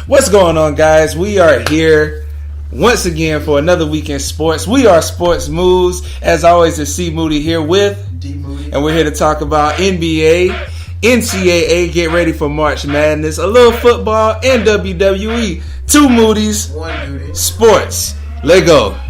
What's going on, guys? We are here once again for another week in sports. We are Sports Moves. As always, it's C. Moody here with D. Moody. And we're here to talk about NBA, NCAA, get ready for March Madness, a little football, and WWE. Two Moody's, One Duty. Sports. LEGGO.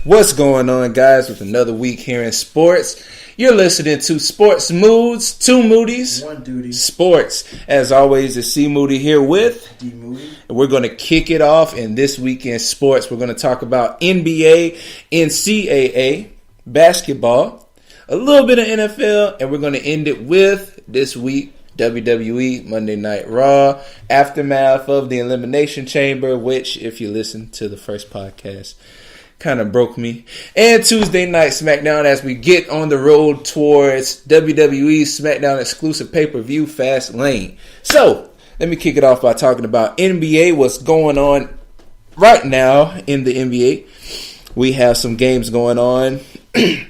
What's going on, guys, with another week here in sports? You're listening to Sports Moods, Two Moody's, One Duty. Sports. As always, it's C. Moody here with D. Moody. And we're going to kick it off in this week in sports. We're going to talk about NBA, NCAA, basketball, a little bit of NFL, and we're going to end it with this week, WWE, Monday Night Raw, aftermath of the Elimination Chamber, which, if you listen to the first podcast, kind of broke me. And Tuesday Night SmackDown as we get on the road towards WWE SmackDown exclusive pay-per-view Fast Lane. So, let me kick it off by talking about NBA, what's going on right now in the NBA. We have some games going on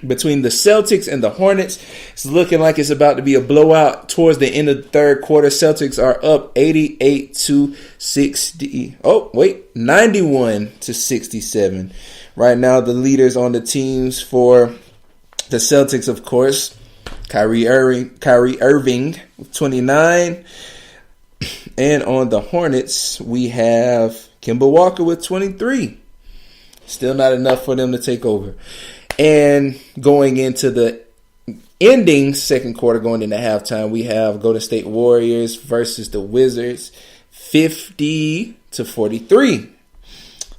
between the Celtics and the Hornets. It's looking like it's about to be a blowout towards the end of the third quarter. Celtics are up 91 to 67. Right now, the leaders on the teams for the Celtics, of course, Kyrie Irving with 29. And on the Hornets, we have Kemba Walker with 23. Still not enough for them to take over. And going into the ending second quarter, going into halftime, we have Golden State Warriors versus the Wizards, 50 to 43.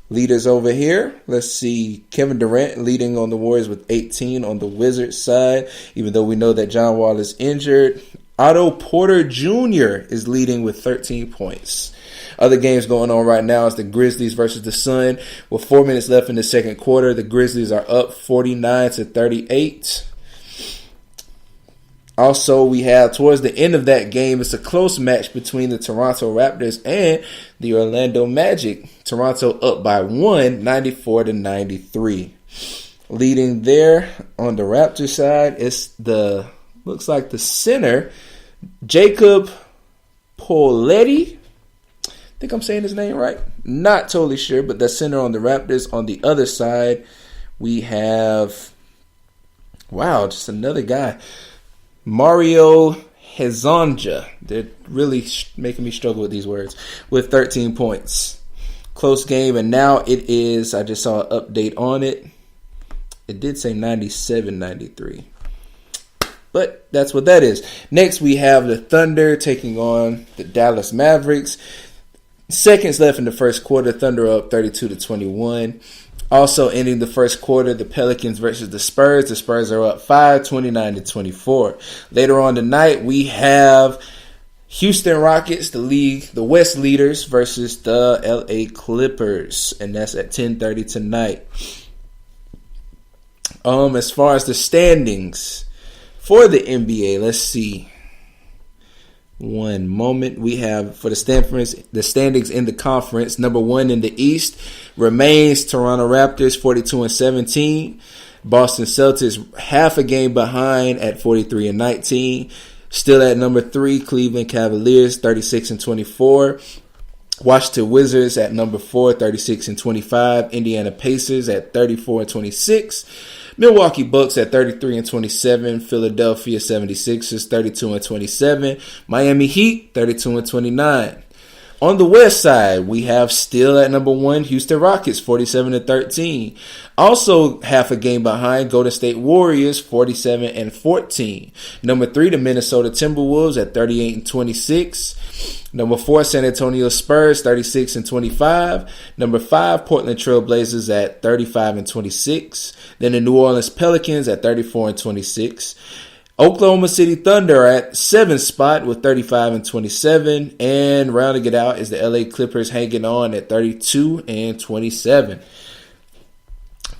Leaders over here, let's see, Kevin Durant leading on the Warriors with 18 on the Wizards side, even though we know that John Wall is injured. Otto Porter Jr. is leading with 13 points. Other games going on right now is the Grizzlies versus the Sun. With 4 minutes left in the second quarter, the Grizzlies are up 49 to 38. Also, we have towards the end of that game, it's a close match between the Toronto Raptors and the Orlando Magic. Toronto up by 94 to 93. Leading there on the Raptors side is looks like the center, Jacob Poletti. I think I'm saying his name right. Not totally sure, but the center on the Raptors. On the other side, we have, just another guy. Mario Hezonja. They're really making me struggle with these words. With 13 points. Close game, and now it is, I just saw an update on it. It did say 97-93. But that's what that is. Next, we have the Thunder taking on the Dallas Mavericks. Seconds left in the first quarter. Thunder up 32 to 21. Also ending the first quarter, the Pelicans versus the Spurs. The Spurs are up 5, 29 to 24. Later on tonight, we have Houston Rockets, the West leaders, versus the LA Clippers. And that's at 10:30 tonight. As far as the standings for the NBA, let's see. One moment. We have for the standings in the conference. Number one in the East remains Toronto Raptors, 42-17. Boston Celtics half a game behind at 43-19. Still at number 3, Cleveland Cavaliers, 36-24. Washington Wizards at number 4, 36-25. Indiana Pacers at 34-26. Milwaukee Bucks at 33-27. Philadelphia 76ers 32-27. Miami Heat 32-29. On the West side, we have still at number 1 Houston Rockets 47-13. Also half a game behind Golden State Warriors 47-14. Number 3 the Minnesota Timberwolves at 38-26. Number 4 San Antonio Spurs 36-25. Number 5 Portland Trail Blazers at 35-26. Then the New Orleans Pelicans at 34-26. Oklahoma City Thunder at 7th spot with 35-27, and rounding it out is the LA Clippers hanging on at 32-27.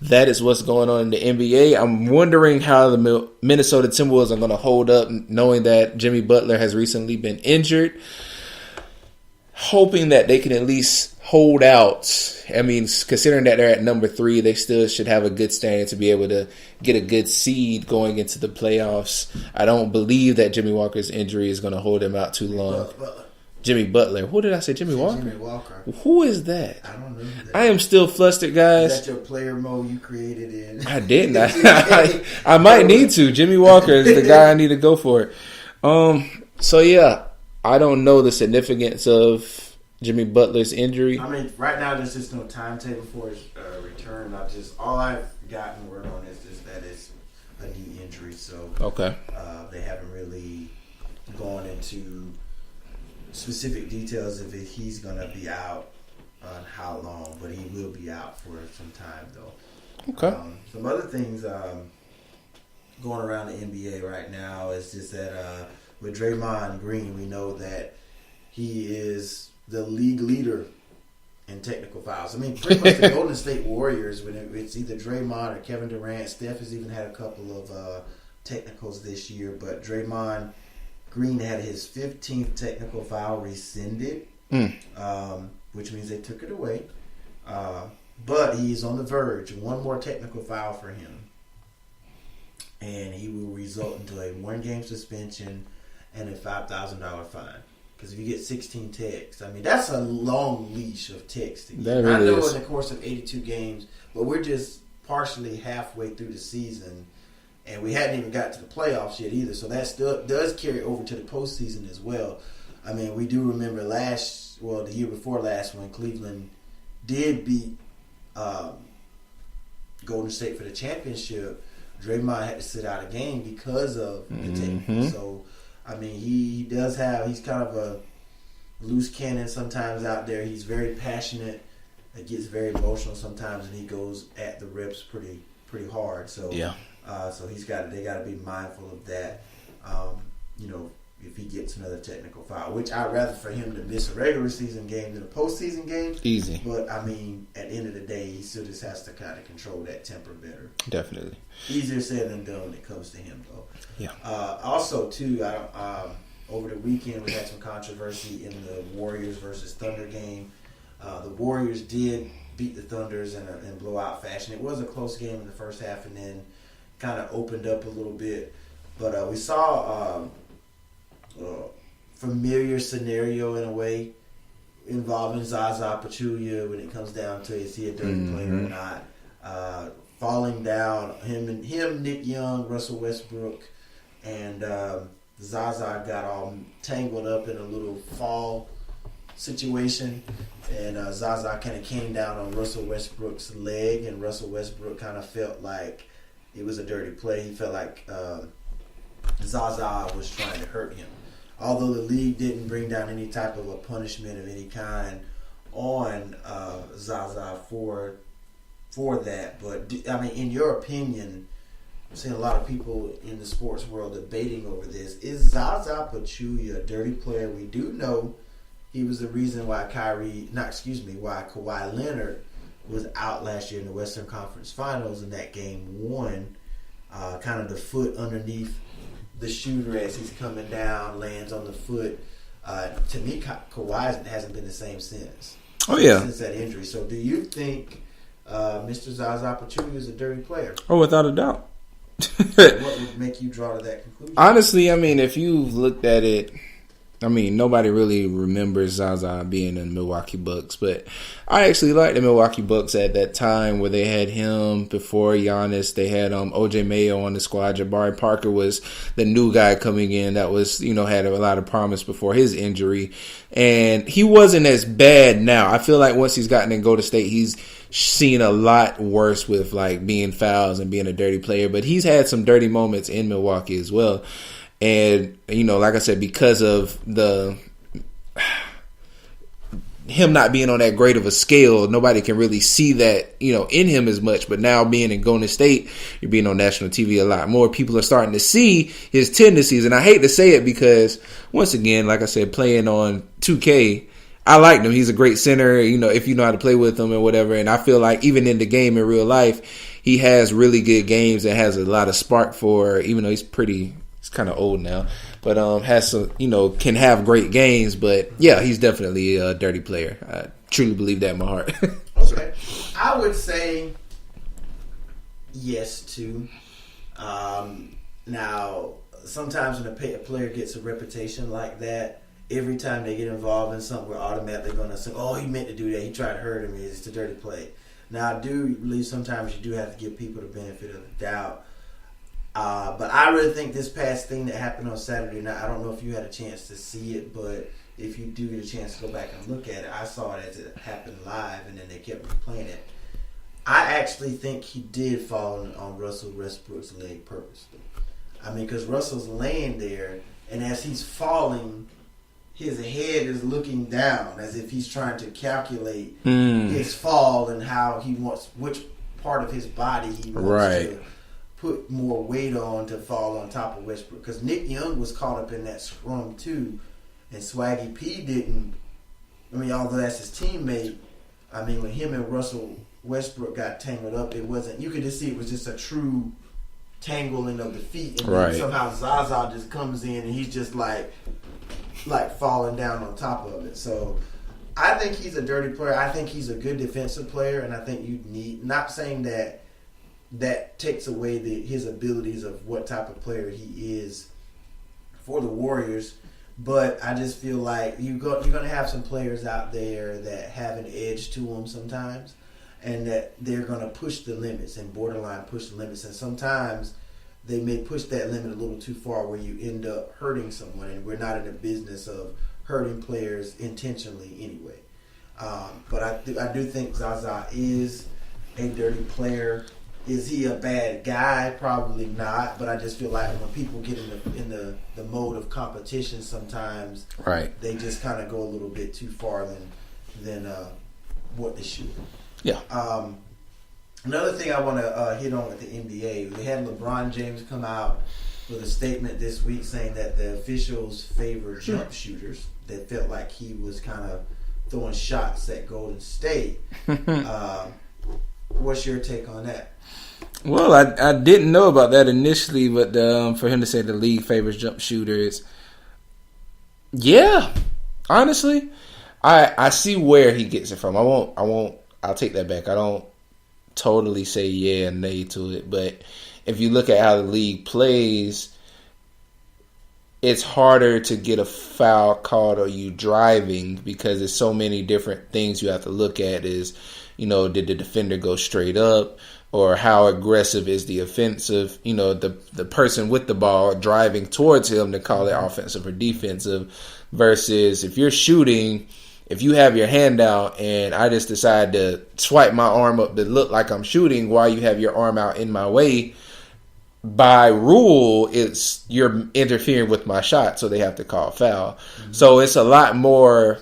That is what's going on in the NBA. I'm wondering how the Minnesota Timberwolves are going to hold up, knowing that Jimmy Butler has recently been injured. Hoping that they can at least hold out. I mean, considering that they're at number 3, they still should have a good standing to be able to get a good seed going into the playoffs. I don't believe that Jimmy Walker's injury is going to hold him out too long. Jimmy Butler. Who did I say? Jimmy Walker? Jimmy Walker. Who is that? I don't know. I am still flustered, guys. Is that your player mode you created in? I didn't. I might need to. Jimmy Walker is the guy I need to go for. So, yeah. I don't know the significance of Jimmy Butler's injury. I mean, right now there's just no timetable for his return. All I've gotten word on is just that it's a knee injury. So okay, they haven't really gone into specific details if he's going to be out on how long, but he will be out for some time though. Okay. Some other things going around the NBA right now is just that. With Draymond Green, we know that he is the league leader in technical fouls. I mean, pretty much the Golden State Warriors, when it's either Draymond or Kevin Durant. Steph has even had a couple of technicals this year, but Draymond Green had his 15th technical foul rescinded, which means they took it away. But he's on the verge. One more technical foul for him, and he will result into a 1-game suspension and a $5,000 fine. Because if you get 16 texts, I mean, that's a long leash of texting. That really I know is. in the course of 82 games, but we're just partially halfway through the season, and we hadn't even got to the playoffs yet either. So that still does carry over to the postseason as well. I mean, we do remember the year before last, when Cleveland did beat Golden State for the championship. Draymond had to sit out a game because of the technical. So, I mean, he's kind of a loose cannon sometimes out there. He's very passionate. It gets very emotional sometimes, and he goes at the reps pretty hard. So, yeah. So they got to be mindful of that. If he gets another technical foul, which I'd rather for him to miss a regular season game than a postseason game. Easy. But I mean, at the end of the day, he still just has to kind of control that temper better. Definitely. Easier said than done when it comes to him, though. Yeah. Also, too, over the weekend we had some controversy in the Warriors versus Thunder game. The Warriors did beat the Thunders in blowout fashion. It was a close game in the first half, and then kind of opened up a little bit. But we saw familiar scenario in a way involving Zaza Pachulia when it comes down to is he a dirty player or not. Falling down, him, Nick Young, Russell Westbrook, and Zaza got all tangled up in a little fall situation, and Zaza kind of came down on Russell Westbrook's leg, and Russell Westbrook kind of felt like it was a dirty play. He felt like Zaza was trying to hurt him. Although the league didn't bring down any type of a punishment of any kind on Zaza for that. But, I mean, in your opinion, I'm seeing a lot of people in the sports world debating over this. Is Zaza Pachulia a dirty player? We do know he was the reason why Kawhi Leonard was out last year in the Western Conference Finals in that game 1. Kind of the foot underneath the shooter as he's coming down, lands on the foot. To me, Kawhi hasn't been the same since. Oh, yeah. Since that injury. So do you think Mr. Zaza Pachulia is a dirty player? Oh, without a doubt. What would make you draw to that conclusion? Honestly, I mean, if you've looked at it, I mean, nobody really remembers Zaza being in the Milwaukee Bucks, but I actually liked the Milwaukee Bucks at that time where they had him before Giannis. They had OJ Mayo on the squad. Jabari Parker was the new guy coming in that was, had a lot of promise before his injury, and he wasn't as bad now. I feel like once he's gotten in Golden State, he's seen a lot worse with like being fouls and being a dirty player, but he's had some dirty moments in Milwaukee as well. And, like I said, because of the him not being on that great of a scale, nobody can really see that, in him as much. But now being in Golden State, you're being on national TV a lot more. People are starting to see his tendencies. And I hate to say it because, once again, like I said, playing on 2K, I liked him. He's a great center, if you know how to play with him and whatever. And I feel like even in the game in real life, he has really good games and has a lot of spark for, even though he's kind of old now, but has some, can have great games. But yeah, he's definitely a dirty player. I truly believe that in my heart. Okay, I would say yes too. Now, sometimes when a player gets a reputation like that, every time they get involved in something, we're automatically going to say, "Oh, he meant to do that. He tried to hurt him. It's a dirty play." Now, I do believe sometimes you do have to give people the benefit of the doubt. But I really think this past thing that happened on Saturday night, I don't know if you had a chance to see it, but if you do get a chance to go back and look at it, I saw it as it happened live, and then they kept replaying it. I actually think he did fall on Russell Westbrook's leg purposely. Because Russell's laying there, and as he's falling, his head is looking down as if he's trying to calculate his fall and how he wants, which part of his body he wants to put more weight on to fall on top of Westbrook. Because Nick Young was caught up in that scrum too, and Swaggy P didn't. Although that's his teammate, when him and Russell Westbrook got tangled up, it wasn't. You could just see it was just a true tangling of the feet, and then somehow Zaza just comes in and he's just like falling down on top of it. So I think he's a dirty player. I think he's a good defensive player, and I think you need, not saying that takes away his abilities of what type of player he is for the Warriors, but I just feel like you're going to have some players out there that have an edge to them sometimes, and that they're going to push the limits and borderline push the limits, and sometimes they may push that limit a little too far where you end up hurting someone, and we're not in the business of hurting players intentionally anyway. But I do think Zaza is a dirty player. Is he a bad guy? Probably not. But I just feel like when people get in the mode of competition, sometimes they just kind of go a little bit too far than what they should. Yeah. Another thing I want to hit on with the NBA, we had LeBron James come out with a statement this week saying that the officials favor jump shooters. That felt like he was kind of throwing shots at Golden State. What's your take on that? Well, I didn't know about that initially, but for him to say the league favors jump shooters, yeah, honestly, I see where he gets it from. I'll take that back. I don't totally say yeah and nay to it, but if you look at how the league plays, it's harder to get a foul called or you driving because there's so many different things you have to look at. Is, did the defender go straight up, or how aggressive is the offensive, the person with the ball driving towards him to call it offensive or defensive, versus if you're shooting, if you have your hand out and I just decide to swipe my arm up to look like I'm shooting while you have your arm out in my way, by rule, you're interfering with my shot, so they have to call foul. Mm-hmm. So it's a lot more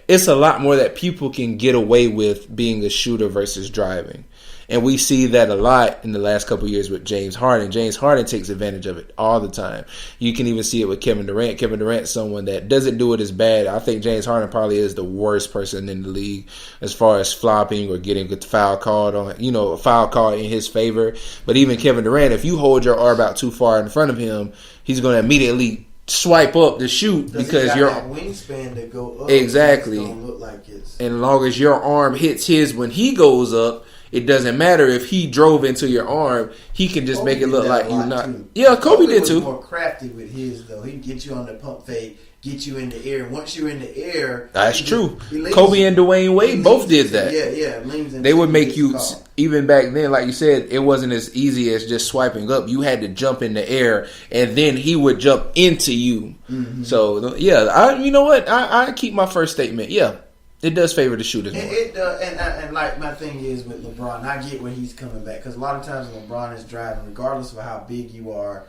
that people can get away with being a shooter versus driving. And we see that a lot in the last couple of years with James Harden. James Harden takes advantage of it all the time. You can even see it with Kevin Durant. Kevin Durant's someone that doesn't do it as bad. I think James Harden probably is the worst person in the league as far as flopping or getting a foul called on, a foul call in his favor. But even Kevin Durant, if you hold your arm out too far in front of him, he's going to immediately swipe up to shoot because your wingspan to go up. Exactly. Don't look like it's... And as long as your arm hits his when he goes up, it doesn't matter if he drove into your arm. He can just make it look like you're not. Too. Yeah, Kobe did too. Was more crafty with his though. He'd get you on the pump fake, get you in the air. Once you're in the air, that's true. Kobe and Dwayne Wade both did that. Yeah. They would make you, even back then, like you said, it wasn't as easy as just swiping up. You had to jump in the air, and then he would jump into you. Mm-hmm. So yeah, you know what? I keep my first statement. Yeah. It does favor the shooters more. It does, and like my thing is with LeBron, I get where he's coming back because a lot of times when LeBron is driving, regardless of how big you are,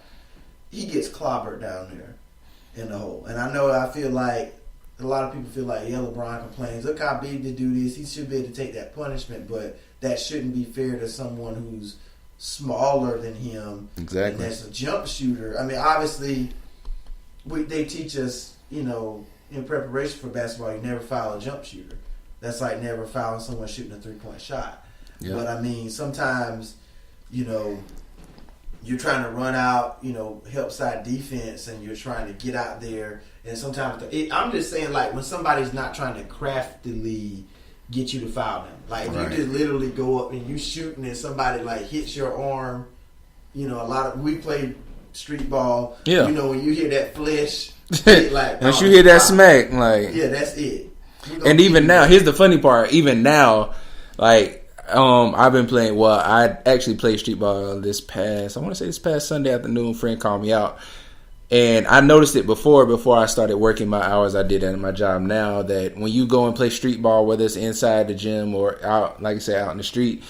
he gets clobbered down there in the hole. And I feel like a lot of people feel like, yeah, LeBron complains. Look how big to do this. He should be able to take that punishment, but that shouldn't be fair to someone who's smaller than him. Exactly. And that's a jump shooter. I mean, obviously, they teach us, you know, in preparation for basketball, you never foul a jump shooter. That's like never fouling someone shooting a 3-point shot. Yep. But I mean, sometimes, you know, you're trying to run out, you know, help side defense, and you're trying to get out there. And sometimes, I'm just saying, like, when somebody's not trying to craftily get you to foul them. Like, if you just literally go up and you shooting and somebody, like, hits your arm, you know, we play street ball. Yeah. You know, when you hear that flesh, like, once you hear that smack, like, yeah, that's it. And even now, here's the funny part. Even now, like, I've been playing. Well, I actually played street ball this past Sunday afternoon. A friend called me out, and I noticed it before I started working my hours. I did that in my job now. That when you go and play street ball, whether it's inside the gym or out, like I said, out in the street,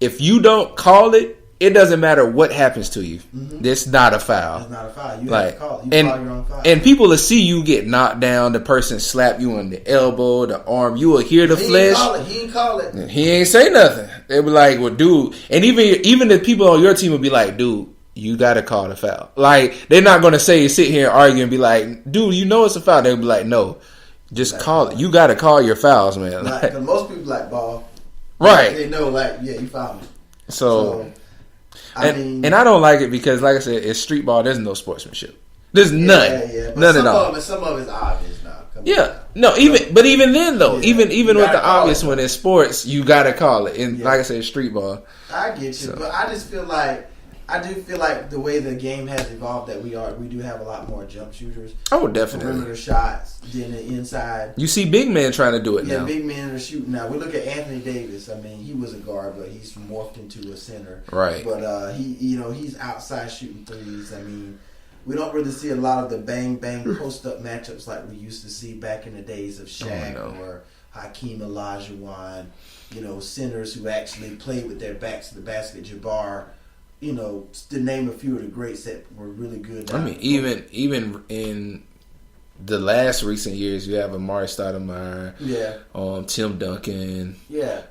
if you don't call it, it doesn't matter what happens to you. Mm-hmm. It's not a foul. It's not a foul. You have to call it. You call your own foul. And people will see you get knocked down. The person slap you on the elbow, the arm. You will hear the flesh. He ain't call it. He ain't say nothing. They be like, well, dude. And even the people on your team will be like, dude, you got to call the foul. Like, they're not going to sit here and argue and be like, dude, you know it's a foul. They'll be like, no, just call it. You got to call your fouls, man. Like, most people like ball. Right. Like, they know, like, yeah, you fouled me. So I don't like it because, like I said, it's street ball. There's no sportsmanship. There's none. Yeah. None at all. Some of it's obvious now. Even then though, even with the obvious one in sports, you gotta call it. And like I said, street ball. I get you, but I just feel like the way the game has evolved, that we do have a lot more jump shooters. Oh, definitely. Perimeter shots than the inside. You see big men trying to do it now. Yeah, big men are shooting now. We look at Anthony Davis. I mean, he was a guard, but he's morphed into a center. Right. But he's outside shooting threes. I mean, we don't really see a lot of the bang bang post up matchups like we used to see back in the days of Shaq or Hakeem Olajuwon. You know, centers who actually played with their backs to the basket. Jabbar. You know, to name a few of the greats that were really good. I mean, even in the last recent years, you have Amari Stoudemire, Tim Duncan,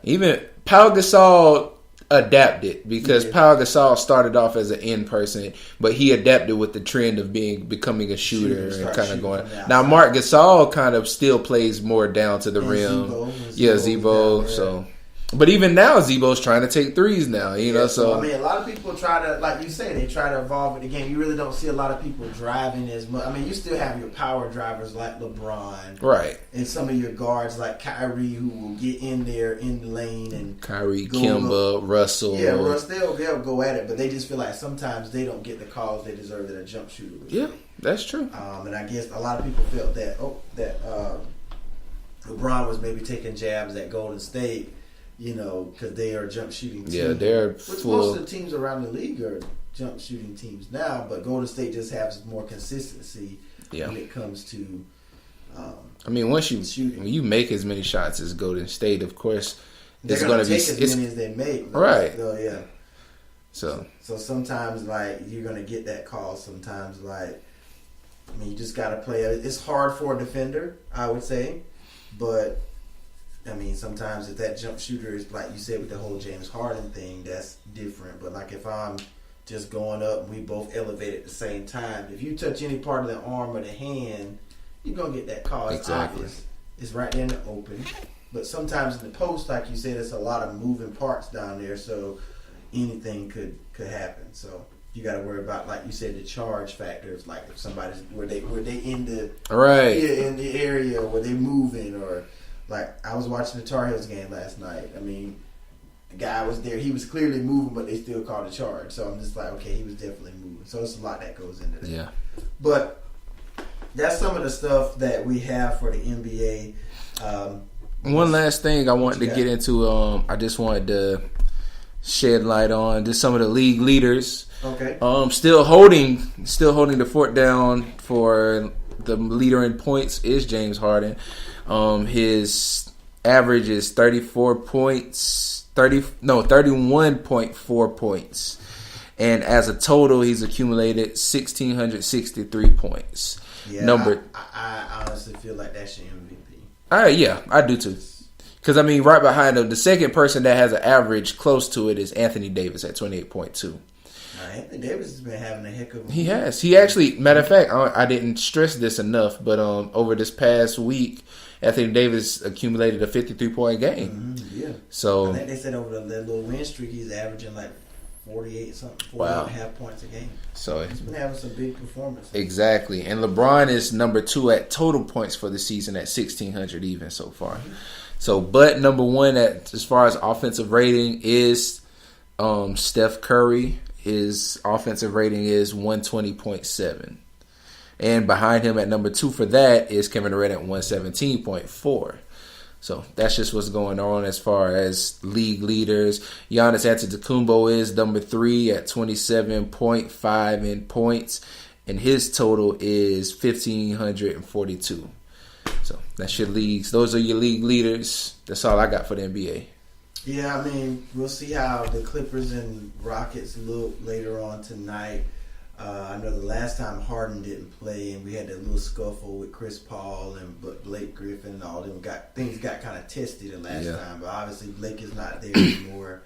even Pau Gasol adapted because Pau Gasol started off as an in person, but he adapted with the trend of becoming a shooter and kind of going. Now, Marc Gasol kind of still plays more down to the rim. Zebo. So. But even now, Zebo's trying to take threes now, you know. So I mean, a lot of people try to, like you say, they try to evolve with the game. You really don't see a lot of people driving as much. I mean, you still have your power drivers like LeBron, right, and some of your guards like Kyrie, who will get in there in the lane and Kyrie, Kemba, Russell. Yeah, they'll go at it, but they just feel like sometimes they don't get the calls they deserve that a jump shooter would. Yeah, that's true. And I guess a lot of people felt that LeBron was maybe taking jabs at Golden State. You know, because they are jump shooting teams. Yeah, they're which most of the teams around the league are jump shooting teams now, but Golden State just has more consistency when it comes to. I mean, when you make as many shots as Golden State, of course, it's going to be as many as they make, right? So sometimes, like, you're going to get that call. Sometimes, like, I mean, you just got to play. It's hard for a defender, I would say, but. I mean, sometimes if that jump shooter is, like you said, with the whole James Harden thing, that's different. But, like, if I'm just going up and we both elevate at the same time, if you touch any part of the arm or the hand, you're going to get that call. It's obvious. It's right there in the open. But sometimes in the post, like you said, there's a lot of moving parts down there, so anything could happen. So you got to worry about, like you said, the charge factors. Like if somebody's were they in the in the area, were they moving or. Like, I was watching the Tar Heels game last night. I mean, the guy was there. He was clearly moving, but they still called a charge. So I'm just like, okay, he was definitely moving. So it's a lot that goes into that. Yeah. But that's some of the stuff that we have for the NBA. One last thing I wanted to get into. I just wanted to shed light on just some of the league leaders. Okay. Still holding the fort down for the leader in points is James Harden. His average is 31.4 points. And as a total, he's accumulated 1,663 points. Yeah, I honestly feel like that's your MVP. Yeah, I do too. Because, I mean, right behind him, the second person that has an average close to it is Anthony Davis at 28.2. Anthony Davis has been having a heck of a week. He has. He actually, matter of fact, I didn't stress this enough, but over this past week, Anthony Davis accumulated a 53-point game. Mm-hmm, yeah. So I think they said over that little win streak, he's averaging like 48-something, 48.5 points a game. So he's been having some big performances. Exactly. And LeBron is number 2 at total points for the season at 1,600 even so far. Mm-hmm. So, but number 1 as far as offensive rating is Steph Curry. His offensive rating is 120.7. And behind him at number 2 for that is Kevin Durant at 117.4. So that's just what's going on as far as league leaders. Giannis Antetokounmpo is number 3 at 27.5 in points. And his total is 1,542. So that's your leagues. Those are your league leaders. That's all I got for the NBA. Yeah, I mean, we'll see how the Clippers and Rockets look later on tonight. I know the last time Harden didn't play, and we had that little scuffle with Chris Paul and Blake Griffin and all them. Things got kind of testy the last time, but obviously Blake is not there anymore.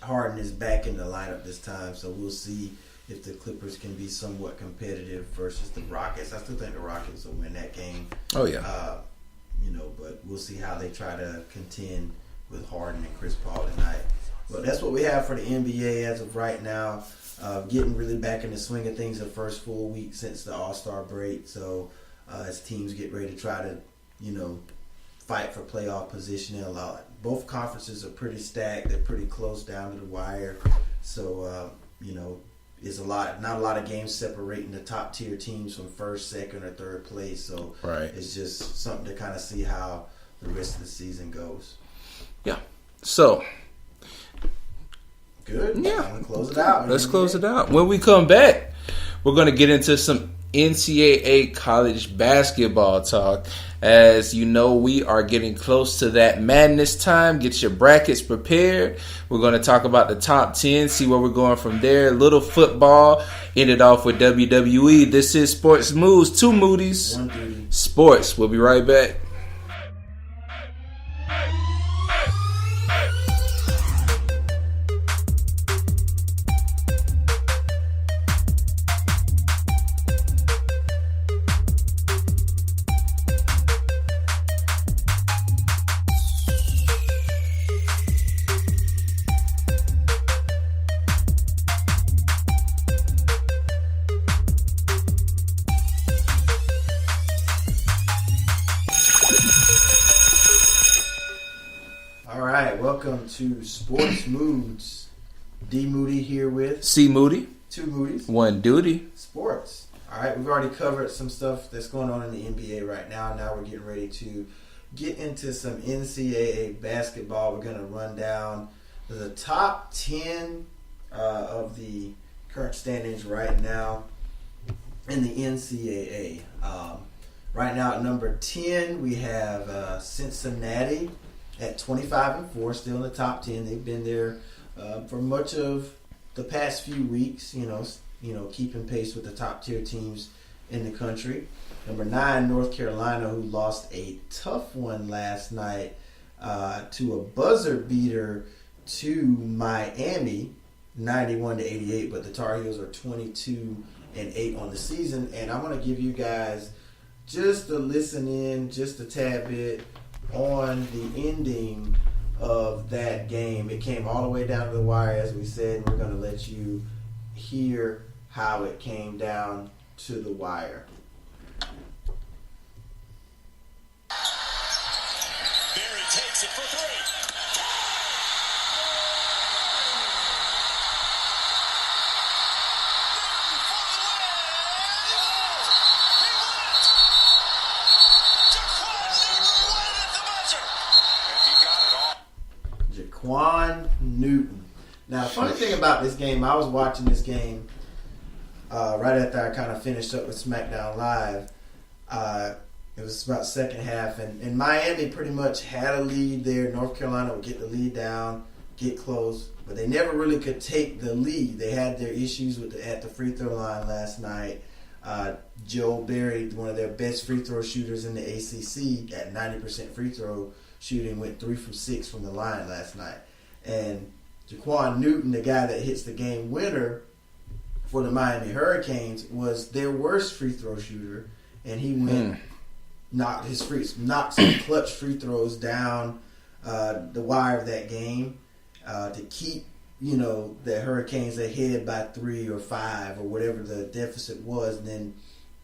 Harden is back in the lineup this time, so we'll see if the Clippers can be somewhat competitive versus the Rockets. I still think the Rockets will win that game. Oh, yeah. But we'll see how they try to contend with Harden and Chris Paul tonight. But that's what we have for the NBA as of right now. Getting really back in the swing of things the first full week since the All-Star break. So as teams get ready to try to, fight for playoff positioning, both conferences are pretty stacked. They're pretty close down to the wire. So, it's not a lot of games separating the top tier teams from first, second, or third place. So It's just something to kind of see how the rest of the season goes. Yeah. So good. Yeah. Close it out. Let's close it out. When we come back, we're going to get into some NCAA college basketball talk. As you know, we are getting close to that madness time. Get your brackets prepared. We're going to talk about the top 10, see where we're going from there. A little football. End it off with WWE. This is Sports Moves. 2 Moody's. 1 Duty. Sports. We'll be right back. Welcome to Sports Moods. D Moody here with C Moody. 2 Moody's. 1 Duty. Sports. All right, we've already covered some stuff that's going on in the NBA right now. Now we're getting ready to get into some NCAA basketball. We're going to run down the top 10 of the current standings right now in the NCAA. Right now at number 10, we have Cincinnati at 25-4, still in the top 10. They've been there for much of the past few weeks, keeping pace with the top tier teams in the country. Number 9, North Carolina, who lost a tough one last night to a buzzer beater to Miami, 91-88. But the Tar Heels are 22-8 on the season. And I'm going to give you guys just a listen in, just a tad bit on the ending of that game. It came all the way down to the wire, as we said. We're going to let you hear how it came down to the wire. Barry takes it for 3. Jaquan Newton. Now, the funny thing about this game, I was watching this game right after I kind of finished up with SmackDown Live. It was about second half, and Miami pretty much had a lead there. North Carolina would get the lead down, get close, but they never really could take the lead. They had their issues at the free throw line last night. Joe Barry, one of their best free throw shooters in the ACC, at 90% free throw shooting, went 3 from 6 from the line last night. And Jaquan Newton, the guy that hits the game winner for the Miami Hurricanes, was their worst free throw shooter, and he knocked some clutch free throws down the wire of that game to keep the Hurricanes ahead by 3 or 5 or whatever the deficit was. And then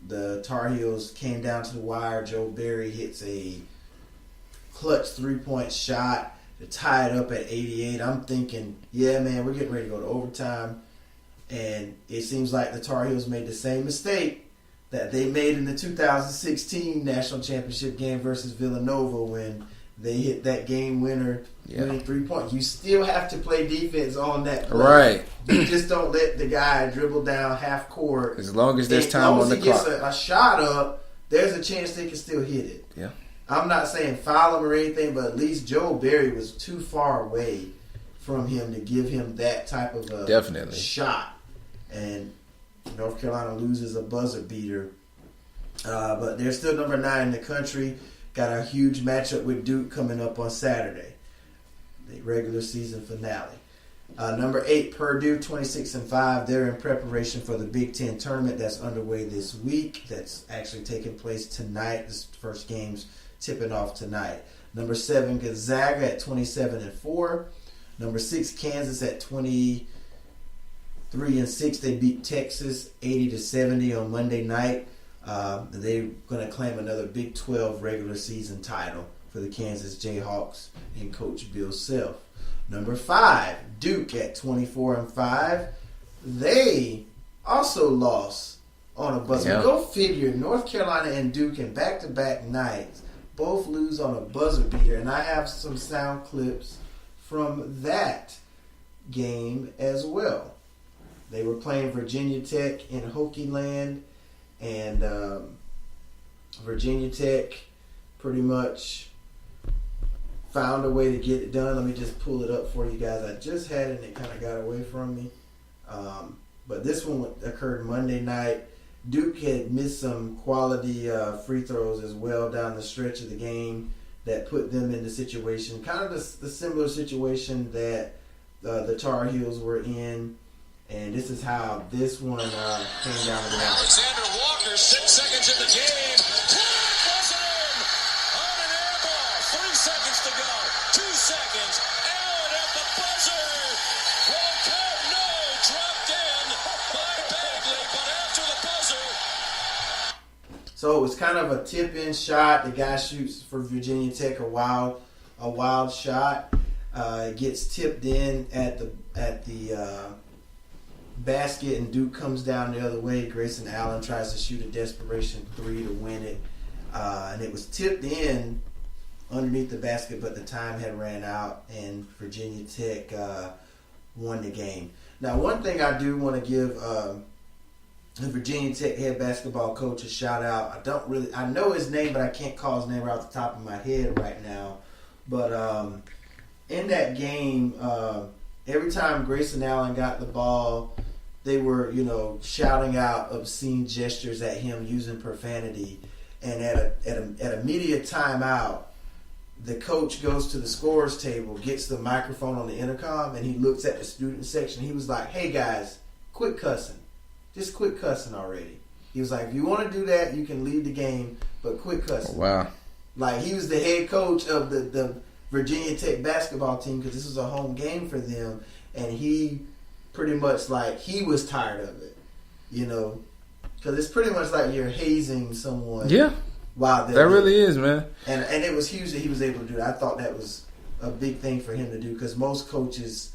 the Tar Heels came down to the wire. Joe Barry hits a clutch 3-point shot to tie it up at 88. I'm thinking, yeah, man, we're getting ready to go to overtime. And it seems like the Tar Heels made the same mistake that they made in the 2016 National Championship game versus Villanova when they hit that game winner winning 3-point. You still have to play defense on that play. Right. You just don't let the guy dribble down half court. As long as there's time on the clock. As long as he gets a shot up, there's a chance they can still hit it. Yeah. I'm not saying foul him or anything, but at least Joe Barry was too far away from him to give him that type of a shot. And North Carolina loses a buzzer beater. But they're still number 9 in the country. Got a huge matchup with Duke coming up on Saturday, the regular season finale. Number 8, Purdue, 26-5. They're in preparation for the Big Ten tournament that's underway this week. That's actually taking place tonight. This first game's tipping off tonight. Number 7, Gonzaga at 27-4. Number 6, Kansas at 23-6. They beat Texas 80-70 on Monday night. They're going to claim another Big 12 regular season title for the Kansas Jayhawks and Coach Bill Self. Number 5, Duke at 24-5. They also lost on a buzzer. Yeah. Go figure. North Carolina and Duke in back-to-back nights both lose on a buzzer beater. And I have some sound clips from that game as well. They were playing Virginia Tech in Hokie Land. And Virginia Tech pretty much found a way to get it done. Let me just pull it up for you guys. I just had it and it kind of got away from me. But this one occurred Monday night. Duke had missed some quality free throws as well down the stretch of the game that put them in the situation, kind of the similar situation that the Tar Heels were in. And this is how this one came down to the line. Alexander Walker, 6 seconds in the game. Wasn't in. On an air ball. 3 seconds to go. 2 seconds. Allen at the buzzer. Won't count. No. Dropped in by Bagley, but after the buzzer. So it was kind of a tip-in shot. The guy shoots for Virginia Tech a wild shot. It gets tipped in at the basket, and Duke comes down the other way. Grayson Allen tries to shoot a desperation 3 to win it, and it was tipped in underneath the basket, but the time had ran out, and Virginia Tech won the game. Now, one thing I do want to give the Virginia Tech head basketball coach a shout out. I know his name, but I can't call his name right off the top of my head right now. But in that game, every time Grayson Allen got the ball, they were, shouting out obscene gestures at him, using profanity. And at a media timeout, the coach goes to the scorer's table, gets the microphone on the intercom, and he looks at the student section. He was like, "Hey guys, quit cussing. Just quit cussing already." He was like, "If you want to do that, you can leave the game, but quit cussing." Oh, wow. Like, he was the head coach of the Virginia Tech basketball team because this was a home game for them, and he pretty much, he was tired of it, because it's pretty much like you're hazing someone. Yeah. Wow, that really is, man. And it was huge that he was able to do that. I thought that was a big thing for him to do because most coaches,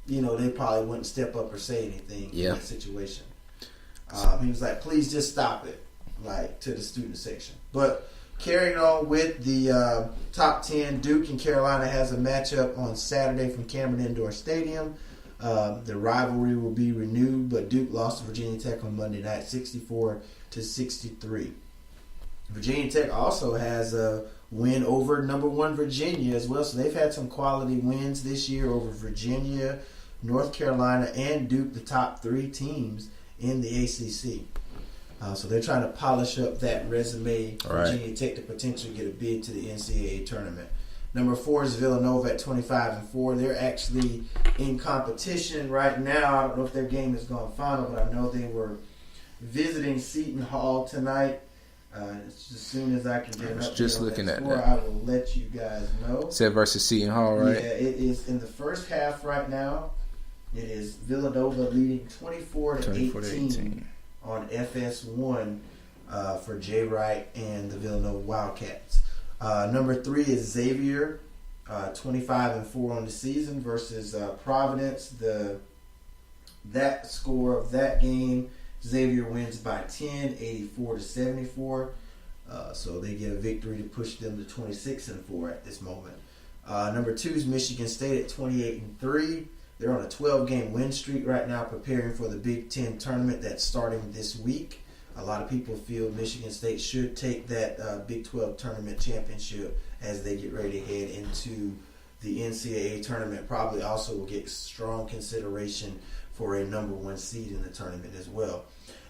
they probably wouldn't step up or say anything in that situation. He was like, "Please just stop it," to the student section. But carrying on with the top 10, Duke and Carolina has a matchup on Saturday from Cameron Indoor Stadium. The rivalry will be renewed, but Duke lost to Virginia Tech on Monday night, 64-63. Virginia Tech also has a win over number 1 Virginia as well, so they've had some quality wins this year over Virginia, North Carolina, and Duke, the top 3 teams in the ACC. So they're trying to polish up that resume. Right. Virginia Tech to potentially get a bid to the NCAA tournament. Number 4 is Villanova at 25-4. They're actually in competition right now. I don't know if their game is going final, but I know they were visiting Seton Hall tonight. As soon as I can get an update just on looking that at score, that. I will let you guys know. Said versus Seton Hall, right? Yeah, it is in the first half right now. It is Villanova leading 24-18 on FS1 for Jay Wright and the Villanova Wildcats. Number 3 is Xavier, 25-4 on the season versus Providence. That score of that game, Xavier wins by 10, 84-74. So they get a victory to push them to 26-4 at this moment. Number 2 is Michigan State at 28-3. They're on a 12-game win streak right now, preparing for the Big Ten tournament that's starting this week. A lot of people feel Michigan State should take that Big 12 tournament championship as they get ready to head into the NCAA tournament. Probably also will get strong consideration for a number 1 seed in the tournament as well.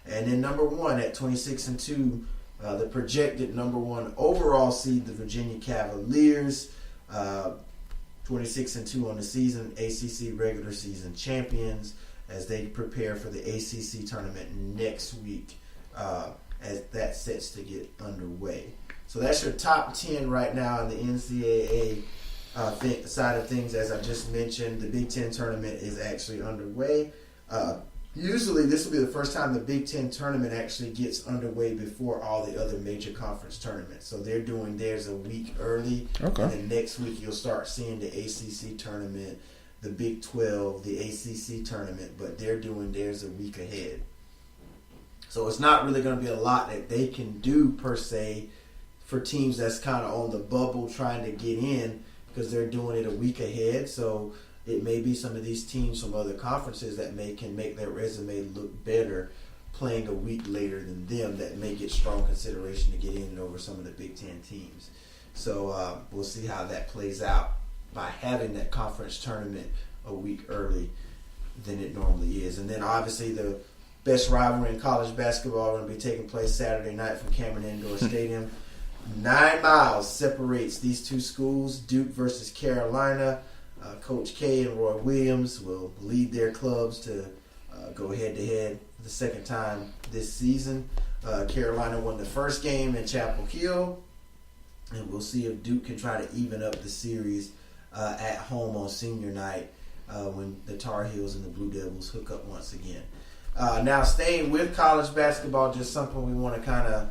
And then number 1 at 26-2, the projected number 1 overall seed, the Virginia Cavaliers, 26-2 on the season, ACC regular season champions, as they prepare for the ACC tournament next week, as that sets to get underway. So that's your top 10 right now in the NCAA side of things. As I just mentioned, the Big Ten tournament is actually underway. Usually this will be the first time the Big Ten tournament actually gets underway before all the other major conference tournaments. So they're doing theirs a week early. Okay. And then next week you'll start seeing the ACC tournament, the Big 12, the ACC tournament, but they're doing theirs a week ahead. So it's not really going to be a lot that they can do per se for teams that's kind of on the bubble trying to get in, because they're doing it a week ahead. So it may be some of these teams from other conferences that can make their resume look better playing a week later than them, that may get strong consideration to get in over some of the Big Ten teams. So we'll see how that plays out by having that conference tournament a week early than it normally is. And then obviously the best rivalry in college basketball going to be taking place Saturday night from Cameron Indoor Stadium. 9 miles separates these two schools, Duke versus Carolina. Coach K and Roy Williams will lead their clubs to go head-to-head the second time this season. Carolina won the first game in Chapel Hill, and we'll see if Duke can try to even up the series at home on senior night when the Tar Heels and the Blue Devils hook up once again. Now, staying with college basketball, just something we want to kind of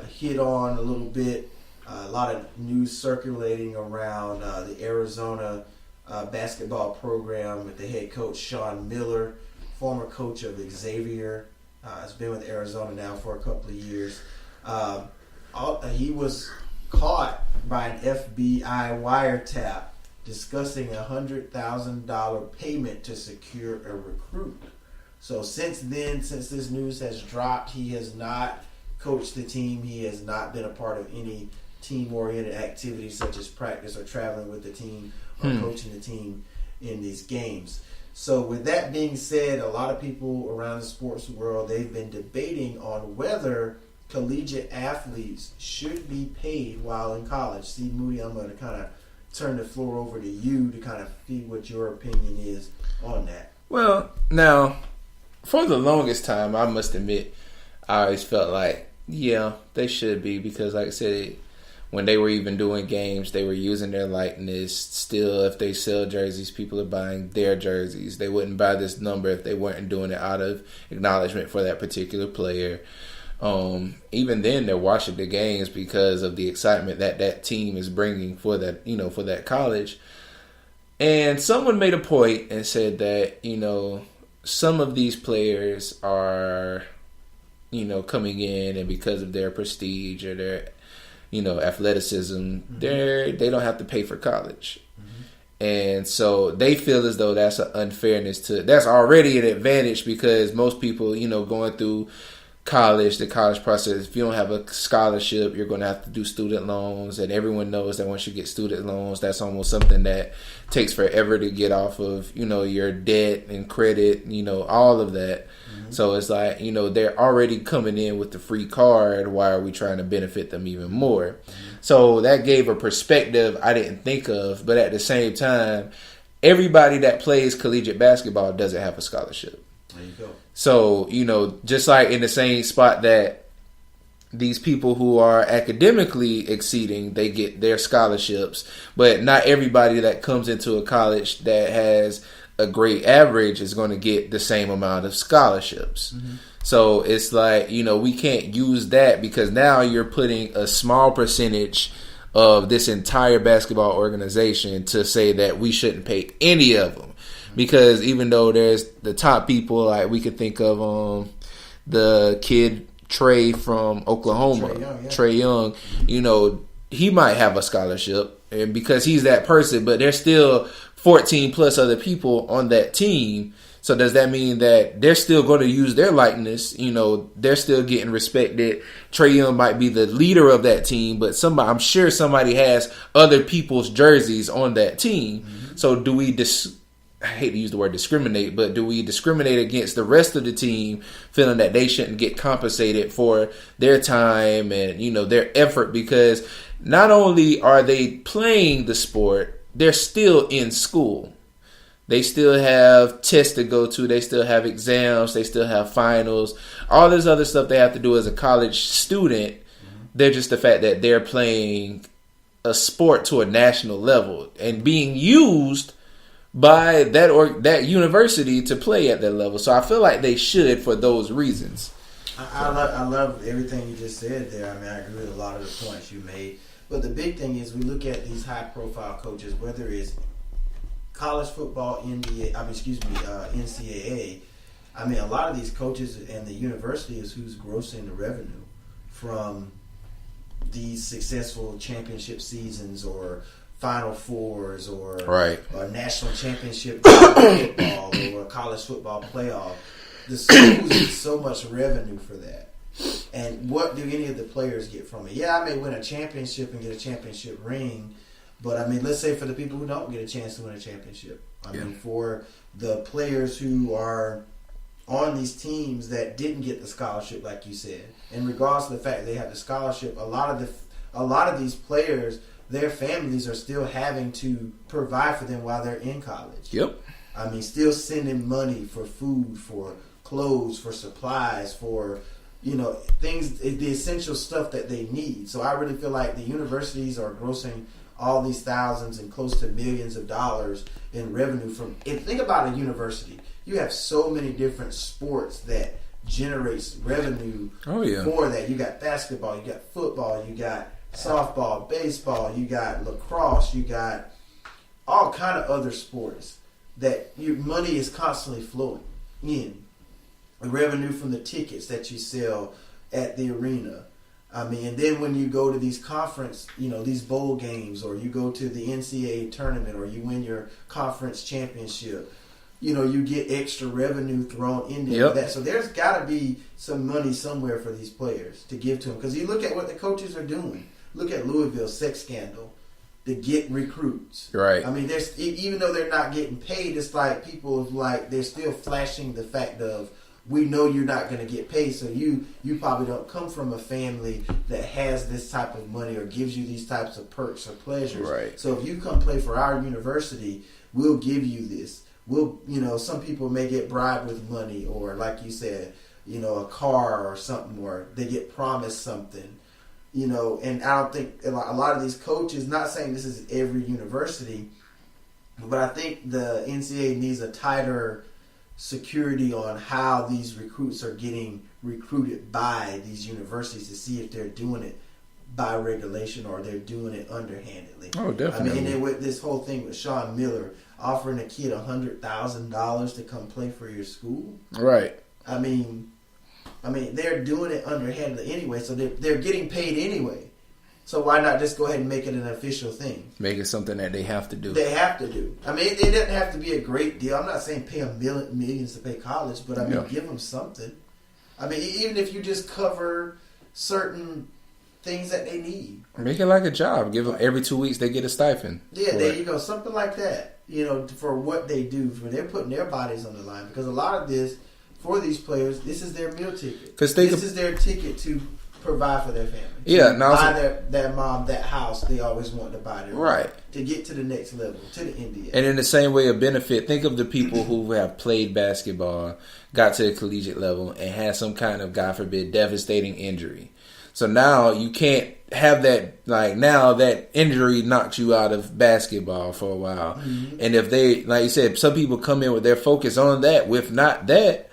hit on a little bit. A lot of news circulating around the Arizona basketball program with the head coach Sean Miller, former coach of Xavier. Has been with Arizona now for a couple of years. He was caught by an FBI wiretap discussing a $100,000 payment to secure a recruit. So since then, since this news has dropped, he has not coached the team. He has not been a part of any team-oriented activities such as practice or traveling with the team or coaching the team in these games. So with that being said, a lot of people around the sports world, they've been debating on whether collegiate athletes should be paid while in college. Steve Moody, I'm going to kind of turn the floor over to you to kind of see what your opinion is on that. Well, now, for the longest time, I must admit, I always felt like, yeah, they should be, because like I said, when they were even doing games, they were using their likeness. Still, if they sell jerseys, people are buying their jerseys. They wouldn't buy this number if they weren't doing it out of acknowledgement for that particular player. Even then, they're watching the games because of the excitement that that team is bringing for that, for that college. And someone made a point and said that, some of these players are, coming in, and because of their prestige or their athleticism, they don't have to pay for college. And so they feel as though that's an unfairness that's already an advantage, because most people, going through college, the college process. If you don't have a scholarship, you're going to have to do student loans, and everyone knows that once you get student loans, that's almost something that takes forever to get off of, your debt and credit, all of that. Mm-hmm. So it's like, they're already coming in with the free card. Why are we trying to benefit them even more? Mm-hmm. So that gave a perspective I didn't think of, but at the same time, everybody that plays collegiate basketball doesn't have a scholarship. There you go. So, just like in the same spot that these people who are academically exceeding, they get their scholarships, but not everybody that comes into a college that has a great average is going to get the same amount of scholarships. Mm-hmm. So it's like, we can't use that because now you're putting a small percentage of this entire basketball organization to say that we shouldn't pay any of them. Because even though there's the top people, like we could think of the kid Trey from Oklahoma, Trey Young, he might have a scholarship, and because he's that person, but there's still 14 plus other people on that team. So does that mean that they're still going to use their likeness? They're still getting respected. Trey Young might be the leader of that team, but I'm sure somebody has other people's jerseys on that team. Mm-hmm. So do we I hate to use the word discriminate, but do we discriminate against the rest of the team, feeling that they shouldn't get compensated for their time and, their effort? Because not only are they playing the sport, they're still in school. They still have tests to go to. They still have exams. They still have finals. All this other stuff they have to do as a college student. Mm-hmm. They're just the fact that they're playing a sport to a national level and being used by that university to play at that level. So I feel like they should for those reasons. I love everything you just said there. I agree with a lot of the points you made. But the big thing is we look at these high-profile coaches, whether it's college football, NCAA. A lot of these coaches and the university is who's grossing the revenue from these successful championship seasons or Final Fours or national championship football or college football playoff. The schools get so much revenue for that. And what do any of the players get from it? Yeah, I may win a championship and get a championship ring, but let's say for the people who don't get a chance to win a championship. For the players who are on these teams that didn't get the scholarship, like you said, in regards to the fact they have the scholarship, a lot of these players, their families are still having to provide for them while they're in college. Yep. Still sending money for food, for clothes, for supplies, for things, the essential stuff that they need. So I really feel like the universities are grossing all these thousands and close to millions of dollars in revenue from. Think about a university. You have so many different sports that generates revenue for that. You got basketball, you got football, you got softball, baseball, you got lacrosse, you got all kind of other sports that your money is constantly flowing in. The revenue from the tickets that you sell at the arena. And then when you go to these conference, these bowl games, or you go to the NCAA tournament, or you win your conference championship, you get extra revenue thrown into that. So there's got to be some money somewhere for these players to give to them. Because you look at what the coaches are doing. Look at Louisville sex scandal to get recruits. Right. There's, even though they're not getting paid, it's like people they're still flashing the fact of, we know you're not going to get paid, so you probably don't come from a family that has this type of money or gives you these types of perks or pleasures. Right. So if you come play for our university, we'll give you this. We'll, some people may get bribed with money, or like you said, a car or something, or they get promised something. And I don't think a lot of these coaches, not saying this is every university, but I think the NCAA needs a tighter security on how these recruits are getting recruited by these universities to see if they're doing it by regulation or they're doing it underhandedly. Oh, definitely. And then with this whole thing with Sean Miller offering a kid $100,000 to come play for your school. Right. They're doing it underhandedly anyway, so they're getting paid anyway. So why not just go ahead and make it an official thing? Make it something that they have to do. They have to do. It doesn't have to be a great deal. I'm not saying pay them millions to pay college, but give them something. I mean, even if you just cover certain things that they need. Make it like a job. Give them every 2 weeks they get a stipend. Yeah, there you go. Something like that. For what they do. For they're putting their bodies on the line. Because a lot of this, for these players, this is their meal ticket. This is their ticket to provide for their family. Yeah. Buy their mom that house they always want to buy. Right. To get to the next level, to the NBA. And in the same way of benefit, think of the people who have played basketball, got to the collegiate level, and had some kind of, God forbid, devastating injury. So now you can't have that, like now that injury knocked you out of basketball for a while. Mm-hmm. And if they, like you said, some people come in with their focus on that. With not that,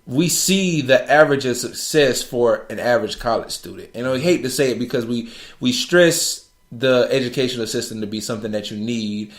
we see the average of success for an average college student. And I hate to say it because we stress the educational system to be something that you need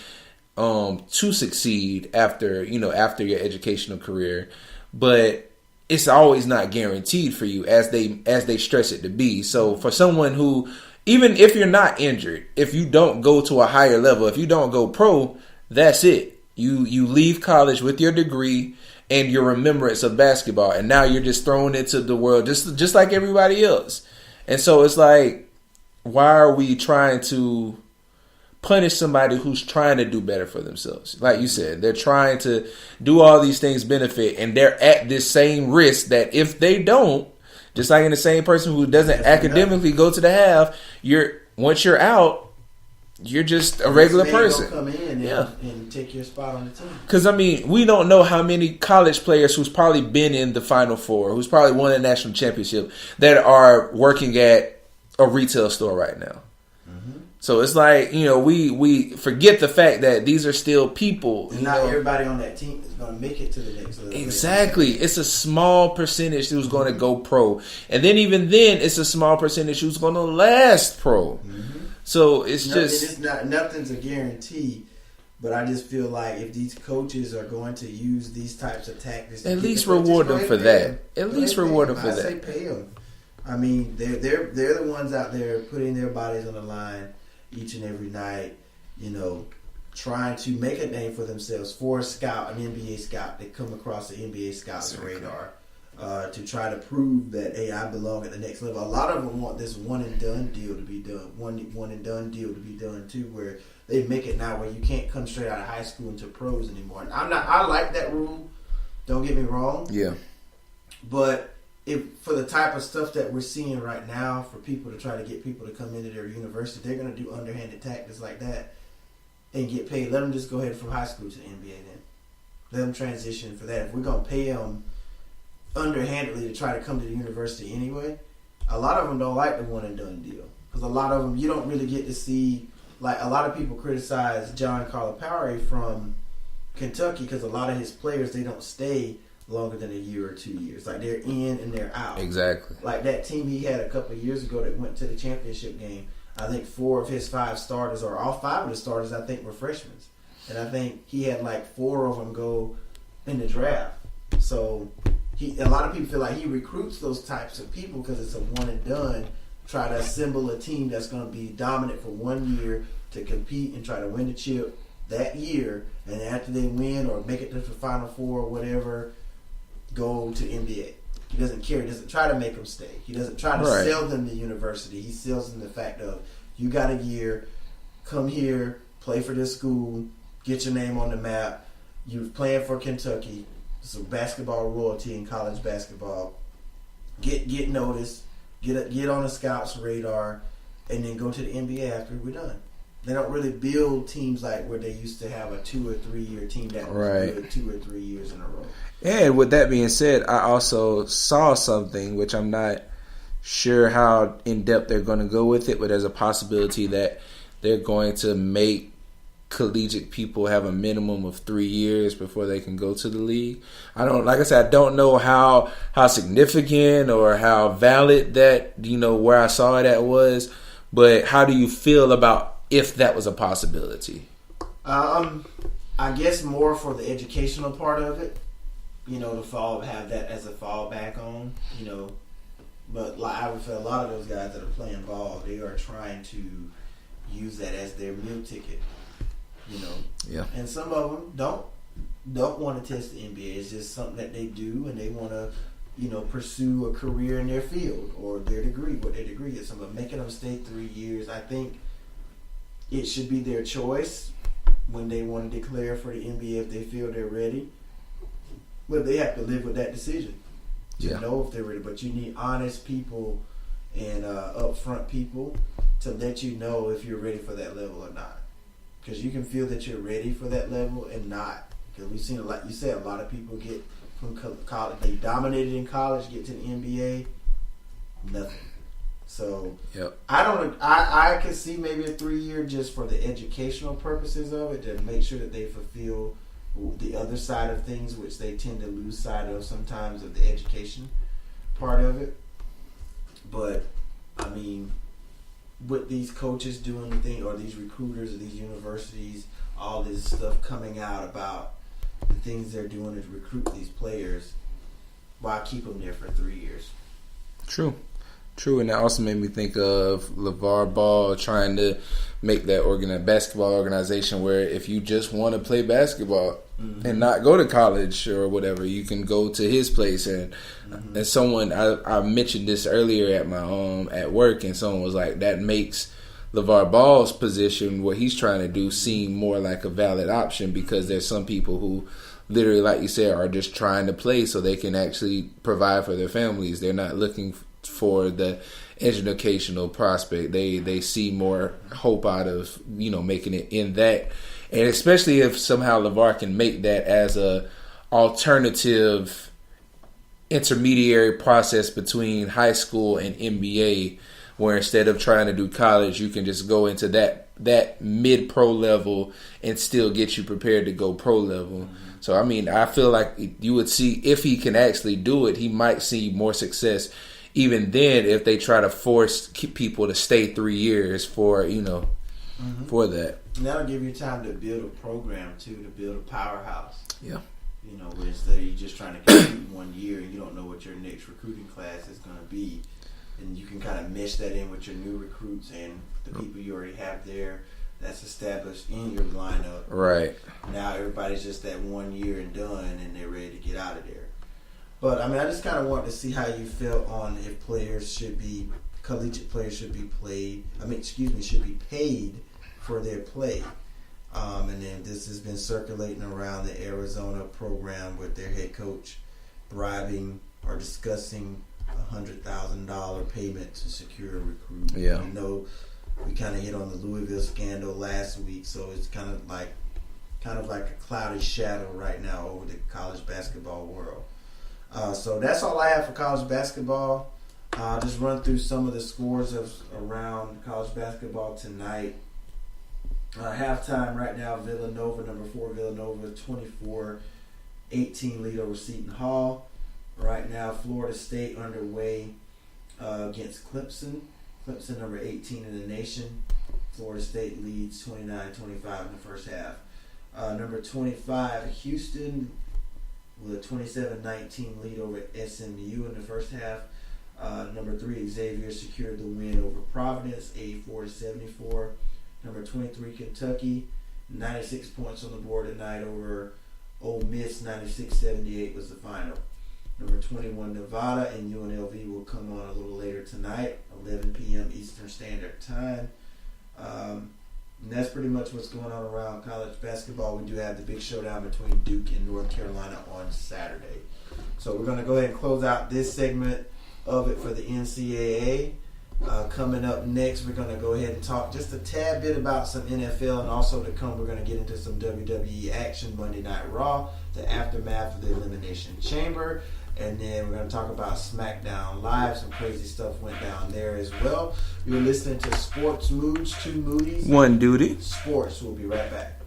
to succeed after your educational career. But it's always not guaranteed for you as they stress it to be. So for someone who, even if you're not injured, if you don't go to a higher level, if you don't go pro, that's it. You leave college with your degree and your remembrance of basketball, and now you're just thrown into the world just like everybody else. And so it's like, why are we trying to punish somebody who's trying to do better for themselves? Like you said, they're trying to do all these things benefit, and they're at this same risk that if they don't, just like in the same person who doesn't academically go to the half, once you're out, you're just a regular person. Come in and take your spot on the team. Because, I mean, we don't know how many college players who's probably been in the Final Four, who's probably won a national championship, that are working at a retail store right now. Mm-hmm. So it's like, we forget the fact that these are still people. And not everybody on that team is going to make it to the next level. Exactly. It's a small percentage who's going to go pro. And then even then, it's a small percentage who's going to last pro. Mm-hmm. So nothing's a guarantee, but I just feel like if these coaches are going to use these types of tactics, at least reward them for that. At least reward them for that. I say pay them. I mean, they're the ones out there putting their bodies on the line each and every night. Trying to make a name for themselves. For an NBA scout, they come across the NBA scout's radar. To try to prove that, hey, I belong at the next level. A lot of them want this one and done deal to be done. One and done deal to be done too, where they make it now where you can't come straight out of high school into pros anymore. And I like that rule. Don't get me wrong. Yeah. But if for the type of stuff that we're seeing right now, for people to try to get people to come into their university, they're going to do underhanded tactics like that and get paid. Let them just go ahead from high school to the NBA then. Let them transition for that. If we're going to pay them underhandedly to try to come to the university anyway, a lot of them don't like the one and done deal, because a lot of them you don't really get to see. Like, a lot of people criticize John Calipari from Kentucky because a lot of his players, they don't stay longer than a year or 2 years. Like, they're in and they're out. Exactly. Like that team he had a couple of years ago that went to the championship game. I think 4 of his 5 starters, or all 5 of the starters, I think were freshmen, and I think he had like 4 of them go in the draft. So a lot of people feel like he recruits those types of people because it's a one and done. Try to assemble a team that's going to be dominant for 1 year to compete and try to win the chip that year, and after they win or make it to the Final Four or whatever, go to NBA. He doesn't care. He doesn't try to make them stay. He doesn't try to sell them the university. He sells them the fact of, you got a year, come here, play for this school, get your name on the map. You're playing for Kentucky. It's a basketball royalty in college basketball. Get noticed, get on the scouts' radar, and then go to the NBA after we're done. They don't really build teams like where they used to have a 2 or 3 year team that was good 2 or 3 years in a row. And with that being said, I also saw something, which I'm not sure how in depth they're going to go with it, but there's a possibility that they're going to make collegiate people have a minimum of 3 years before they can go to the league. I don't know how significant or how valid that, where I saw it at was, but how do you feel about if that was a possibility? I guess more for the educational part of it, to have that as a fallback on, but like I would feel a lot of those guys that are playing ball, they are trying to use that as their meal ticket. Yeah. And some of them don't want to test the NBA. It's just something that they do, and they want to pursue a career in their field or their degree, what their degree is. So making them stay 3 years, I think it should be their choice when they want to declare for the NBA if they feel they're ready. But they have to live with that decision to know if they're ready. But you need honest people and upfront people to let you know if you're ready for that level or not. Because you can feel that you're ready for that level and not. Because we've seen you said a lot of people get from college, they dominated in college, get to the NBA, nothing. So I can see maybe a 3-year just for the educational purposes of it, to make sure that they fulfill the other side of things, which they tend to lose sight of sometimes, of the education part of it. But I mean, with these coaches doing the thing, or these recruiters, or these universities, all this stuff coming out about the things they're doing to recruit these players, why keep them there for 3 years? True, and that also made me think of LeVar Ball trying to make that basketball organization where if you just want to play basketball and not go to college or whatever, you can go to his place. And someone, I mentioned this earlier at my at work, and someone was like, that makes LeVar Ball's position, what he's trying to do, seem more like a valid option, because there's some people who literally, like you said, are just trying to play so they can actually provide for their families. They're not looking for the educational prospect. They see more hope out of making it in that, and especially if somehow LeVar can make that as a alternative intermediary process between high school and NBA, where instead of trying to do college, you can just go into that mid-pro level and still get you prepared to go pro level. So, I mean, I feel like you would see, if he can actually do it, he might see more success even then if they try to force people to stay 3 years for, for that. And that'll give you time to build a program, too, to build a powerhouse. Yeah. Where instead of you just trying to compete 1 year and you don't know what your next recruiting class is going to be. And you can kind of mesh that in with your new recruits and the people you already have there that's established in your lineup. Right. Now everybody's just that 1 year and done, and they're ready to get out of there. But, I mean, I just kind of wanted to see how you felt on if collegiate players should be paid for their play. And then this has been circulating around the Arizona program with their head coach bribing or discussing $100,000 payment to secure a recruit. Yeah. We kind of hit on the Louisville scandal last week, so it's kind of like a cloudy shadow right now over the college basketball world. So that's all I have for college basketball. I'll just run through some of the scores around college basketball tonight. Halftime right now, number 4 Villanova, 24-18 lead over Seton Hall. Right now, Florida State underway against Clemson. Clemson, number 18 in the nation. Florida State leads 29-25 in the first half. Number 25, Houston, with a 27-19 lead over SMU in the first half. Number 3, Xavier secured the win over Providence, 84-74. Number 23, Kentucky, 96 points on the board tonight over Ole Miss, 96-78 was the final. Number 21, Nevada, and UNLV will come on a little later tonight, 11 p.m. Eastern Standard Time. And that's pretty much what's going on around college basketball. We do have the big showdown between Duke and North Carolina on Saturday. So we're going to go ahead and close out this segment of it for the NCAA. Coming up next, we're going to go ahead and talk just a tad bit about some NFL, and also to come, we're going to get into some WWE action, Monday Night Raw, the aftermath of the Elimination Chamber, and then we're going to talk about SmackDown Live. Some crazy stuff went down there as well. You're listening to Sports Moods, 2 Moodies. 1 Duty. Sports. We'll be right back.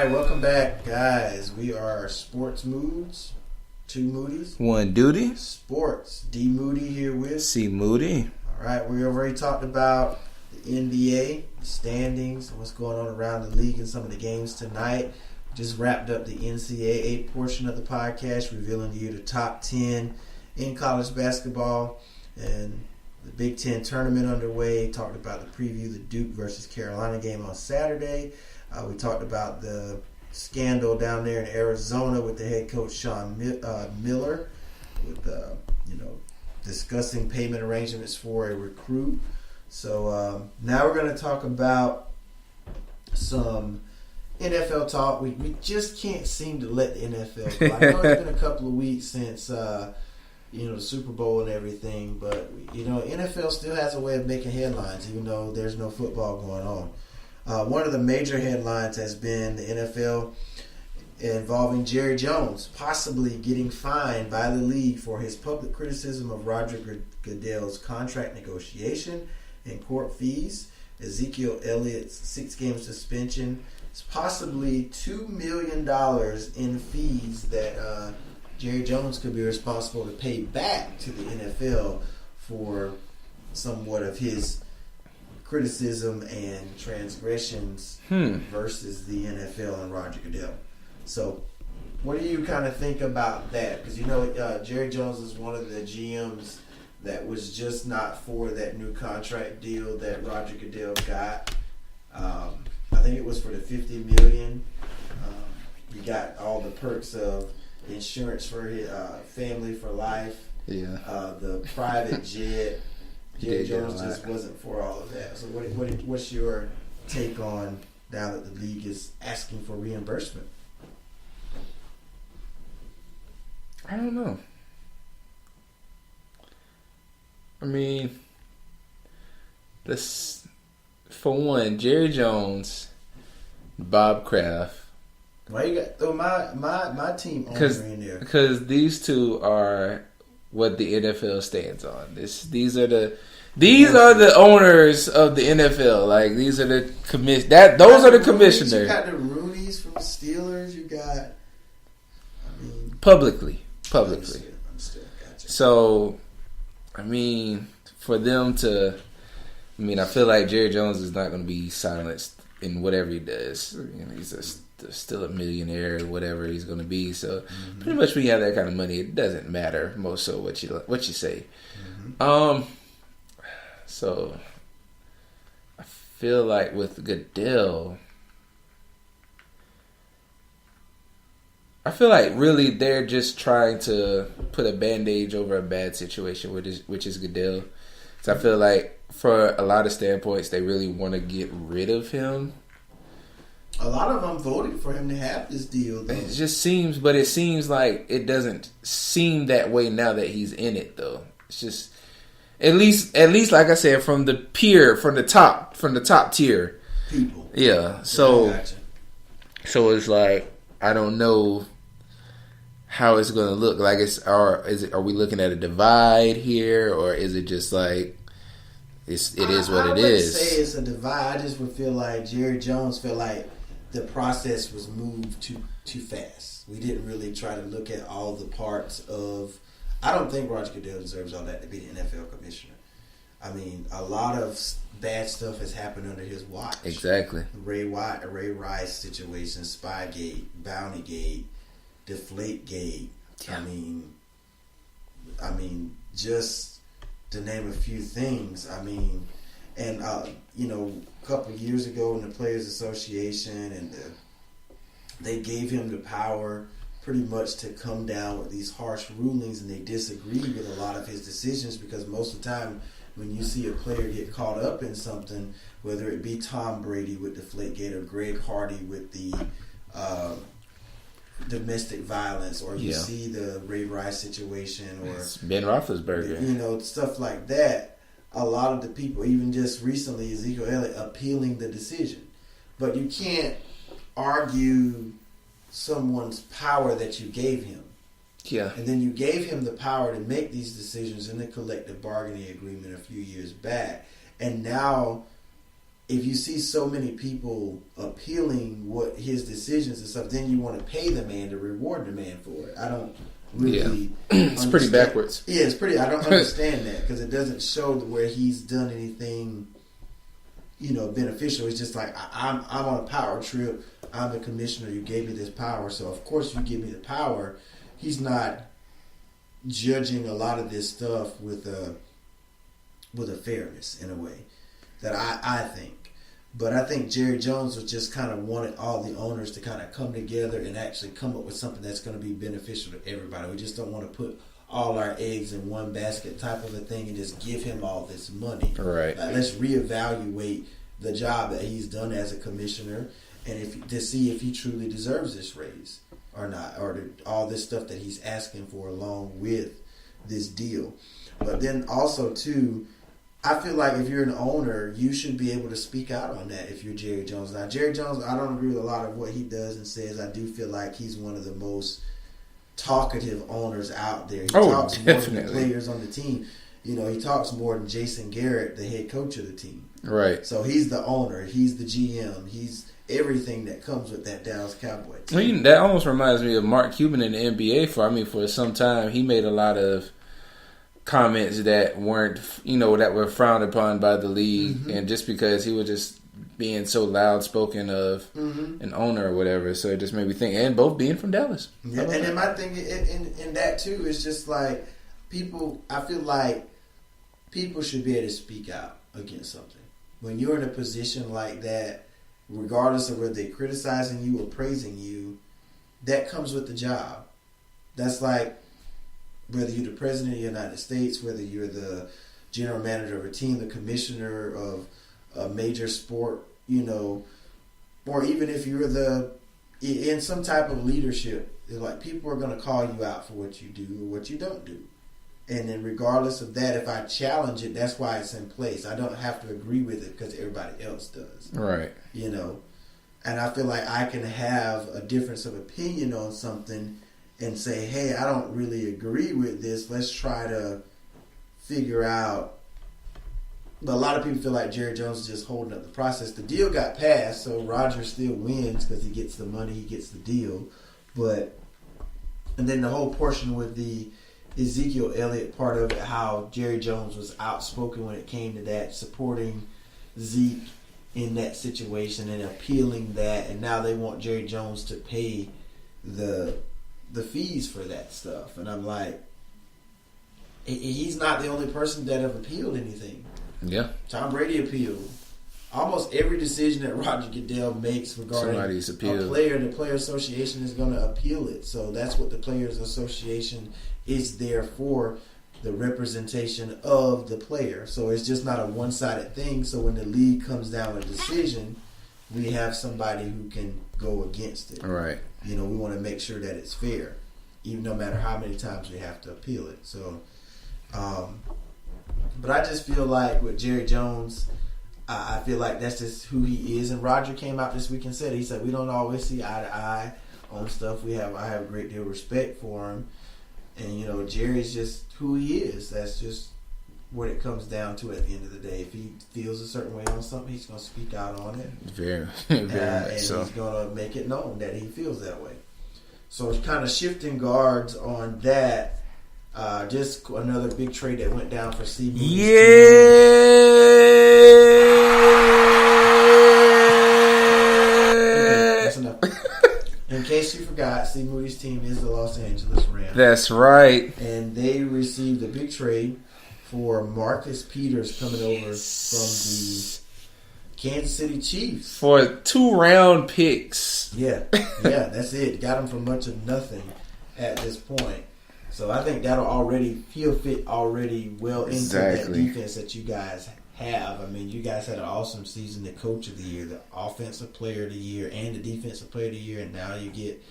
right, welcome back, guys. We are Sports Moods. 2 Moody's. 1 Duty. Sports. D Moody here with C Moody. All right, we already talked about the NBA, the standings, what's going on around the league and some of the games tonight. Just wrapped up the NCAA portion of the podcast, revealing to you the top 10 in college basketball and the Big Ten tournament underway. Talked about the preview, the Duke versus Carolina game on Saturday. We talked about the scandal down there in Arizona with the head coach Sean Miller, with discussing payment arrangements for a recruit. So now we're going to talk about some NFL talk. We just can't seem to let the NFL go. I know it's been a couple of weeks since the Super Bowl and everything, but NFL still has a way of making headlines, even though there's no football going on. One of the major headlines has been the NFL involving Jerry Jones possibly getting fined by the league for his public criticism of Roger Goodell's contract negotiation and court fees. Ezekiel Elliott's 6-game suspension. It's possibly $2 million in fees that Jerry Jones could be responsible to pay back to the NFL for somewhat of his criticism and transgressions versus the NFL and Roger Goodell. So, what do you kind of think about that? Because Jerry Jones is one of the GMs that was just not for that new contract deal that Roger Goodell got. I think it was for the $50 million. He got all the perks of insurance for his family for life. Yeah. The private jet. Jerry Jones just wasn't for all of that. So what's your take on now that the league is asking for reimbursement? I don't know. I mean, for one, Jerry Jones, Bob Kraft. Why you got throw my team owner in there? Because these two are what the NFL stands on. These are the owners of the NFL. Like, these are the those are the commissioners. You got the Roonies from the Steelers. You got, publicly. Understood. Gotcha. So, for them to, I feel like Jerry Jones is not going to be silenced in whatever he does. He's still a millionaire, whatever he's going to be. So, pretty much when you have that kind of money, it doesn't matter most so what you say. So, I feel like with Goodell, I feel like really they're just trying to put a bandage over a bad situation, which is Goodell. So I feel like for a lot of standpoints, they really want to get rid of him. A lot of them voted for him to have this deal, though. It seems like it doesn't seem that way now that he's in it, though. It's just at least like I said, from the top tier people. Yeah. So Gotcha. So it's like, I don't know how it's going to look. Like, are we looking at a divide here, or is it just like it is what it is? I wouldn't say it's a divide. I just would feel like Jerry Jones felt like the process was moved too fast. We didn't really try to look at all the parts of. I don't think Roger Goodell deserves all that to be the NFL commissioner. A lot of bad stuff has happened under his watch. Exactly. Ray Rice situation, Spygate, Bountygate, Deflategate. Yeah. Just to name a few things. A couple of years ago in the Players Association, and they gave him the power pretty much to come down with these harsh rulings, and they disagreed with a lot of his decisions, because most of the time when you see a player get caught up in something, whether it be Tom Brady with Deflategate or Greg Hardy with the domestic violence, or you see the Ray Rice situation, or Ben Roethlisberger, stuff like that. A lot of the people, even just recently, Ezekiel Elliott appealing the decision. But you can't argue someone's power that you gave him. Yeah. And then you gave him the power to make these decisions in the collective bargaining agreement a few years back. And now if you see so many people appealing what his decisions and stuff, then you want to pay the man to reward the man for it. I don't really. It's pretty backwards. Yeah, it's pretty. I don't understand that because it doesn't show where he's done anything, beneficial. It's just like I'm on a power trip. I'm the commissioner. You gave me this power, so of course you give me the power. He's not judging a lot of this stuff with a fairness in a way that I think. But I think Jerry Jones was just kind of wanted all the owners to kind of come together and actually come up with something that's going to be beneficial to everybody. We just don't want to put all our eggs in one basket type of a thing and just give him all this money. Right. Let's reevaluate the job that he's done as a commissioner and to see if he truly deserves this raise or not, or all this stuff that he's asking for along with this deal. But then also, too, I feel like if you're an owner, you should be able to speak out on that if you're Jerry Jones. Now, Jerry Jones, I don't agree with a lot of what he does and says. I do feel like he's one of the most talkative owners out there. He talks definitely more than the players on the team. He talks more than Jason Garrett, the head coach of the team. Right. So he's the owner. He's the GM. He's everything that comes with that Dallas Cowboy team. I mean, that almost reminds me of Mark Cuban in the NBA. For some time, he made a lot of comments that weren't, that were frowned upon by the league, and just because he was just being so loud spoken of an owner or whatever, so it just made me think. And both being from Dallas. Yeah, and then my thing in that too is just like people. I feel like people should be able to speak out against something when you're in a position like that, regardless of whether they're criticizing you or praising you. That comes with the job. That's like whether you're the president of the United States, whether you're the general manager of a team, the commissioner of a major sport, or even if you're in some type of leadership, like people are going to call you out for what you do or what you don't do. And then regardless of that, if I challenge it, that's why it's in place. I don't have to agree with it because everybody else does. Right. And I feel like I can have a difference of opinion on something and say, hey, I don't really agree with this. Let's try to figure out. But a lot of people feel like Jerry Jones is just holding up the process. The deal got passed, so Rodgers still wins because he gets the money, he gets the deal. And then the whole portion with the Ezekiel Elliott part of it, how Jerry Jones was outspoken when it came to that, supporting Zeke in that situation and appealing that. And now they want Jerry Jones to pay the fees for that stuff. And I'm like, he's not the only person that have appealed anything. Yeah. Tom Brady appealed. Almost every decision that Roger Goodell makes regarding a player, the Player Association is going to appeal it. So that's what the Players Association is there for, the representation of the player. So it's just not a one-sided thing. So when the league comes down with a decision, we have somebody who can go against it. Right. We want to make sure that it's fair, even no matter how many times we have to appeal it. So, but I just feel like with Jerry Jones, I feel like that's just who he is. And Roger came out this week and said, he said, we don't always see eye to eye on stuff. I have a great deal of respect for him. And, Jerry's just who he is. That's just what it comes down to at the end of the day. If he feels a certain way on something, he's going to speak out on it. Very much so. He's going to make it known that he feels that way. So it's kind of shifting guards on that. Just another big trade that went down for C. Moody's That's enough. In case you forgot, C. Moody's team is the Los Angeles Rams. That's right. And they received a big trade for Marcus Peters coming over from the Kansas City Chiefs. For 2-round picks. Yeah, that's it. Got him for much of nothing at this point. So I think he'll fit already well into that defense that you guys have. I mean, you guys had an awesome season, the coach of the year, the offensive player of the year, and the defensive player of the year, and now you get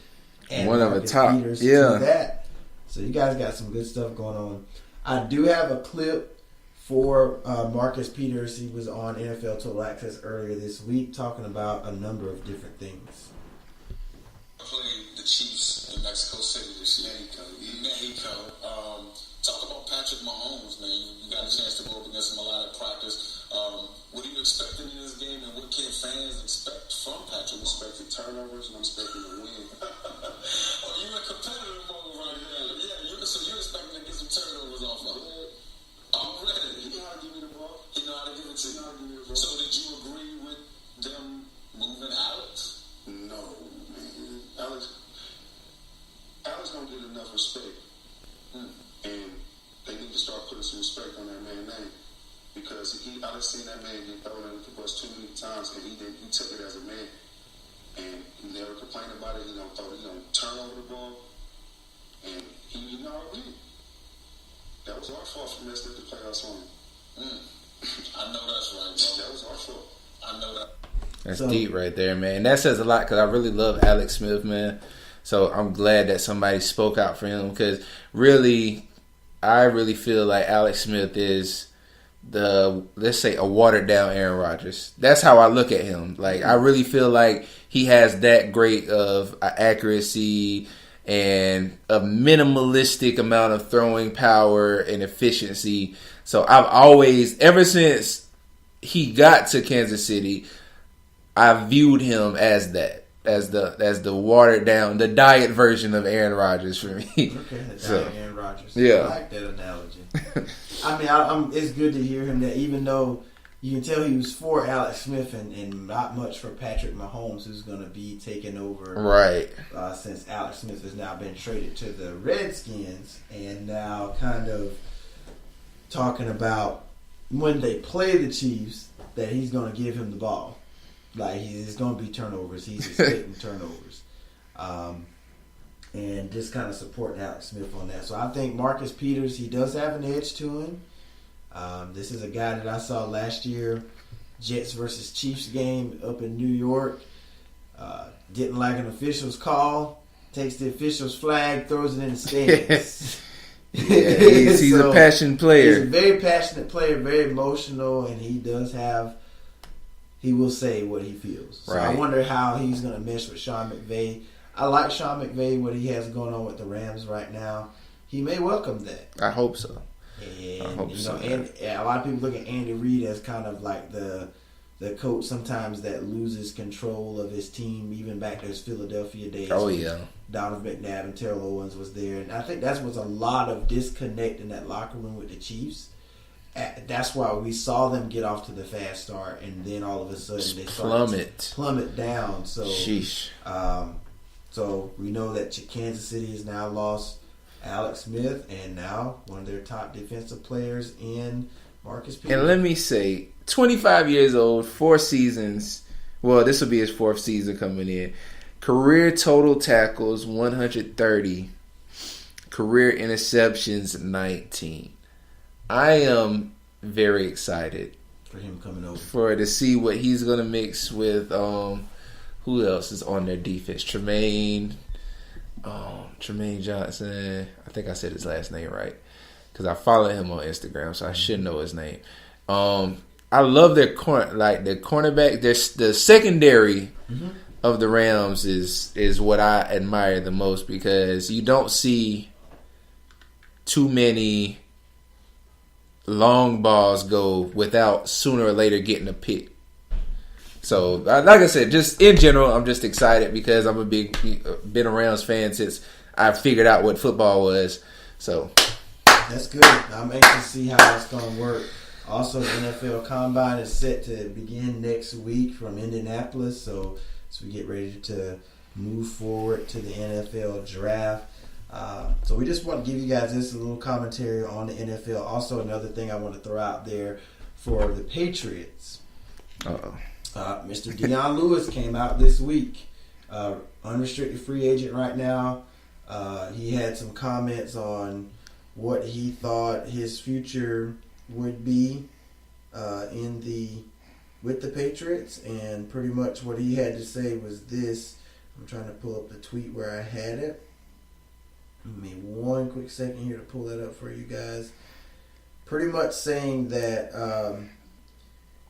one of the top. Peters to that. So you guys got some good stuff going on. I do have a clip for Marcus Peters. He was on NFL Total Access earlier this week talking about a number of different things. Hopefully the Chiefs in Mexico City this year. Mexico. Talk about Patrick Mahomes, man. You got a chance to go up against him a lot at practice. What are you expecting in this game, and what can fans expect from Patrick? Expecting turnovers, and I'm expecting to win. Oh, you're in competitive mode right now. Yeah, so you're expecting to get some turnovers off of him. Already. He know how to give me the ball. He know how to give it to you. So did you agree with them moving Alex? No, man. Alex don't get enough respect. And they need to start putting some respect on that man's name. Because I done seen that man get thrown under the bus too many times, and he took it as a man. And he never complained about it. He don't turn over the ball. And he know how to win. That was our fault for messing up the playoffs on him. I know that's right, bro. That was our fault. I know that. That's deep right there, man. That says a lot because I really love Alex Smith, man. So I'm glad that somebody spoke out for him because I really feel like Alex Smith is let's say a watered down Aaron Rodgers. That's how I look at him. Like I really feel like he has that great of accuracy and a minimalistic amount of throwing power and efficiency. So I've always, ever since he got to Kansas City, I viewed him as that. As the watered down, the diet version of Aaron Rodgers for me. Okay, diet Aaron Rodgers. Yeah. I like that analogy. I mean, it's good to hear him that even though you can tell he was for Alex Smith and not much for Patrick Mahomes, who's going to be taking over. Right. Since Alex Smith has now been traded to the Redskins and now kind of talking about when they play the Chiefs that he's going to give him the ball. Like, there's going to be turnovers. He's expecting turnovers. And just kind of supporting Alex Smith on that. So I think Marcus Peters, he does have an edge to him. This is a guy that I saw last year, Jets versus Chiefs game up in New York. Didn't like an official's call, takes the official's flag, throws it in the stands. Yeah, he's a passionate player. He's a very passionate player, very emotional, and he will say what he feels. So right. I wonder how he's going to mesh with Sean McVay. I like Sean McVay, what he has going on with the Rams right now. He may welcome that. I hope so. And, I hope so. And a lot of people look at Andy Reid as kind of like the coach sometimes that loses control of his team, even back to his Philadelphia days. Oh, yeah. Donovan McNabb and Terrell Owens was there. And I think that was a lot of disconnect in that locker room with the Chiefs. That's why we saw them get off to the fast start, and then all of a sudden they plummet down. So, sheesh. So we know that Kansas City has now lost Alex Smith, and now one of their top defensive players in Marcus Peters. And let me say, 25 years old, 4 seasons. Well, this will be his 4th season coming in. Career total tackles 130. Career interceptions 19. I am very excited for him coming over to see what he's gonna mix with. Who else is on their defense? Tremaine Johnson. I think I said his last name right because I follow him on Instagram, so I should know his name. I love their cornerback. The secondary of the Rams is what I admire the most because you don't see too many long balls go without sooner or later getting a pick. So, like I said, just in general, I'm just excited because I'm been a Rams fan since I figured out what football was. So that's good. I'm anxious to see how it's going to work. Also, the NFL Combine is set to begin next week from Indianapolis. So we get ready to move forward to the NFL Draft. So we just want to give you guys this a little commentary on the NFL. Also, another thing I want to throw out there for the Patriots. Mr. Deion Lewis came out this week. Unrestricted free agent right now. He had some comments on what he thought his future would be with the Patriots, and pretty much what he had to say was this. I'm trying to pull up the tweet where I had it. Give me one quick second here to pull that up for you guys. Pretty much saying that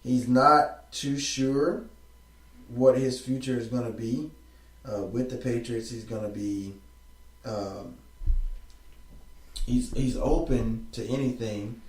he's not too sure what his future is going to be. with the Patriots. He's going to be he's open to anything,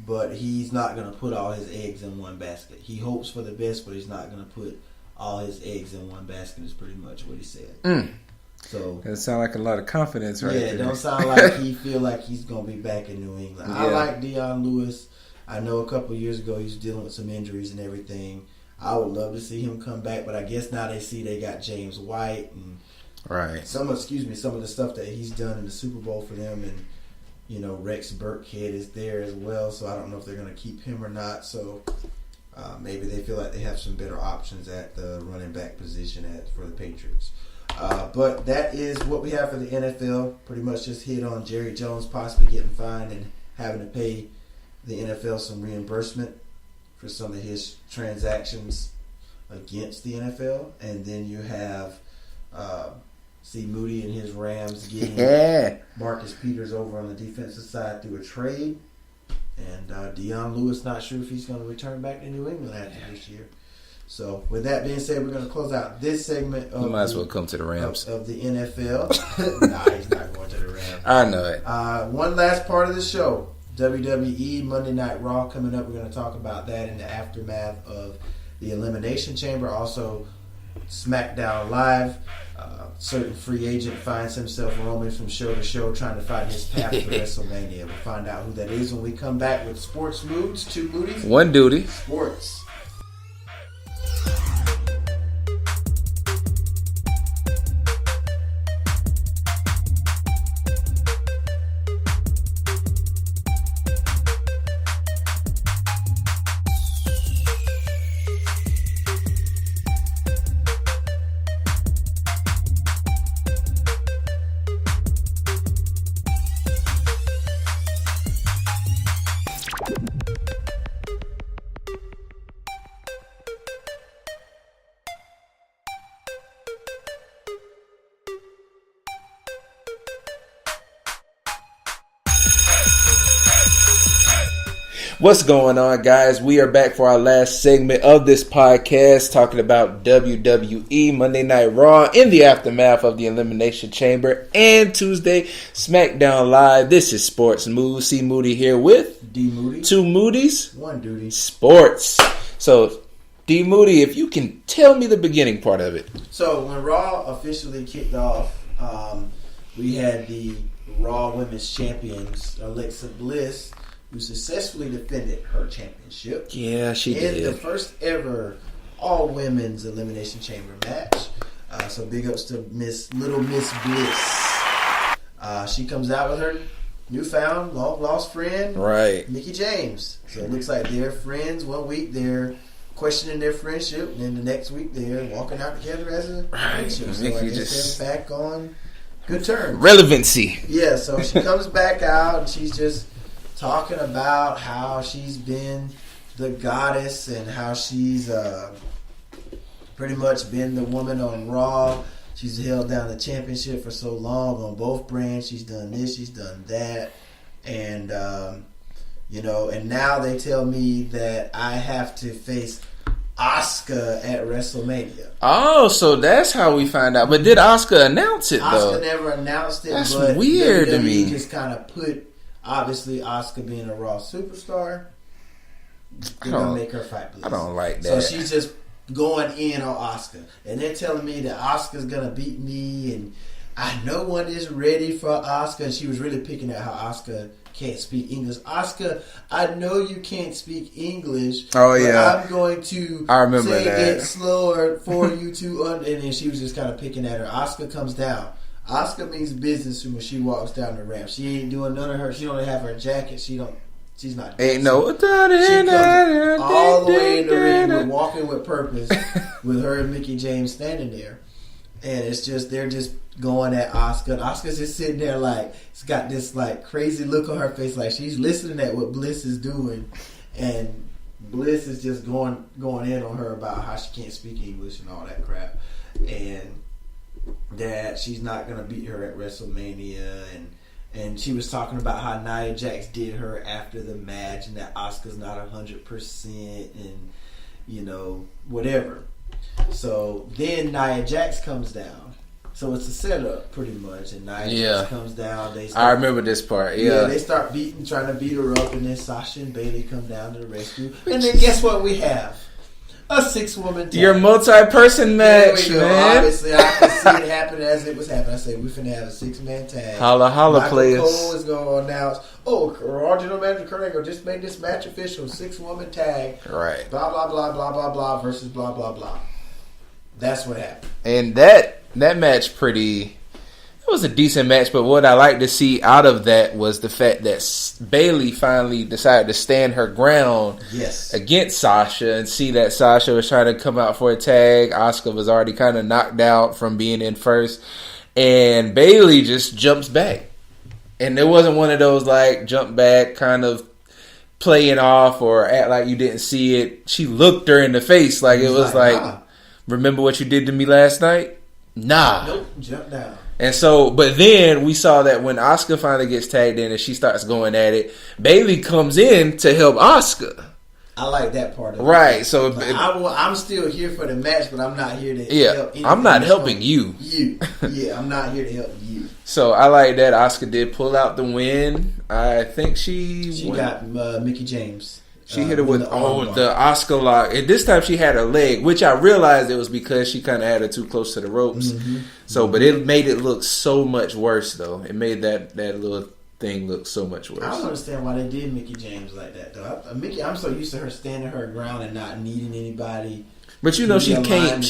but he's not going to put all his eggs in one basket. He hopes for the best, but he's not going to put all his eggs in one basket. Is pretty much what he said. So it sounds like a lot of confidence, right? Yeah, there. it don't sound like he feel like he's going to be back in New England. Yeah. I like Deion Lewis. I know a couple of years ago he was dealing with some injuries and everything. I would love to see him come back, but I guess now they see they got James White and some of the stuff that he's done in the Super Bowl for them, and Rex Burkhead is there as well. So I don't know if they're going to keep him or not. So maybe they feel like they have some better options at the running back position for the Patriots. But that is what we have for the NFL. Pretty much just hit on Jerry Jones possibly getting fined and having to pay the NFL some reimbursement for some of his transactions against the NFL. And then you have C. Moody and his Rams getting Marcus Peters over on the defensive side through a trade. And Deion Lewis not sure if he's going to return back to New England after this year. So, with that being said, we're going to close out this segment of you might as well come to the Rams. Of the NFL. Nah, he's not going to the Rams. I know it. One last part of the show, WWE Monday Night Raw coming up. We're going to talk about that in the aftermath of the Elimination Chamber. Also, SmackDown Live. Certain free agent finds himself roaming from show to show trying to find his path to WrestleMania. We'll find out who that is when we come back with Sports Moods. 2 Moody's. 1 duty. Sports. What's going on, guys? We are back for our last segment of this podcast, talking about WWE Monday Night Raw in the aftermath of the Elimination Chamber and Tuesday SmackDown Live. This is Sports Moves. C. Moody here with D. Moody. 2 Moody's. 1 duty. Sports. So, D. Moody, if you can tell me the beginning part of it. So, when Raw officially kicked off, we had the Raw Women's Champions, Alexa Bliss, who successfully defended her championship. Yeah, she did. In the first ever all-women's Elimination Chamber match. So big ups to Little Miss Bliss. She comes out with her newfound, long-lost friend, right, Mickie James. So it looks like they're friends. 1 week they're questioning their friendship, and then the next week they're walking out together as a friendship. So I guess they're back on good terms. Relevancy. Yeah, so she comes back out, and she's just talking about how she's been the goddess and how she's pretty much been the woman on Raw. She's held down the championship for so long on both brands. She's done this, she's done that. And, and now they tell me that I have to face Asuka at WrestleMania. Oh, so that's how we find out. But did Asuka announce it, though? Asuka never announced it. That's but weird to WWE me. just kind of put, obviously, Asuka being a Raw superstar, they're going to make her fight Bliss. I don't like that. So she's just going in on Asuka. And they're telling me that Asuka's going to beat me, and no one is ready for Asuka. And she was really picking at how Asuka can't speak English. Asuka, I know you can't speak English. Oh, yeah. I'm going to say it slower for you to and then she was just kind of picking at her. Asuka comes down. Asuka means business when she walks down the ramp. She ain't doing none of her. She don't have her jacket. She's not. Dancing. Ain't no. She comes all the way in the ring with Walking with Purpose with her and Mickie James standing there. And it's just, they're just going at Asuka. And Asuka's just sitting there like, it's got this like crazy look on her face, like she's listening at what Bliss is doing. And Bliss is just going in on her about how she can't speak English and all that crap. And that she's not going to beat her at WrestleMania. And she was talking about how Nia Jax did her after the match and that Asuka's not 100% and, whatever. So then Nia Jax comes down So it's a setup, pretty much. And Nia just comes down. I remember this part. Yeah, they start trying to beat her up, and then Sasha and Bayley come down to the rescue. And then guess what we have? A 6-woman tag. Your multi-person match, man. Obviously, I could see it happen as it was happening. I said, we're finna have a 6-man tag. Holla, Michael players. Cole is going to announce, our general manager Kurt Angle just made this match official. 6-woman tag. Right. Blah, blah, blah, blah, blah, blah, versus blah, blah, blah. That's what happened. And that match it was a decent match, but what I like to see out of that was the fact that Bayley finally decided to stand her ground against Sasha and see that Sasha was trying to come out for a tag. Asuka was already kind of knocked out from being in first, and Bayley just jumps back. And it wasn't one of those like jump back kind of playing off or act like you didn't see it. She looked her in the face like it was like, nah. Remember what you did to me last night? Nah. Nope, jump down. And so, but then we saw that when Asuka finally gets tagged in and she starts going at it, Bayley comes in to help Asuka. I like that part of it. Right. So I'm still here for the match, but I'm not here to help anything. I'm not helping you. Yeah, I'm not here to help you. So I like that Asuka did pull out the win. I think she got Mickie James. She hit her with the Asuka lock. And this time she had her leg, which I realized it was because she kind of had her too close to the ropes. Mm-hmm. So, but it made it look so much worse, though. It made that little thing look so much worse. I don't understand why they did Mickie James like that, though. I'm so used to her standing her ground and not needing anybody. But you know, she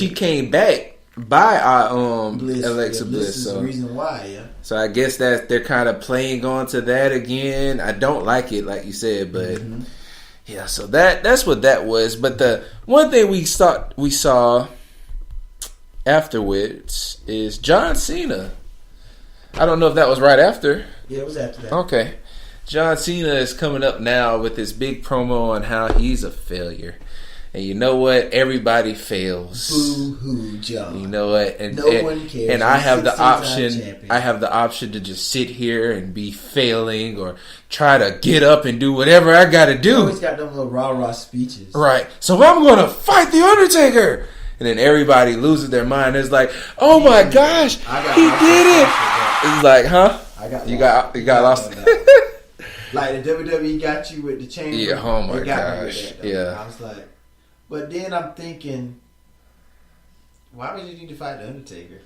came back by Alexa Bliss. Is the reason why, yeah. So I guess that they're kind of playing on to that again. I don't like it, like you said, but. Mm-hmm. Yeah, so that's what that was. But the one thing we saw afterwards is John Cena. I don't know if that was right after. Yeah, it was after that. Okay. John Cena is coming up now with this big promo on how he's a failure. And you know what? Everybody fails. Boo-hoo, John. You know what? And no one cares. And I have the option. I have the option to just sit here and be failing, or try to get up and do whatever I got to do. You always got them little rah-rah speeches, right? So I'm going to fight the Undertaker, and then everybody loses their mind. It's like, oh my gosh, he did it! It's like, huh? You got lost. Like the WWE got you with the chamber. Yeah. Oh my gosh. Yeah. I was like. But then I'm thinking, why would you need to fight the Undertaker?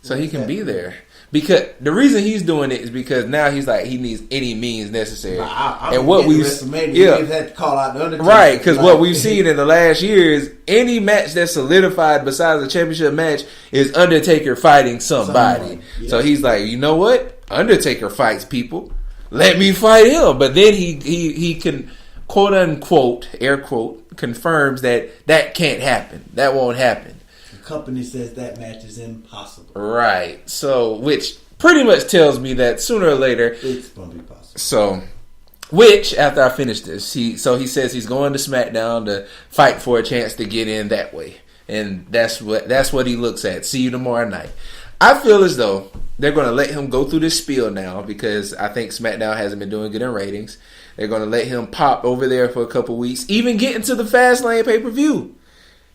So he can be there. Because the reason he's doing it is because now he's like, he needs any means necessary. And what we've had to call out the Undertaker. Right, because what we've seen in the last year is any match that's solidified besides a championship match is Undertaker fighting somebody. Yeah. So he's like, you know what? Undertaker fights people. Let me fight him. But then he can, quote unquote, air quote, confirms that can't happen. That won't happen. The company says that match is impossible. Right. So, which pretty much tells me that sooner or later it's going to be possible. So, which after I finish this, he says he's going to SmackDown to fight for a chance to get in that way, and that's what he looks at. See you tomorrow night. I feel as though they're going to let him go through this spiel now because I think SmackDown hasn't been doing good in ratings. They're going to let him pop over there for a couple weeks, even get into the Fastlane pay-per-view.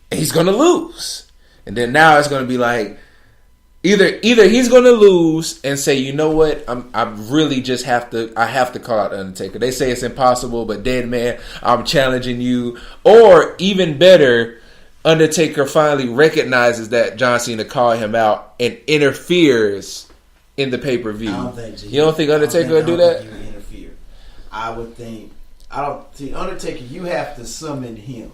And he's going to lose. And then now it's going to be like, either he's going to lose and say, you know what, I really just have to call out the Undertaker. They say it's impossible, but dead man, I'm challenging you. Or even better, Undertaker finally recognizes that John Cena called him out and interferes in the pay-per-view. You don't think Undertaker would do that? I would think, Undertaker, you have to summon him.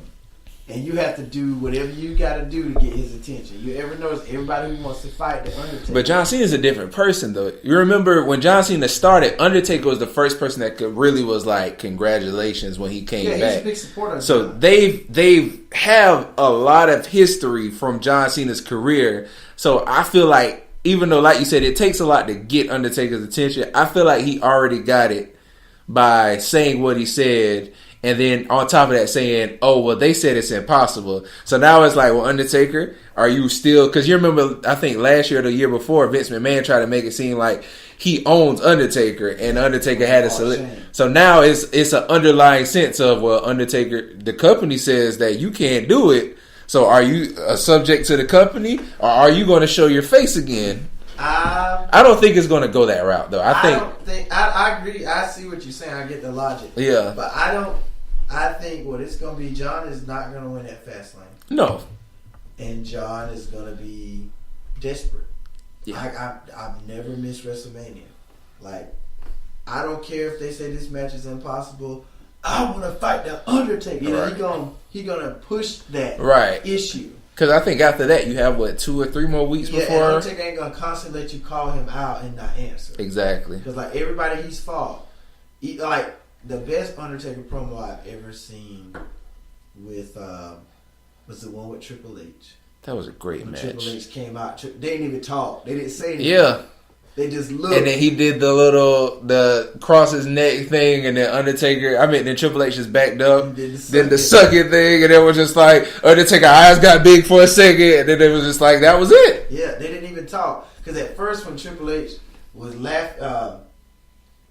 And you have to do whatever you got to do to get his attention. You ever notice everybody who wants to fight the Undertaker? But John Cena is a different person, though. You remember when John Cena started, Undertaker was the first person that really was like, congratulations when he came back. Yeah, he's a big supporter. So they have a lot of history from John Cena's career. So I feel like, even though, like you said, it takes a lot to get Undertaker's attention, I feel like he already got it by saying what he said, and then on top of that saying, oh, well, they said it's impossible. So now it's like, well, Undertaker, are you still... Because you remember, I think last year or the year before, Vince McMahon tried to make it seem like he owns Undertaker, and Undertaker had a... So now it's an underlying sense of, well, Undertaker, the company says that you can't do it, So are you subject to the company, or are you going to show your face again? I don't think it's going to go that route, though. I agree. I see what you're saying. I get the logic. Yeah. But I think what it's going to be, John is not going to win at Fastlane. No. And John is going to be desperate. Yeah. I've never missed WrestleMania. Like, I don't care if they say this match is impossible. I want to fight the Undertaker. You know, he gonna push that issue. Because I think after that, you have, 2 or 3 more weeks before? Yeah, Undertaker ain't going to constantly let you call him out and not answer. Exactly. Because, like, everybody he's fought, like, the best Undertaker promo I've ever seen was the one with Triple H. That was a great match. Triple H came out. They didn't even talk. They didn't say anything. Yeah. They just looked. And then he did the cross his neck thing, and then Triple H just backed up. Then the sucking thing, and it was just like, Undertaker eyes got big for a second, and then it was just like, that was it. Yeah, they didn't even talk. Because at first when Triple H was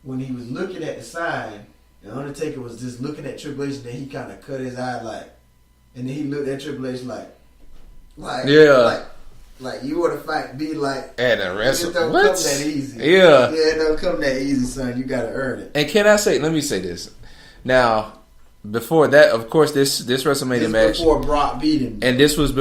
when he was looking at the sign, and Undertaker was just looking at Triple H, and then he kind of cut his eye and then he looked at Triple H like you want to fight, be like, and a wrestle. It don't come that easy. Yeah, it don't come that easy, son. You got to earn it. And let me say this. Now, before that, of course, this WrestleMania match before Brock beat him, and this was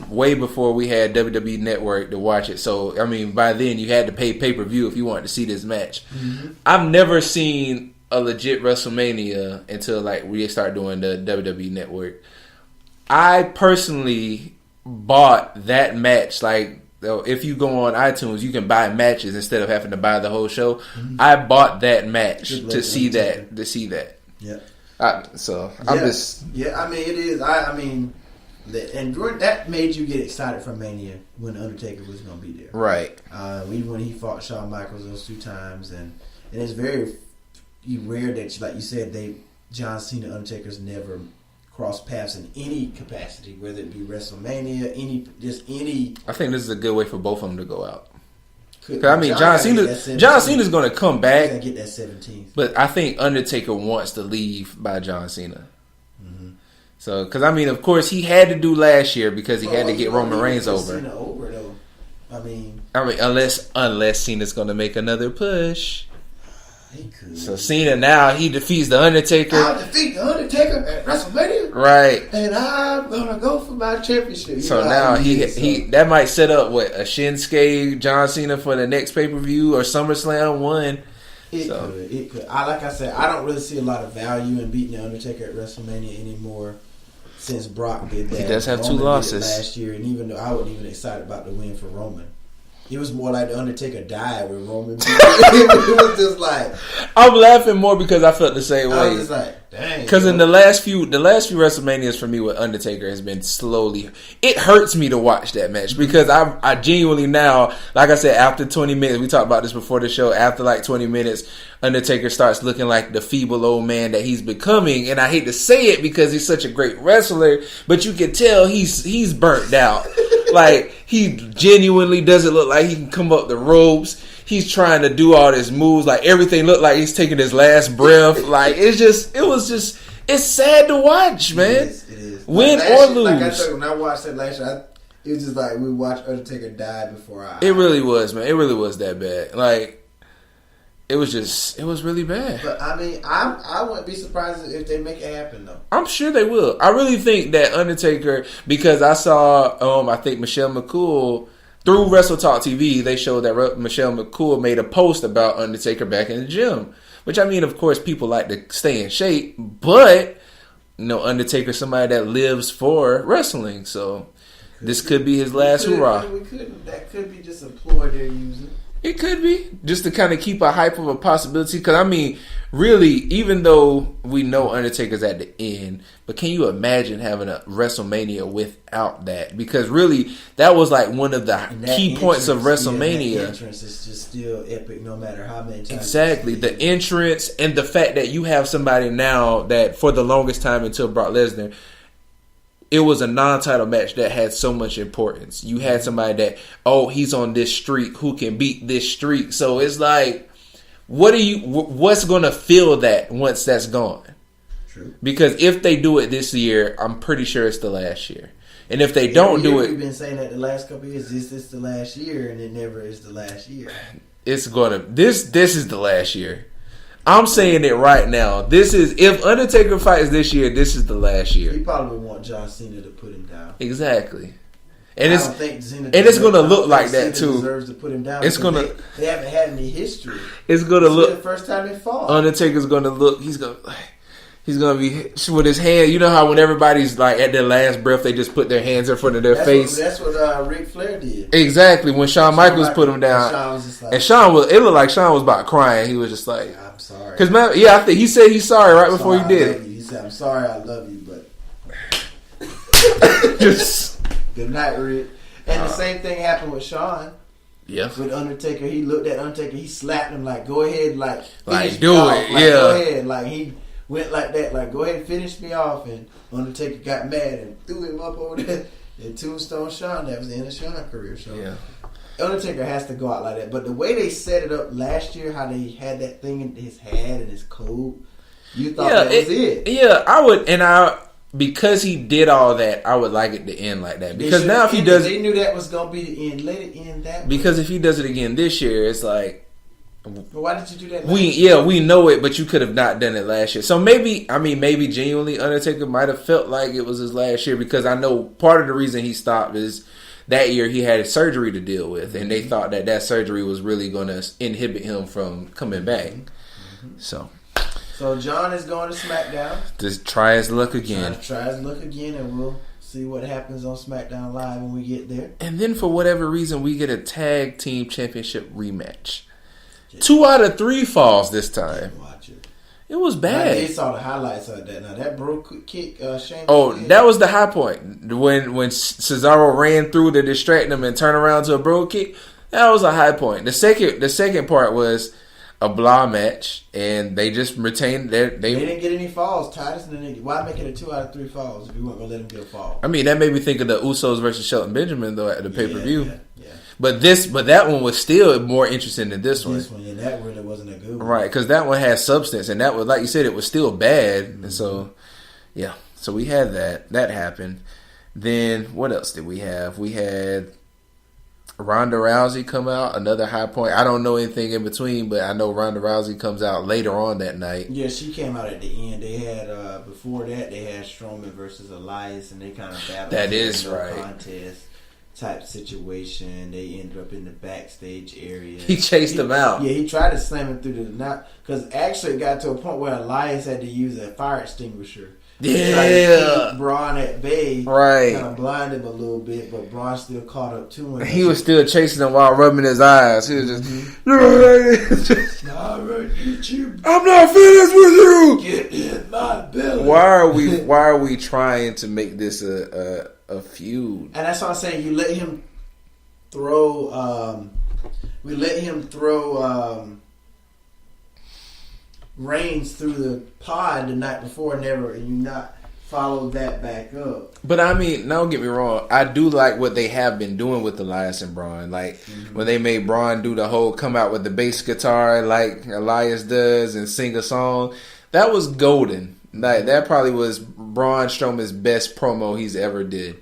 way before we had WWE Network to watch it. So I mean, by then you had to pay per-view if you wanted to see this match. Mm-hmm. I've never seen a legit WrestleMania until like we start doing the WWE Network. I personally bought that match. Like, if you go on iTunes, you can buy matches instead of having to buy the whole show. Mm-hmm. I bought that match to see that. Yeah. I'm just. Yeah, I mean, it is. And that made you get excited for Mania when Undertaker was going to be there. Right. Even when he fought Shawn Michaels those 2 times, and it's very rare that, like you said, John Cena, Undertaker's never cross paths in any capacity, whether it be WrestleMania, any. I think this is a good way for both of them to go out. I mean, John Cena's going to come back. He's going to get that 17th. But I think Undertaker wants to leave by John Cena. Mm-hmm. So, because I mean, of course, he had to do last year because he had to get Roman Reigns over. Cena over though. I mean, unless Cena's going to make another push. He could. So Cena now he defeats the Undertaker. I'll defeat the Undertaker at WrestleMania. Right. And I'm gonna go for my championship. So now he that might set up a Shinsuke John Cena for the next pay-per-view or SummerSlam 1. It could. Like I said, I don't really see a lot of value in beating the Undertaker at WrestleMania anymore since Brock did that. He does have Roman 2 losses last year, and even though I wasn't even excited about the win for Roman. It was more like the Undertaker died with Roman. It was just like, I'm laughing more because I felt the same way. I was just like, dang. Because in the last few WrestleManias for me with Undertaker has been slowly. It hurts me to watch that match because I genuinely now, like I said, after 20 minutes, we talked about this before the show. After like 20 minutes, Undertaker starts looking like the feeble old man that he's becoming, and I hate to say it because he's such a great wrestler, but you can tell he's burnt out. Like, he genuinely doesn't look like he can come up the ropes. He's trying to do all his moves. Like, everything looked like he's taking his last breath. Like, it's sad to watch, man. It is. Win like or year, lose. Like I said, when I watched it last year, it was just like we watched Undertaker die before our eyes. It really was, man. It really was that bad. Like, it was really bad. But I mean, I wouldn't be surprised if they make it happen though. I'm sure they will. I really think that Undertaker, because I saw, I think Michelle McCool through Wrestle Talk TV, they showed that Michelle McCool made a post about Undertaker back in the gym. Which I mean, of course, people like to stay in shape, but Undertaker's somebody that lives for wrestling, so this could be his last hurrah. That could be just a ploy they're using. It could be, just to kind of keep a hype of a possibility. Because, I mean, really, even though we know Undertaker's at the end, but can you imagine having a WrestleMania without that? Because, really, that was like one of the key points of WrestleMania. Yeah, that entrance is just still epic no matter how many times. Exactly. The entrance and the fact that you have somebody now that, for the longest time until Brock Lesnar, it was a non-title match that had so much importance. You had somebody that, he's on this streak. Who can beat this streak? So it's like, what's going to fill that once that's gone? True. Because if they do it this year, I'm pretty sure it's the last year. And if they don't do it, we've been saying that the last couple of years, this is the last year, and it never is the last year. it's gonna this is the last year. I'm saying it right now. This is if Undertaker fights this year, this is the last year. He probably want John Cena to put him down. Exactly. And I it's don't think Cena it's gonna look like that Cena too. Deserves to put him down. It's gonna. They haven't had any history. It's gonna look. The first time they fought. Undertaker's gonna look. He's gonna be with his hand. You know how when everybody's like at their last breath, they just put their hands in front of their face. That's what Ric Flair did. Exactly. When Shawn Michaels put him down, Shawn was just like, and Shawn was. It looked like Shawn was about crying. He was just like, "I'm sorry." Because I think he said he's sorry right before he did it. He said, "I'm sorry, I love you, but Just good night, Rick." And the same thing happened with Shawn. yeah. With Undertaker, he looked at Undertaker. He slapped him like, "Go ahead, like do me off. it, Like, yeah." Go ahead, like he went like that, like, "Go ahead, and finish me off." And Undertaker got mad and threw him up over there. And Tombstone Shawn, that was the end of Shawn's career. So Yeah. Undertaker has to go out like that. But the way they set it up last year, how they had that thing in his head and his code, you thought that was it. Yeah, I would, because he did all that, I would like it to end like that. Because now if he does, they knew that was gonna be the end. Let it end that way. Because if he does it again this year, it's like. But why did you do that? We know it, but you could have not done it last year. So maybe genuinely Undertaker might have felt like it was his last year because I know part of the reason he stopped is that year he had surgery to deal with, and they thought that surgery was really going to inhibit him from coming back. So John is going to SmackDown. Just try his luck again. Try his luck again, and we'll see what happens on SmackDown Live when we get there. And then for whatever reason, we get a tag team championship rematch. 2 out of 3 falls this time. Watch it. It was bad. They saw the highlights of that. Now that broke kick, Shane. That was the high point when Cesaro ran through to distract him and turn around to a bro kick. That was a high point. The second part was a blah match, and they just retained their. They didn't get any falls. Titus and why make it a 2 out of 3 falls if you weren't gonna let him get a fall? I mean, that made me think of the Usos versus Shelton Benjamin though at the pay per view. Yeah. But that one was still more interesting than this one. That really wasn't a good one. Right, because that one had substance, and that was, like you said, it was still bad. And so, yeah. So we had that. That happened. Then, what else did we have? We had Ronda Rousey come out, another high point. I don't know anything in between, but I know Ronda Rousey comes out later on that night. Yeah, she came out at the end. They had, before that, they had Strowman versus Elias, and they kind of battled. That is right. Contest type situation. They ended up in the backstage area. He chased him out. Yeah, he tried to slam him through the knot because actually it got to a point where Elias had to use a fire extinguisher. Yeah, keep Braun at bay. Right, kind of blinded him a little bit, but Braun still caught up to him. He was still chasing him while rubbing his eyes. He was just, I'm not finished with you. Get in my belly. Why are we trying to make this a feud? And that's what I'm saying. You let him throw. We let him throw Reigns through the pod the night before, and you not follow that back up. But I mean, don't get me wrong. I do like what they have been doing with Elias and Braun. Like when they made Braun do the whole come out with the bass guitar like Elias does and sing a song. That was golden. Like that probably was Braun Strowman's best promo he's ever did.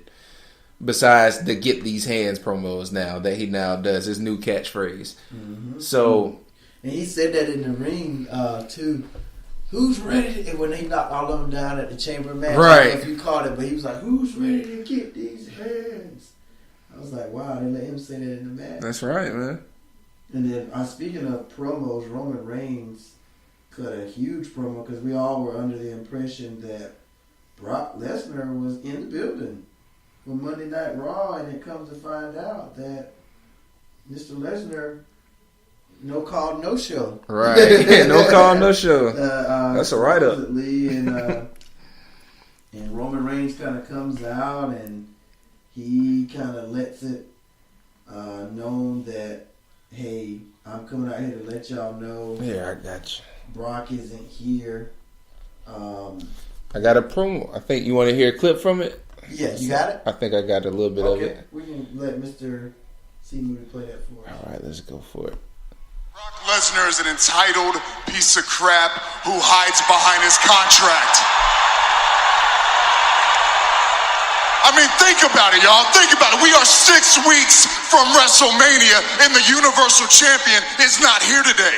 Besides the "Get These Hands" promos now that he now does, his new catchphrase. So, and he said that in the ring too. Who's ready? And when he knocked all of them down at the chamber match, right? I don't know if you caught it, but he was like, "Who's ready to get these hands?" I was like, "Wow!" They let him say that in the match. That's right, man. And then, speaking of promos, Roman Reigns cut a huge promo because we all were under the impression that Brock Lesnar was in the building for Monday Night Raw, and it comes to find out that Mr. Lesnar, no call, no show. Right. No call, no show. That's a write-up. And Roman Reigns kind of comes out, and he kind of lets it known that, hey, I'm coming out here to let y'all know. Yeah, I got you. Brock isn't here. I got a promo. I think you want to hear a clip from it? Yes. You got it? I think I got a little bit of it. We can let Mr. C. Moody play that for us. All right, let's go for it. Brock Lesnar is an entitled piece of crap who hides behind his contract. mean, think about it, y'all. Think about it. We are 6 weeks from WrestleMania, and the Universal Champion is not here today.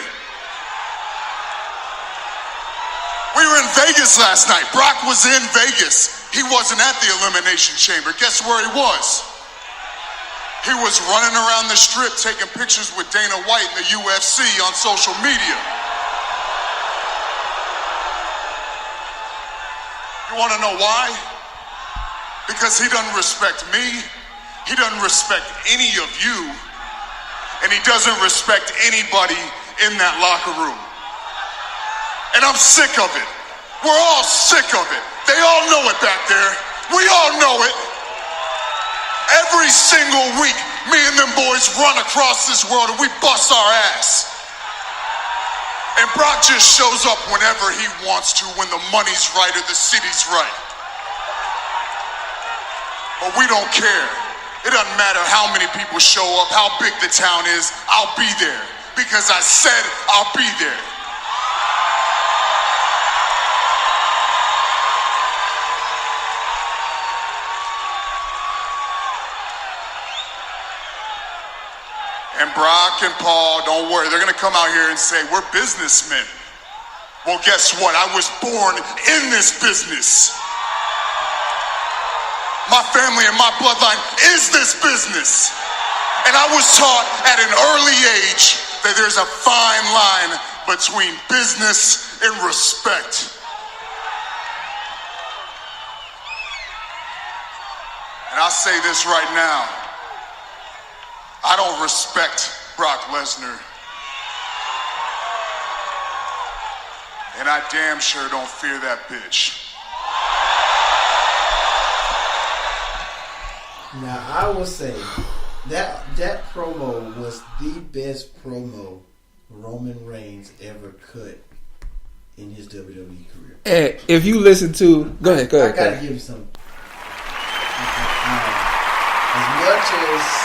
We were in Vegas last night. Brock was in Vegas. He wasn't at the Elimination Chamber. Guess where he was? He was running around the strip taking pictures with Dana White and the UFC on social media. You want to know why? Because he doesn't respect me, he doesn't respect any of you, and he doesn't respect anybody in that locker room. And I'm sick of it. We're all sick of it. They all know it back there. We all know it. Every single week, me and them boys run across this world and we bust our ass. And Brock just shows up whenever he wants to, when the money's right or the city's right. But we don't care. It doesn't matter how many people show up, how big the town is, I'll be there. Because I said I'll be there. And Brock and Paul, don't worry, they're going to come out here and say, we're businessmen. Well, guess what? I was born in this business. My family and my bloodline is this business. And I was taught at an early age that there's a fine line between business and respect. And I'll say this right now. I don't respect Brock Lesnar. And I damn sure don't fear that bitch. Now, I will say that promo was the best promo Roman Reigns ever cut in his WWE career. And if you listen to... Go ahead. I gotta give you some... as much as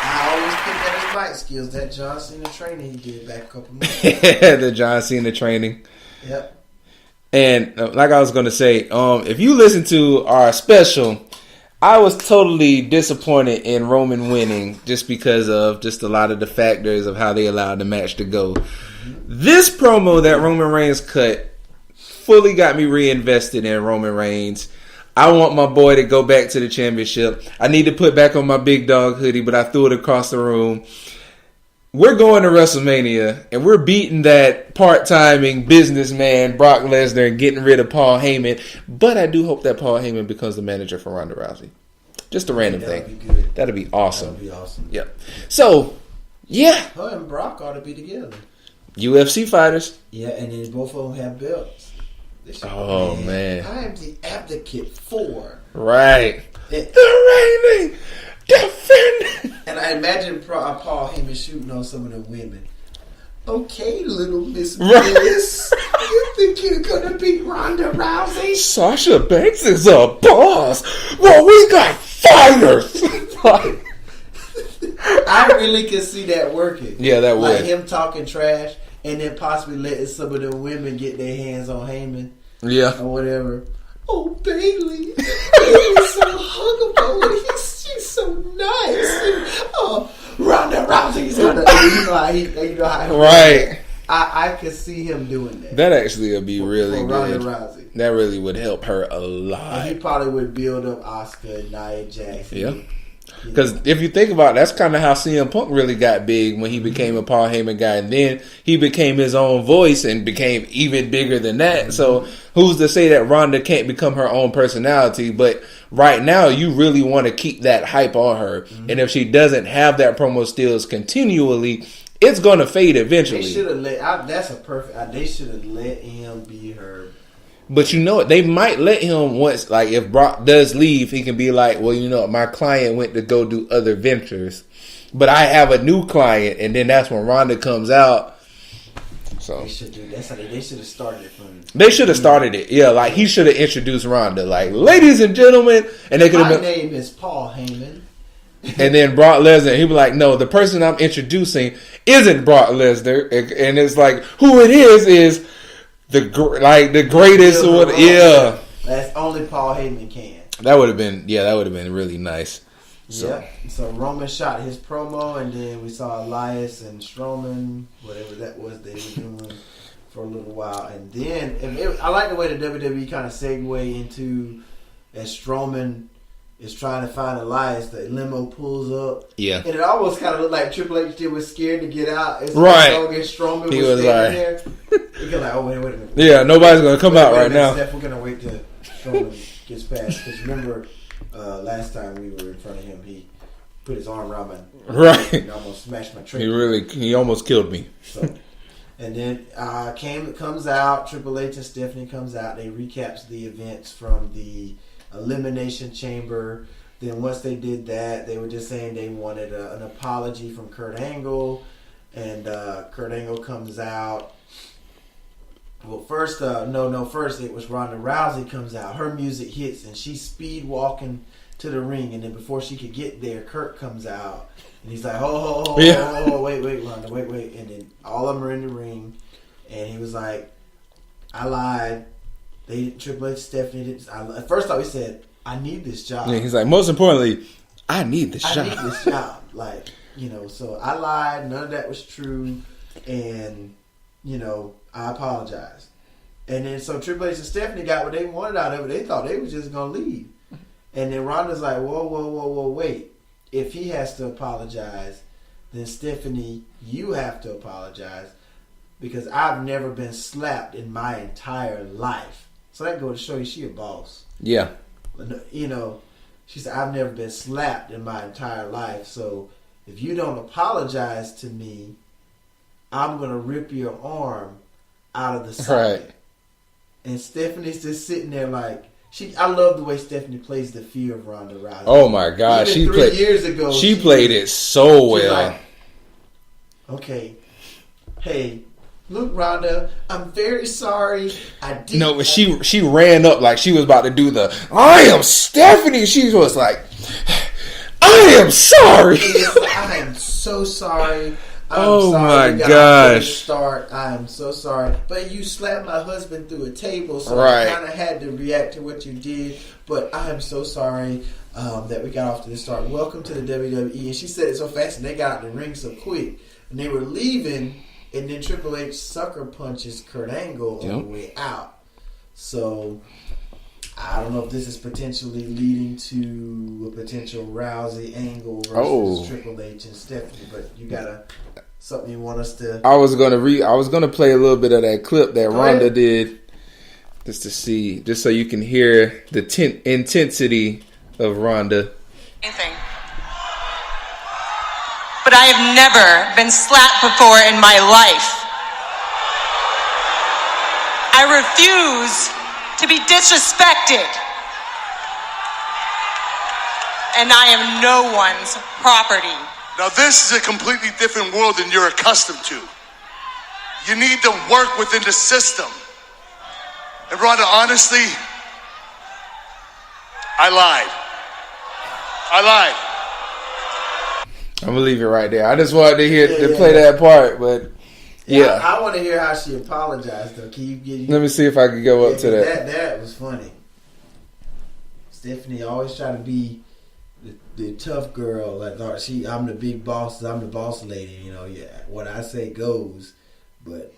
I always pick at his mic skills, that John Cena training he did back a couple months ago. The John Cena training. Yep. And like I was going to say, if you listen to our special, I was totally disappointed in Roman winning just because of just a lot of the factors of how they allowed the match to go. This promo that Roman Reigns cut fully got me reinvested in Roman Reigns. I want my boy to go back to the championship. I need to put back on my big dog hoodie, but I threw it across the room. We're going to WrestleMania, and we're beating that part-timing businessman Brock Lesnar and getting rid of Paul Heyman. But I do hope that Paul Heyman becomes the manager for Ronda Rousey. Just a random thing. That'd be awesome. That'd be awesome. Yep. So, yeah. Her and Brock ought to be together. UFC fighters. Yeah, and then both of them have belts. Oh, man. I am the advocate for. Right. The reigning defending. And I imagine Paul Heyman shooting on some of the women. Okay, little Miss Bliss. You think you're going to beat Ronda Rousey? Sasha Banks is a boss. Well, we got fighters. I really can see that working. Yeah, that would. Like him talking trash and then possibly letting some of the women get their hands on Heyman. Yeah. Or whatever. Oh, Bailey. Bailey's so huggable and she's so nice. And, oh, Ronda Rousey's gonna. You know how he right. I could see him doing that. That actually would be really good. Ronda Rousey. That really would help her a lot. And he probably would build up Asuka and Nia Jackson. Yeah. Because if you think about it, that's kind of how CM Punk really got big when he became a Paul Heyman guy. And then he became his own voice and became even bigger than that. So who's to say that Ronda can't become her own personality? But right now, you really want to keep that hype on her. And if she doesn't have that promo skills continually, it's going to fade eventually. They should have let... that's a perfect... They should have let him be her... But you know what? They might let him once, like if Brock does leave, he can be like, well, you know, my client went to go do other ventures. But I have a new client, and then that's when Ronda comes out. So they should do that's how they should have started it from. They should have started it. Yeah, like he should have introduced Ronda. Like, ladies and gentlemen, and they could have My been, name is Paul Heyman. And then Brock Lesnar, he'd be like, no, the person I'm introducing isn't Brock Lesnar. And it's like, who it is the greatest one. Yeah. That's only Paul Heyman can. That would have been really nice. So Roman shot his promo, and then we saw Elias and Strowman, whatever that was they were doing for a little while, and then I like the way the WWE kind of segue into as Strowman is trying to find Elias, the limo pulls up. Yeah. And it almost kind of looked like Triple H was scared to get out. It's right. Strowman he was standing there. You're like, wait a minute. Yeah, nobody's going to come out right now. Steph, we're going to wait till Strowman gets past. Because remember, last time we were in front of him, he put his arm around my right. and almost smashed my trach. He almost killed me. So, and then comes out, Triple H and Stephanie comes out. They recaps the events from the Elimination Chamber. Then once they did that, they were just saying they wanted an apology from Kurt Angle, and Kurt Angle comes out. Well, first it was Ronda Rousey comes out. Her music hits, and she's speed walking to the ring, and then before she could get there, Kurt comes out, and he's like, wait, Ronda, wait, and then all of them are in the ring, and he was like, I lied. Triple H, Stephanie didn't. At first, he said, "I need this job." Yeah, he's like, most importantly, I need this job. I need this job. Like, so I lied. None of that was true, and I apologize. And then so Triple H and Stephanie got what they wanted out of it. They thought they was just gonna leave, and then Ronda's like, "Whoa, wait! If he has to apologize, then Stephanie, you have to apologize because I've never been slapped in my entire life." So that goes to show you she a boss. Yeah. She said, I've never been slapped in my entire life. So if you don't apologize to me, I'm going to rip your arm out of the socket. Right. And Stephanie's just sitting there like, I love the way Stephanie plays the fear of Ronda Rousey. Oh my God. Even 3 years ago. She played it so well. Like, okay. Hey. Look, Ronda, I'm very sorry. I did. No, but she ran up like she was about to do the I am Stephanie. She was like, I am sorry. I am so sorry. Oh my gosh. Start. I am so sorry. But you slapped my husband through a table, so right. I kind of had to react to what you did. But I am so sorry that we got off to this start. Welcome to the WWE. And she said it so fast, and they got out the ring so quick. And they were leaving. And then Triple H sucker punches Kurt Angle on the way out. So, I don't know if this is potentially leading to a potential Rousey Angle versus Triple H and Stephanie. But you got something you want us to... I was gonna play a little bit of that clip that Ronda did. Just so you can hear the intensity of Ronda. Anything. But I have never been slapped before in my life. I refuse to be disrespected. And I am no one's property. Now this is a completely different world than you're accustomed to. You need to work within the system. And Rhonda, honestly, I lied. I'm gonna leave it right there. I just wanted to play that part, but yeah. I want to hear how she apologized though. Can you get? Let me see if I can go up to that. That was funny. Stephanie always try to be the tough girl. Like I'm the big boss. I'm the boss lady. What I say goes. But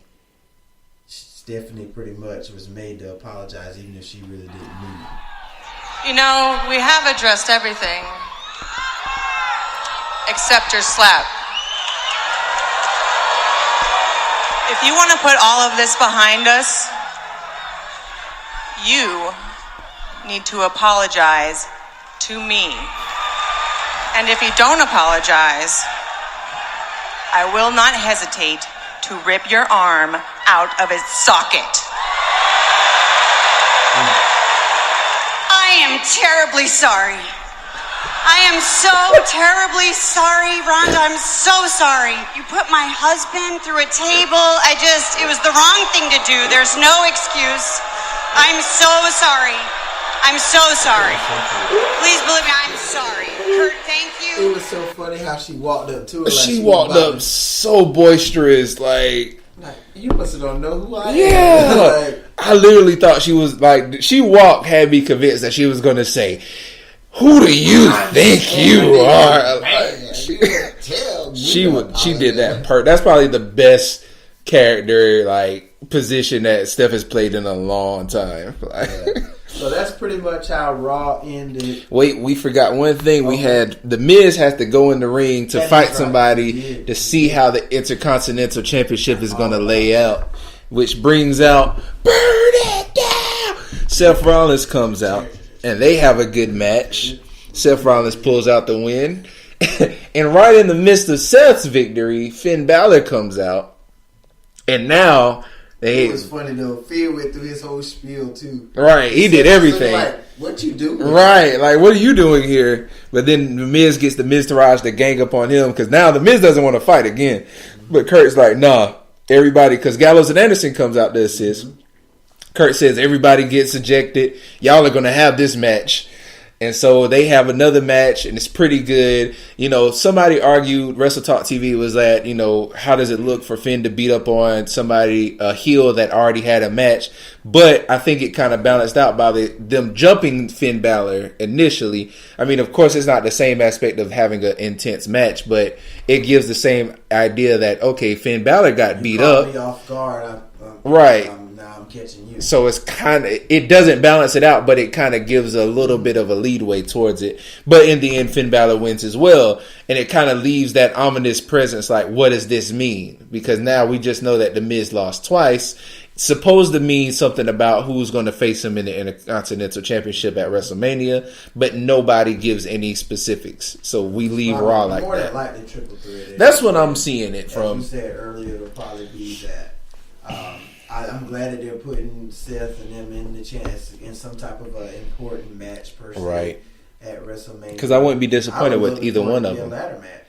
Stephanie pretty much was made to apologize, even if she really didn't mean it. We have addressed everything. Except your slap. If you want to put all of this behind us, you need to apologize to me. And if you don't apologize, I will not hesitate to rip your arm out of its socket. I am terribly sorry. I am so terribly sorry, Rhonda. I'm so sorry. You put my husband through a table. It was the wrong thing to do. There's no excuse. I'm so sorry. I'm so sorry. Please believe me, I'm sorry. Kurt, thank you. It was so funny how she walked up to her. She walked up so boisterous, like Like, you must have don't know who I am. Yeah. Like, I literally thought she was like, she had me convinced that she was going to say, who do you think you are? Like, she did that That's probably the best character, like, position that Steph has played in a long time. Like, so that's pretty much how Raw ended. Wait, we forgot one thing. We had The Miz has to go in the ring to fight somebody to see how the Intercontinental Championship is going to lay out, which brings out Burn It Down. Seth Rollins comes out, and they have a good match. Seth Rollins pulls out the win. And right in the midst of Seth's victory, Finn Balor comes out. And now it was funny though. Finn went through his whole spiel too. Right, he did everything. Like, what you do? Right, like what are you doing here? But then the Miz gets the Miztourage to gang up on him because now the Miz doesn't want to fight again. But Kurt's like, nah, everybody, because Gallows and Anderson comes out to assist. Kurt says everybody gets ejected. Y'all are gonna have this match. And so they have another match, and it's pretty good. You know, somebody argued, Wrestle Talk TV was that, you know, how does it look for Finn to beat up on somebody, a heel that already had a match? But I think it kind of balanced out by them jumping Finn Balor initially. I mean, of course, it's not the same aspect of having an intense match, but it gives the same idea that, okay, Finn Balor got beat up. Me off guard. Right. Now I'm catching you. So it's kind of, it doesn't balance it out, but it kind of gives a little bit of a leadway towards it. But in the end, Finn Balor wins as well. And it kind of leaves that ominous presence like, what does this mean? Because now we just know that The Miz lost twice. It's supposed to mean something about who's going to face him in the Intercontinental Championship at WrestleMania, but nobody gives any specifics. So we leave Raw like more that. Like the triple threat. That's what I'm seeing it from. You said earlier, it'll probably be that. I'm glad that they're putting Seth and them in the chance in some type of an important match, right, at WrestleMania. Because I wouldn't be disappointed with either one of them. Ladder match.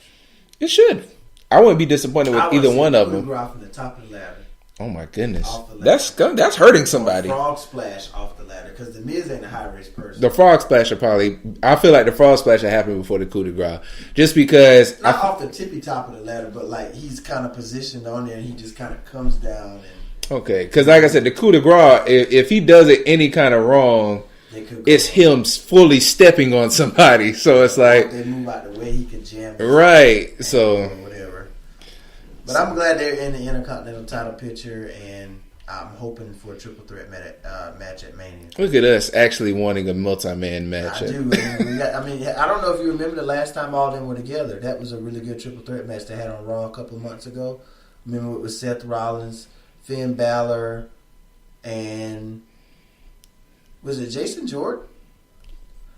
It should. I wouldn't be disappointed with either one of them. From the top of the ladder. Oh my goodness, that's hurting somebody. Frog splash off the ladder because the Miz ain't a high risk person. The frog splash will probably. I feel like the frog splash will happen before the coup de grace, just because not off the tippy top of the ladder, but like he's kind of positioned on there and he just kind of comes down and. Okay, because like I said, the coup de grace, if he does it any kind of wrong, it's him fully stepping on somebody. So it's like they move out the way he can jam. Right. So whatever. But I'm glad they're in the Intercontinental title picture, and I'm hoping for a triple threat match at Mania. Look at us actually wanting a multi-man match. I do. I mean, I don't know if you remember the last time all of them were together. That was a really good triple threat match they had on Raw a couple of months ago. Remember it was Seth Rollins, Finn Balor, and was it Jason Jordan?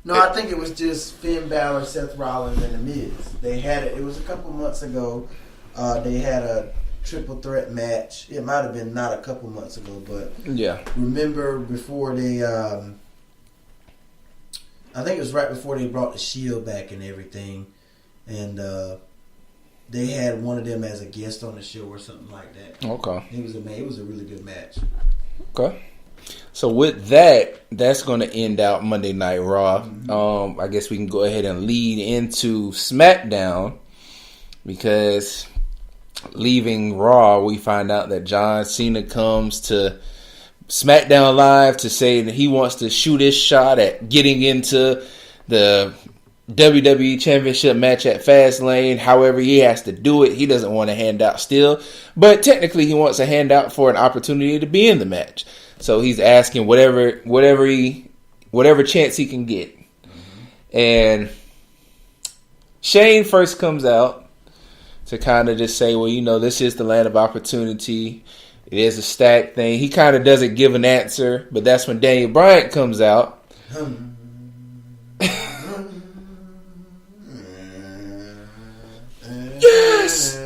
No, I think it was just Finn Balor, Seth Rollins, and The Miz. They had it. It was a couple months ago. They had a triple threat match. It might have been not a couple months ago, but yeah. Remember before they? I think it was right before they brought the Shield back and everything, and they had one of them as a guest on the show or something like that. Okay. It was a really good match. Okay. So with that, that's going to end out Monday Night Raw. Mm-hmm. I guess we can go ahead and lead into SmackDown because leaving Raw, we find out that John Cena comes to SmackDown Live to say that he wants to shoot his shot at getting into the WWE Championship match at Fastlane. However, he has to do it. He doesn't want a handout still, but technically he wants a handout for an opportunity to be in the match. So he's asking whatever chance he can get. And Shane first comes out to kind of just say, well, you know, this is the land of opportunity. It is a stack thing. He kind of doesn't give an answer, but that's when Daniel Bryan comes out. Yes.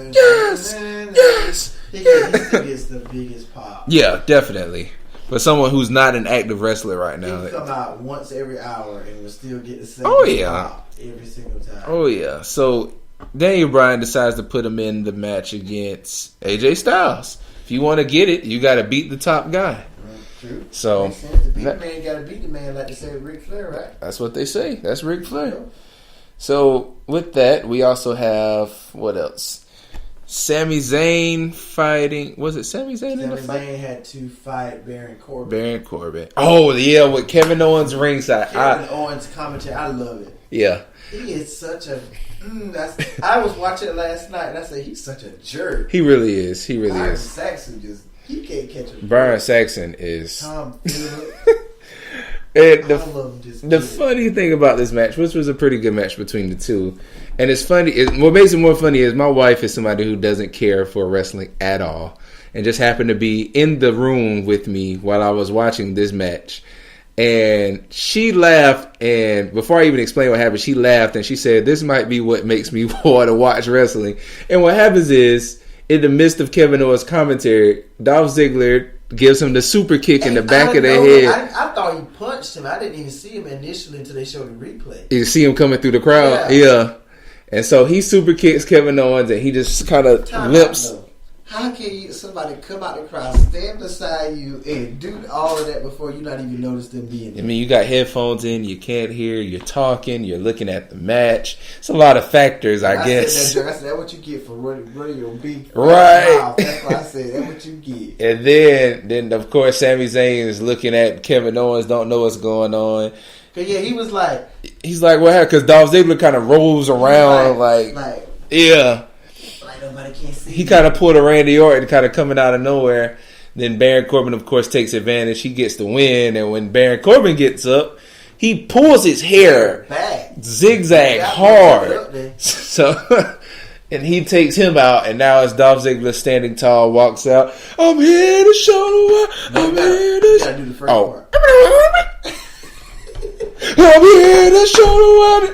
He gets the biggest pop. Yeah, definitely. For someone who's not an active wrestler right now, he come out once every hour and will still get the same pop every single time. Oh yeah. So Daniel Bryan decides to put him in the match against AJ Styles. If you want to get it, you got to beat the top guy. True. So the big man got to beat the man, like they say with Ric Flair, right? That's what they say. That's Ric Flair. So with that, we also have what else? Sami Zayn fighting. Was it Sami Zayn in the Sami fight? Zayn had to fight Baron Corbin. Baron Corbin. Oh yeah, with Kevin Owens ringside. Kevin Owens commentary, I love it. Yeah. He is such a. I was watching it last night and I said he's such a jerk. He really is. He really Byron is. Saxon he can't catch him. Byron Saxon is. Tom And the funny thing about this match, which was a pretty good match between the two, and it's funny. What makes it more funny is my wife is somebody who doesn't care for wrestling at all, and just happened to be in the room with me while I was watching this match, and she laughed. And before I even explained what happened, she laughed and she said, "This might be what makes me want to watch wrestling." And what happens is, in the midst of Kevin Owens' commentary, Dolph Ziggler gives him the super kick in the back of the head. I thought he punched him. I didn't even see him initially until they showed the replay. You see him coming through the crowd. Yeah. And so he super kicks Kevin Owens and he just kind of limps. How can somebody come out the crowd, stand beside you, and do all of that before you not even notice them being there? I mean, you got headphones in, you can't hear, you're talking, you're looking at the match. It's a lot of factors, I guess. I said, that's what you get for running your big right. mouth. That's what I said. That's what you get. And then of course, Sami Zayn is looking at Kevin Owens, don't know what's going on. Yeah, he was like... He's like, what happened? Because Dolph Ziggler kind of rolls around like yeah. Nobody can see. He kind of pulled a Randy Orton, kind of coming out of nowhere. Then Baron Corbin, of course, takes advantage. He gets the win, and when Baron Corbin gets up, he pulls his hair back, zigzag hard. So, and he takes him out, and now it's Dolph Ziggler standing tall, walks out. I'm here to show the world. I'm here to show the world. I'm here to show the world.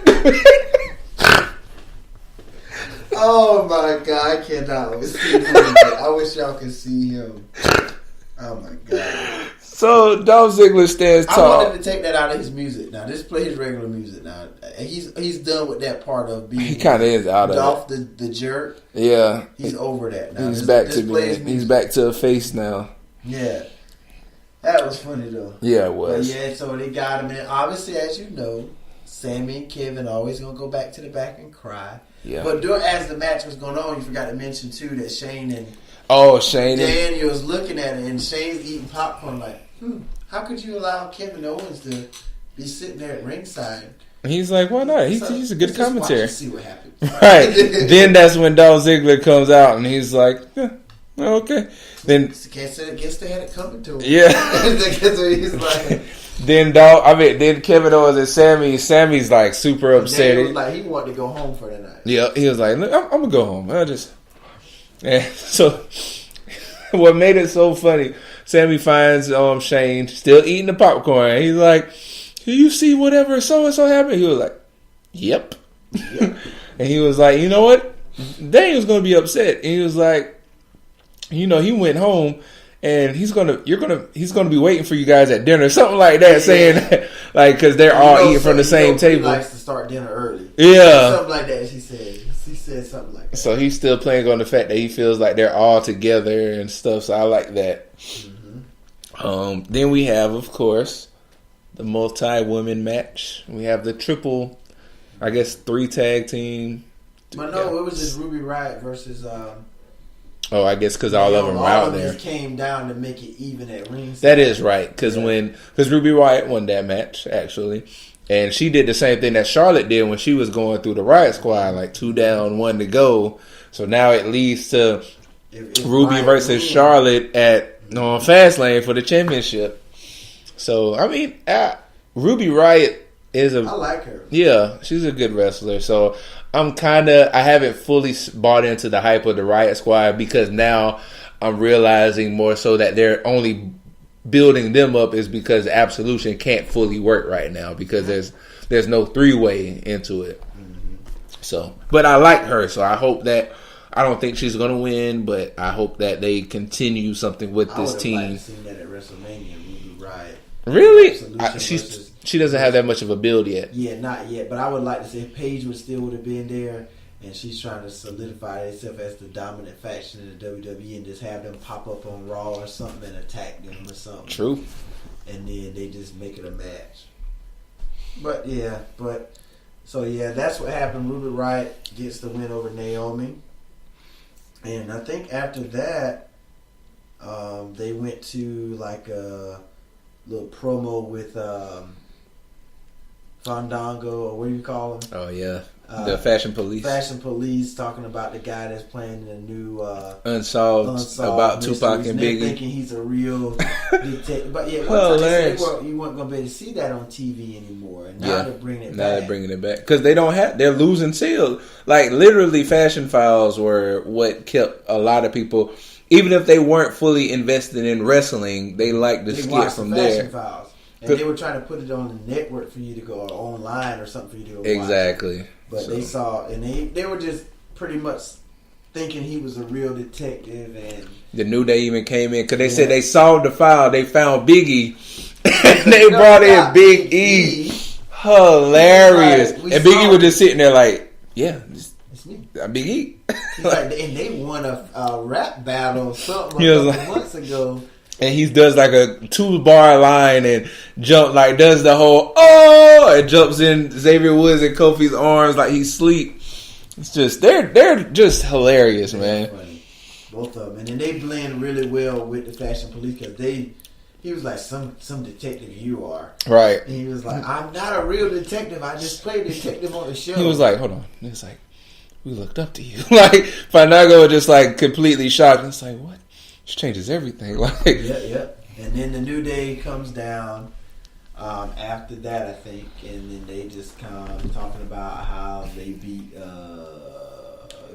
Oh my God, I cannot see him. I wish y'all could see him. Oh my God. So Dolph Ziggler stands tall. I want him to take that out of his music now. Just play his regular music now. He's done with that part of being. He kind of is out of Dolph the jerk. Yeah, he's over that now. He's back to being. He's back to a face now. Yeah, that was funny though. Yeah, it was. But yeah, so they got him in. Obviously, as you know, Sammy and Kevin always gonna go back to the back and cry. Yeah. But as the match was going on, you forgot to mention too that Shane and Daniel was looking at it, and Shane's eating popcorn like, how could you allow Kevin Owens to be sitting there at ringside? He's like, why not? He's a good commentator. See what happens. Right. Then that's when Dolph Ziggler comes out, and he's like, yeah, okay. Then guess they had it coming to him. Yeah. He's like. Then Kevin Owens and Sammy's like super upset. He was like, he wanted to go home for the night. Yeah, he was like, look, I'm gonna go home. So what made it so funny? Sammy finds Shane still eating the popcorn. He's like, "Can you see whatever so and so happened?" He was like, "Yep." And he was like, "You know what? Daniel's gonna be upset." And he was like, he went home. And he's gonna be waiting for you guys at dinner, something like that, saying that, like, because they're all eating from the same table. He likes to start dinner early. Yeah, something like that. She said something like that. So he's still playing on the fact that he feels like they're all together and stuff. So I like that. Mm-hmm. Then we have, of course, the multi-women match. We have the triple, I guess, 3 tag team. But no, it was just Ruby Riott versus. Oh, I guess because all of them were out there. All of came down to make it even at ringside. That is right, because Ruby Riott won that match actually, and she did the same thing that Charlotte did when she was going through the Riott Squad, like 2 down, 1 to go. So now it leads to Ruby versus Charlotte at Fastlane for the championship. So I mean, Ruby Riott is I like her. Yeah, she's a good wrestler. So I haven't fully bought into the hype of the Riott Squad because now I'm realizing more so that they're only building them up is because Absolution can't fully work right now because there's no 3-way into it. Mm-hmm. So, but I like her, so I hope that I don't think she's gonna win, but I hope that they continue something with this team. I would have seen that at WrestleMania, Ruby Riott. Really? She doesn't have that much of a build yet. Yeah, not yet. But I would like to say if Paige would have been there, and she's trying to solidify herself as the dominant faction in the WWE, and just have them pop up on Raw or something and attack them or something. True. And then they just make it a match. But that's what happened. Ruby Riott gets the win over Naomi. And I think after that, they went to like a little promo with Fandango, or what do you call him? Oh yeah, the Fashion Police. Fashion Police, talking about the guy that's playing the new Unsolved about Tupac and Biggie. Thinking he's a real detective, but yeah, you weren't gonna be able to see that on TV anymore. And now they're bringing it back. Now they're bringing it back because they're losing sales. Like literally, Fashion Files were what kept a lot of people, even if they weren't fully invested in wrestling, they liked to skip from there. Fashion Files. And they were trying to put it on the network for you to go, or online or something for you to go watch. Exactly. But they saw, and they were just pretty much thinking he was a real detective. And the New Day even came in because they said they solved the file. They found Biggie. And they brought in Big E. Hilarious. And Big E was just sitting there like, yeah, it's me. Big E. And they won a rap battle or something a couple months ago. And he does like a 2-bar line and does the whole and jumps in Xavier Woods and Kofi's arms like he's asleep. It's just they're just hilarious, man. Funny. Both of them, and then they blend really well with the Fashion Police because he was like some detective you are, right? And he was like, I'm not a real detective. I just play detective on the show. He was like, hold on. It's like we looked up to you. Like Fandango was just like completely shocked. And it's like what? This changes everything. Like yeah. And then the New Day comes down after that, I think, and then they just kind of talking about how they beat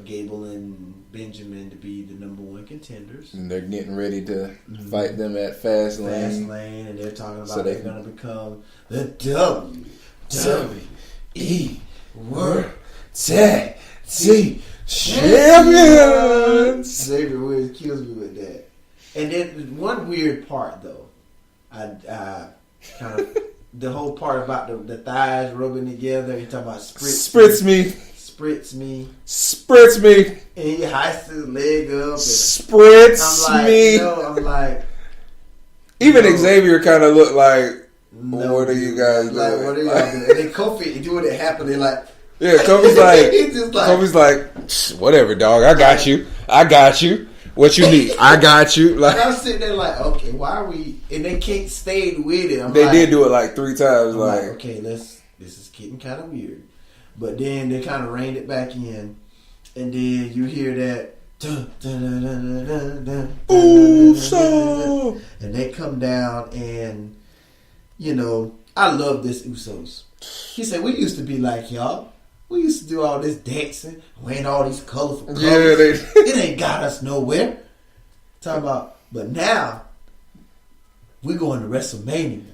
Gable and Benjamin to be the number 1 contenders. And they're getting ready to fight them at Fastlane. And they're talking about they're going to become the WWE World Tag Team Champions. Xavier Woods kills me with that. And then one weird part though, I kind of the whole part about the thighs rubbing together. You talking about spritz me, and he heists his leg up. I'm like, even Xavier kind of looked like, what are you guys doing? Like, what are y'all doing? And then Kofi doing it happily like. Yeah, Kofi's like, whatever, dog. I got you. What you need? I got you. Like, and I was sitting there like, okay, why are we? And they can't stay with it. They did do it like 3 times. Like, okay, this is getting kind of weird. But then they kind of reined it back in, and then you hear that. And they come down, and I love this Usos. He said, we used to be like y'all. We used to do all this dancing, wearing all these colorful colors. Yeah, it ain't got us nowhere. Talking about, but now we're going to WrestleMania.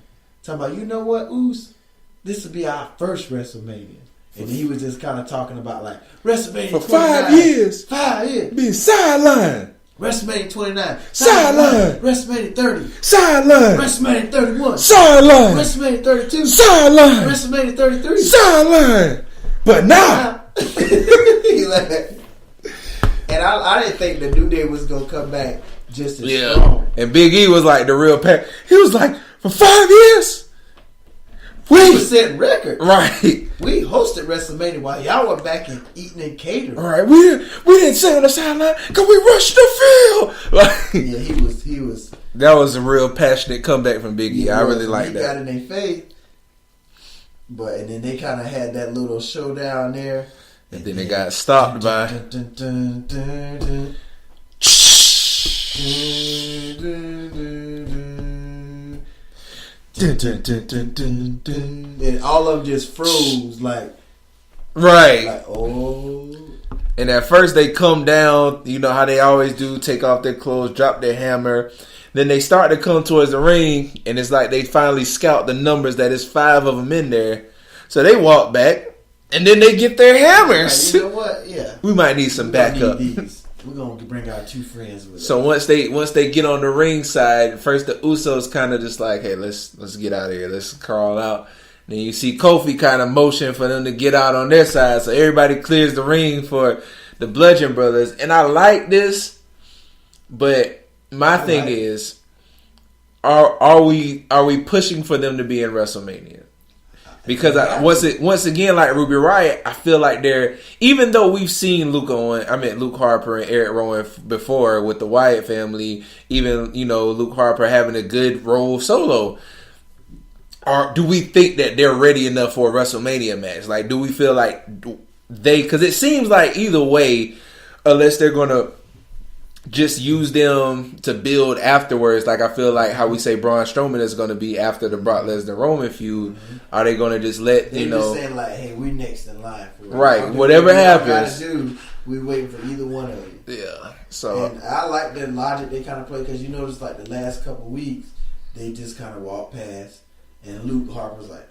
Talking about, you know what, Us? This will be our first WrestleMania. And he was just kind of talking about like WrestleMania for 5 years. 5 years. Being sidelined. WrestleMania 29. Sideline. WrestleMania 30. Sideline. WrestleMania 31. Sideline. WrestleMania 32. Sideline. WrestleMania 33. Sideline. But now. And I didn't think the New Day was going to come back just as strong. And Big E was like the real pack. He was like, for 5 years? We were setting records. Right. We hosted WrestleMania while y'all were back and eating and catering. Right. We didn't sit on the sideline because we rushed the field. Like, yeah, he was. That was a real passionate comeback from Big E. I really like that. He got in their face. And then they kind of had that little showdown there. And then they got stopped by. And all of them just froze like. Right. Like, oh. And at first they come down, you know how they always do, take off their clothes, drop their hammer. Then they start to come towards the ring, and it's like they finally scout the numbers that is 5 of them in there. So they walk back, and then they get their hammers. You know what? Yeah. We might need some backup. We're going to bring our 2 friends with us. So once they get on the ring side, first the Usos kind of just like, hey, let's get out of here. Let's crawl out. Then you see Kofi kind of motion for them to get out on their side. So everybody clears the ring for the Bludgeon Brothers. And I like this, but my thing is, are we pushing for them to be in WrestleMania? Because once again, like Ruby Riott, I feel like they're, even though we've seen Luke Harper and Eric Rowan before with the Wyatt family, even, Luke Harper having a good role solo. Or do we think that they're ready enough for a WrestleMania match? Like, do we feel like because it seems like either way, unless they're going to just use them to build afterwards. Like, I feel like how we say Braun Strowman is going to be after the Brock Lesnar Roman feud. Mm-hmm. Are they going to just let, They're just saying, like, hey, we next in line. Right. Whatever happens. We waiting for either one of you. Yeah. So. And I like the logic they kind of play, because you notice, like, the last couple weeks, they just kind of walked past, and Luke Harper's like,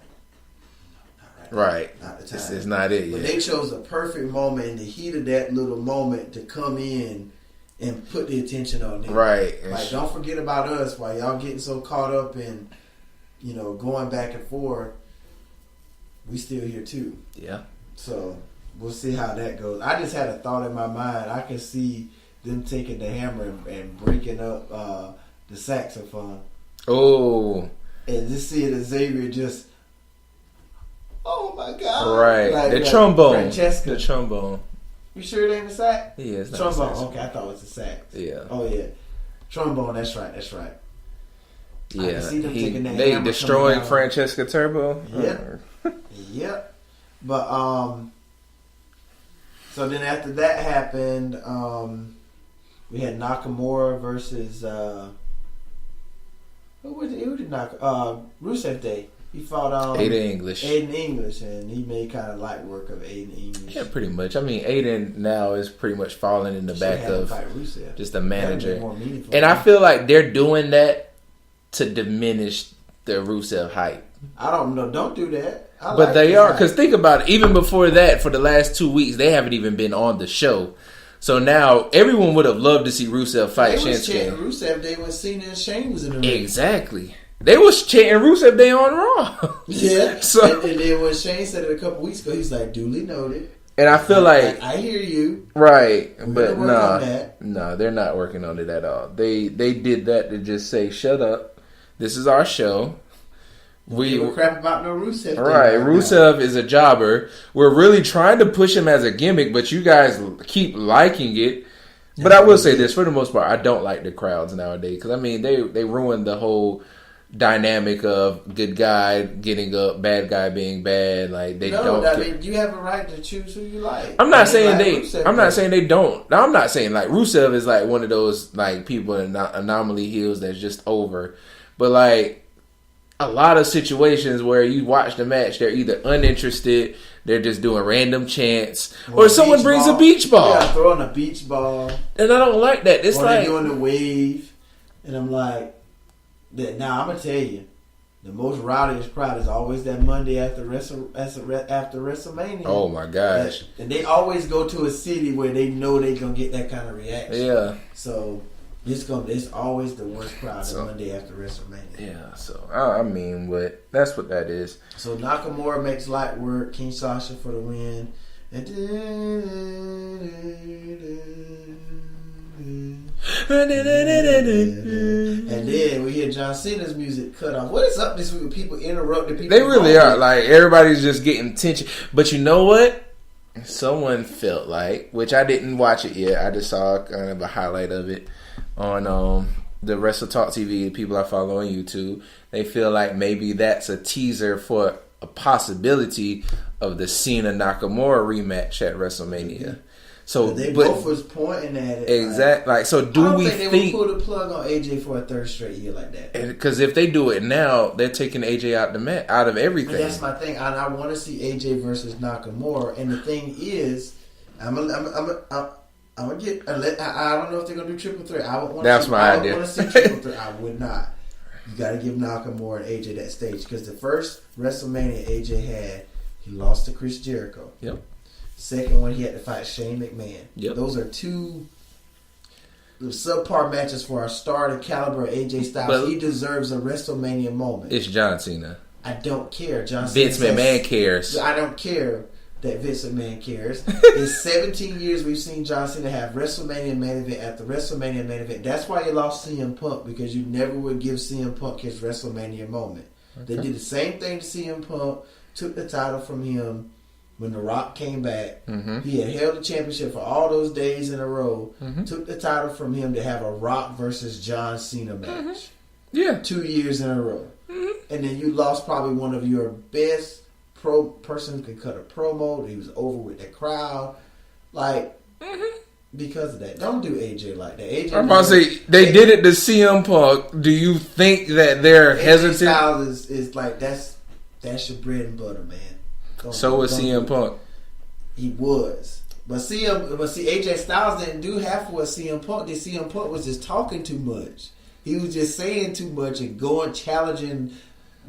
right. Not the time. This is not it yet. But they chose a perfect moment in the heat of that little moment to come in and put the attention on them. Right. Like, don't forget about us while y'all getting so caught up in, going back and forth. We still here too. Yeah. So we'll see how that goes. I just had a thought in my mind. I can see them taking the hammer and breaking up the saxophone. Oh. And just seeing Xavier just, oh my God. Right. Like, the trombone. Francesca. The trombone. You sure it ain't a sax? Yeah, it's not trombone. a sax. Okay, I thought it was a sax. Yeah. Oh yeah, trombone. That's right. Yeah. I can see them taking that they hammer destroying Francesca Turbo. Yep. Yep. But so then after that happened, we had Nakamura versus who did Rusev Day. He fought Aiden English, and he made kind of light work of Aiden English. Yeah, pretty much. I mean, Aiden now is pretty much falling in the back of just a manager. And I feel like they're doing that to diminish the Rusev hype. I don't know. Don't do that. But they are, because think about it. Even before that, for the last 2 weeks, they haven't even been on the show. So now everyone would have loved to see Rusev fight Shinsuke. Rusev Day when Cena and Shane was in the ring. Exactly. They was chanting Rusev Day on Raw. Yeah. So and then when Shane said it a couple weeks ago, he's like, duly noted. And I feel like I hear you. Right. But no, they're not working on it at all. They did that to just say, shut up. This is our show. We were crap about no Rusev. Right. Rusev is a jobber. We're really trying to push him as a gimmick, but you guys keep liking it. But I will say this, for the most part, I don't like the crowds nowadays. Because, I mean, they ruined the whole dynamic of good guy getting up, bad guy being bad. Like, they don't. I mean, you have a right to choose who you like. I'm not saying they don't. I'm not saying, like, Rusev is like one of those, like, people in anomaly heels that's just over. But, like, a lot of situations where you watch the match, they're either uninterested, they're just doing random chants, or someone brings a beach ball. Yeah, throwing a beach ball. And I don't like that. It's they're doing the wave. And I'm like, now I'm going to tell you, the most rowdiest crowd is always that Monday after WrestleMania. Oh my gosh. And they always go to a city where they know they're going to get that kind of reaction. Yeah. So it's always the worst crowd the Monday after WrestleMania. Yeah, so I mean, but that's what that is. So Nakamura makes light work, King Sasha for the win. And then we hear John Cena's music cut off. What is up this week with people interrupting people? They really are. Like, everybody's just getting tension. But you know what? Someone felt like, which I didn't watch it yet. I just saw kind of a highlight of it on the Wrestle Talk TV, people I follow on YouTube. They feel like maybe that's a teaser for a possibility of the Cena Nakamura rematch at WrestleMania. So they both was pointing at it. Exactly. Like, so do we think they would pull the plug on AJ for a third straight year like that? Because if they do it now, they're taking AJ out of everything. And that's my thing. I want to see AJ versus Nakamura. And the thing is, I'm gonna get. I don't know if they're gonna do triple threat. That's my idea. I want to see triple threat. I would not. You got to give Nakamura and AJ that stage, because the first WrestleMania AJ had, he lost to Chris Jericho. Yep. Second one, he had to fight Shane McMahon. Yep. Those are two subpar matches for our starter caliber AJ Styles. But he deserves a WrestleMania moment. It's John Cena. I don't care. Vince McMahon cares. I don't care that Vince McMahon cares. In 17 years, we've seen John Cena have WrestleMania main event after WrestleMania main event. That's why you lost CM Punk, because you never would give CM Punk his WrestleMania moment. Okay. They did the same thing to CM Punk took the title from him when The Rock came back. Mm-hmm. He had held the championship for all those days in a row. Mm-hmm. Took the title from him to have a Rock versus John Cena match. Mm-hmm. Yeah. 2 years in a row. Mm-hmm. And then you lost probably one of your best person who could cut a promo. He was over with the crowd. Like, because of that. Don't do AJ like that. AJ, I'm about to say, they did it to CM Punk. Do you think that they're AJ hesitant? Styles is like, that's your bread and butter, man. So was CM Punk. He was. But AJ Styles didn't do half of what CM Punk did. CM Punk was just talking too much. He was just saying too much and challenging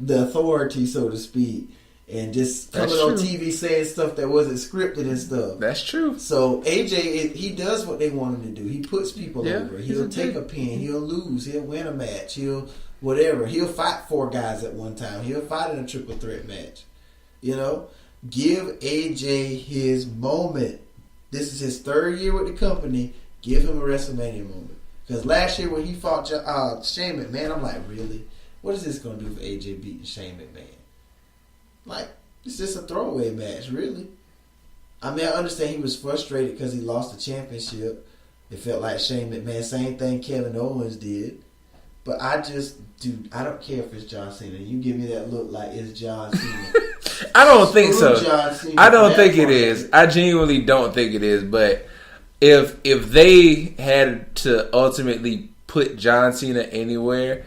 the authority, so to speak. And just coming on TV saying stuff that wasn't scripted and stuff. That's true. So AJ, he does what they want him to do. He puts people over. He'll take a pin. He'll lose. He'll win a match. He'll whatever. He'll fight 4 guys at one time. He'll fight in a triple threat match. You know, give AJ his moment. This is his 3rd year with the company. Give him a WrestleMania moment. Because last year when he fought Shane McMahon, I'm like, really? What is this going to do for AJ beating Shane McMahon? Like, it's just a throwaway match, really. I mean, I understand he was frustrated because he lost the championship. It felt like Shane McMahon. Same thing Kevin Owens did. But I don't care if it's John Cena. You give me that look like it's John Cena. I don't think so. I don't think it is. is. I genuinely don't think it is. But if they had to ultimately put John Cena anywhere,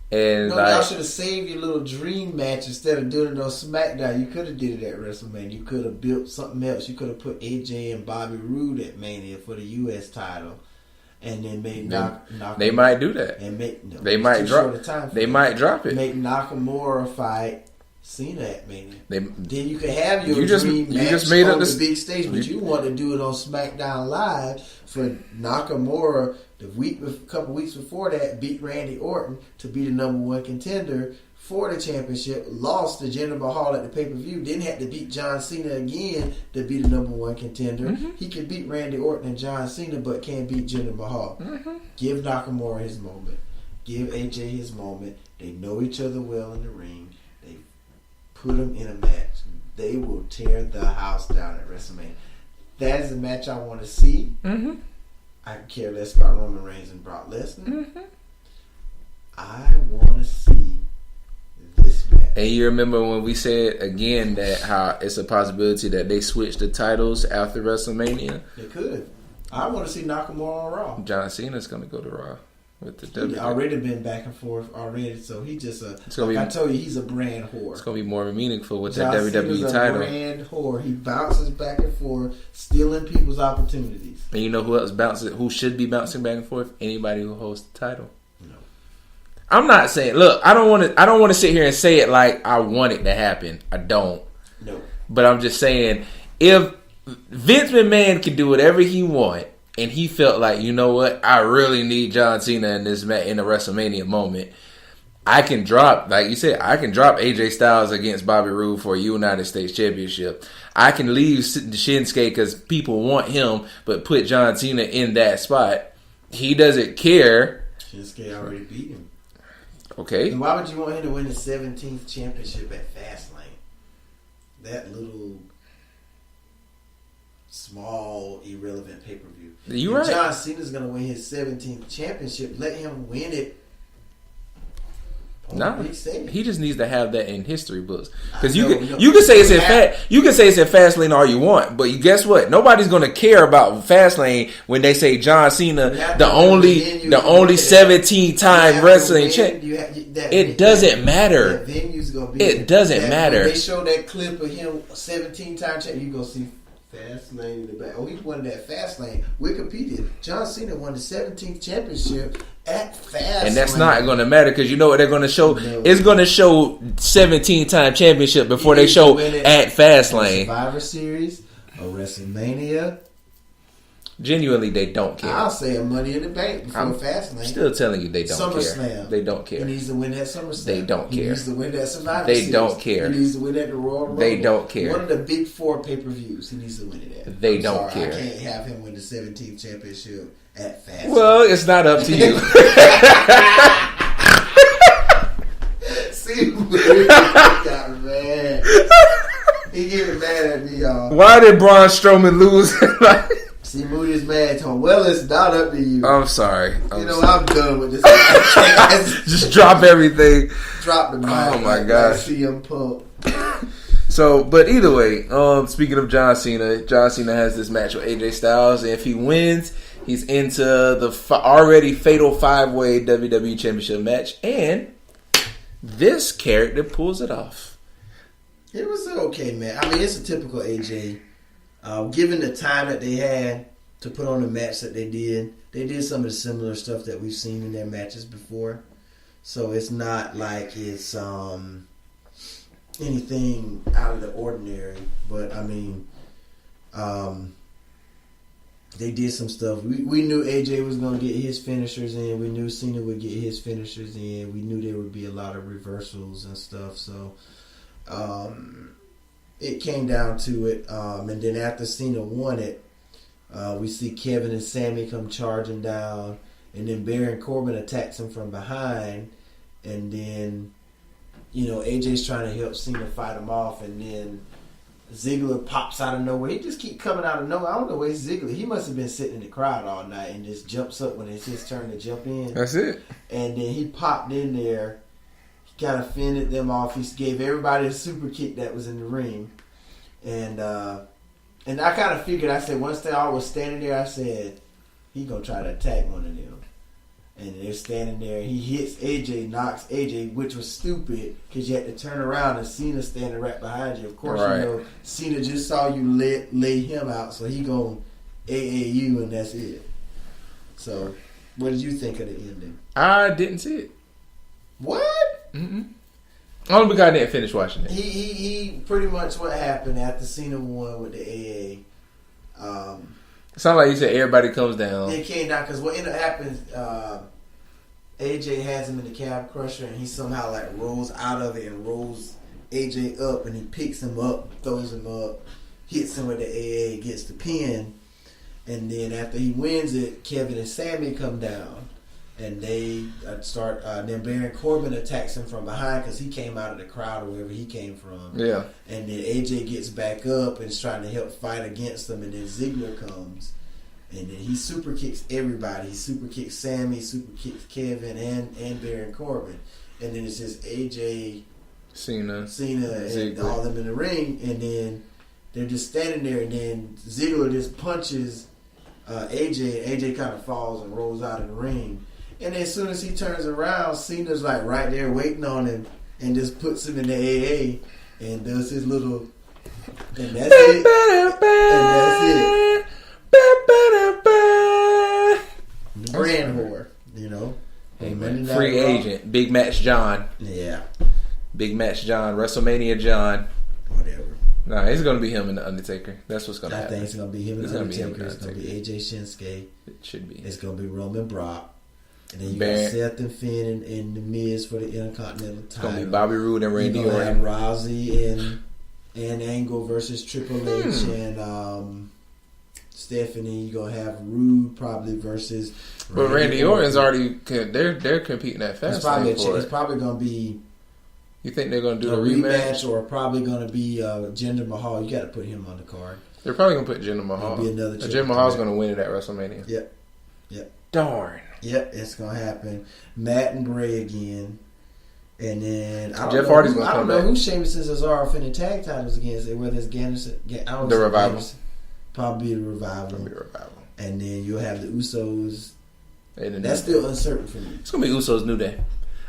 and y'all should have saved your little dream match instead of doing it on SmackDown. You could have did it at WrestleMania. You could have built something else. You could have put AJ and Bobby Roode at Mania for the U.S. title, and then make they might do that. And they might drop. They might drop it. Make Nakamura fight Cena at Mania. Then you can have your dream match just made on up the big stage, but you want to do it on SmackDown Live for Nakamura. A couple weeks before that, beat Randy Orton to be the #1 contender for the championship. Lost to Jinder Mahal at the pay-per-view. Didn't have to beat John Cena again to be the #1 contender. Mm-hmm. He can beat Randy Orton and John Cena, but can't beat Jinder Mahal. Mm-hmm. Give Nakamura his moment. Give AJ his moment. They know each other well in the ring. They put them in a match. They will tear the house down at WrestleMania. That is the match I want to see. Mm-hmm. I care less about Roman Reigns and Brock Lesnar. Mm-hmm. I want to see this match. And you remember when we said again that how it's a possibility that they switch the titles after WrestleMania? They could. I want to see Nakamura on Raw. John Cena's going to go to Raw with the WWE. He's already been back and forth already, so he just I told you, he's a brand whore. It's going to be more meaningful with John that WWE Cena's title. A brand whore. He bounces back and forth, stealing people's opportunities. And you know who else bounces? Who should be bouncing back and forth? Anybody who holds the title. No. I'm not saying. Look, I don't want to sit here and say it like I want it to happen. I don't. No. But I'm just saying, if Vince McMahon can do whatever he wants, and he felt like, you know what, I really need John Cena in this match in a WrestleMania moment, I can drop, like you said, I can drop AJ Styles against Bobby Roode for a United States Championship. I can leave Shinsuke because people want him, but put John Cena in that spot. He doesn't care. Shinsuke already beat him. Okay. And why would you want him to win his 17th championship at Fastlane? That little small, irrelevant pay-per-view. You right. John Cena's going to win his 17th championship. Let him win it. No, he just needs to have that in history books. Because you can say it's in Fastlane all you want, but guess what? Nobody's going to care about Fastlane when they say John Cena, the only 17-time wrestling champ. It doesn't matter. It doesn't matter. When they show that clip of him 17-time champ, you go see Fastlane in the back. Oh, he won that Fastlane. Wikipedia. John Cena won the 17th championship at Fastlane. And that's not going to matter because you know what they're going to show? No. It's going to show 17-time championship before they show at Fastlane. Survivor Series or WrestleMania. Genuinely, they don't care. I'll say a Money in the Bank before Fastlane. Still telling you they don't SummerSlam. care. They don't care. He needs to win that SummerSlam. They don't care. He needs to win that Survivor They Series. don't care. He needs to win that the Royal Rumble. They don't care. One of the big 4 pay-per-views. He needs to win it at. They don't care. I can't have him win the 17th championship at Fastlane. Well, it's not up to you. See, man. He getting mad at me, y'all. Why did Braun Strowman lose? See, Moody's mad. Told him, well, it's not up to you. I'm sorry. I'm done with this. Just drop everything. Drop the mic. Oh my gosh. CM Punk. So, but either way, speaking of John Cena has this match with AJ Styles, and if he wins, he's into the already fatal 5-way WWE Championship match, and this character pulls it off. It was an okay match. I mean, it's a typical AJ. Given the time that they had to put on the match that they did some of the similar stuff that we've seen in their matches before. So it's not like it's anything out of the ordinary. But, I mean, they did some stuff. We knew AJ was going to get his finishers in. We knew Cena would get his finishers in. We knew there would be a lot of reversals and stuff. So, it came down to it. And then after Cena won it, we see Kevin and Sammy come charging down. And then Baron Corbin attacks him from behind. And then, AJ's trying to help Cena fight him off. And then Ziggler pops out of nowhere. He just keep coming out of nowhere. I don't know where's Ziggler. He must have been sitting in the crowd all night and just jumps up when it's his turn to jump in. That's it. And then he popped in there. He kind of fended them off. He gave everybody a super kick that was in the ring. And I kind of figured, I said, once they all was standing there, I said, he going to try to attack one of them. And they're standing there. He hits AJ, knocks AJ, which was stupid because you had to turn around and Cena standing right behind you. Of course, right. Cena just saw you lay him out, so he going to AAU and that's it. So, what did you think of the ending? I didn't see it. What? Mm-mm. Only because I didn't finish watching it. He pretty much what happened after Cena won with the AA. It sounded like you said everybody comes down. It came down because what ended up happening, AJ has him in the cab crusher and he somehow like rolls out of it and rolls AJ up and he picks him up, throws him up, hits him with the AA, gets the pin, and then after he wins it, Kevin and Sammy come down and they start. Then Baron Corbin attacks him from behind because he came out of the crowd or wherever he came from. Yeah. And then AJ gets back up and is trying to help fight against them, and then Ziggler comes. And then he super kicks everybody. He super kicks Sammy, super kicks Kevin, and Baron Corbin. And then it's just AJ, Cena, and Ziggler. all them in the ring. And then they're just standing there. And then Ziggler just punches AJ. And AJ kind of falls and rolls out of the ring. And then as soon as he turns around, Cena's like right there waiting on him and just puts him in the AA and does his little. And that's it. And that's it. The brand whore, Hey man, free agent, Big Match John. Yeah, Big Match John, WrestleMania John. Whatever. Nah, it's gonna be him and the Undertaker. That's what's gonna happen. I think it's gonna be him and the Undertaker. It's gonna be AJ Shinsuke. It should be. It's gonna be Roman Brock. And then you got Seth and Finn and The Miz for the Intercontinental title. It's gonna be Bobby Roode and Randy Orton. Orton. Rousey and Angle versus Triple H and Stephanie. You're gonna have Rude probably versus. But Randy Orton's already. They're competing at fast. It's probably gonna be. You think they're gonna do a the rematch, or probably gonna be Jinder Mahal? You got to put him on the card. They're probably gonna put Jinder Mahal. Be another. Jinder Mahal's gonna win it at WrestleMania. Yep. Darn. Yep, it's gonna happen. Matt and Bray again, and then Jeff Hardy's gonna come back. I don't know who Sheamus and Cesaro finna tag titles against. Whether it's Ganderson, the Revival. Probably the Revival. And then you'll have the Usos. That's still uncertain for me. It's gonna be Usos New Day.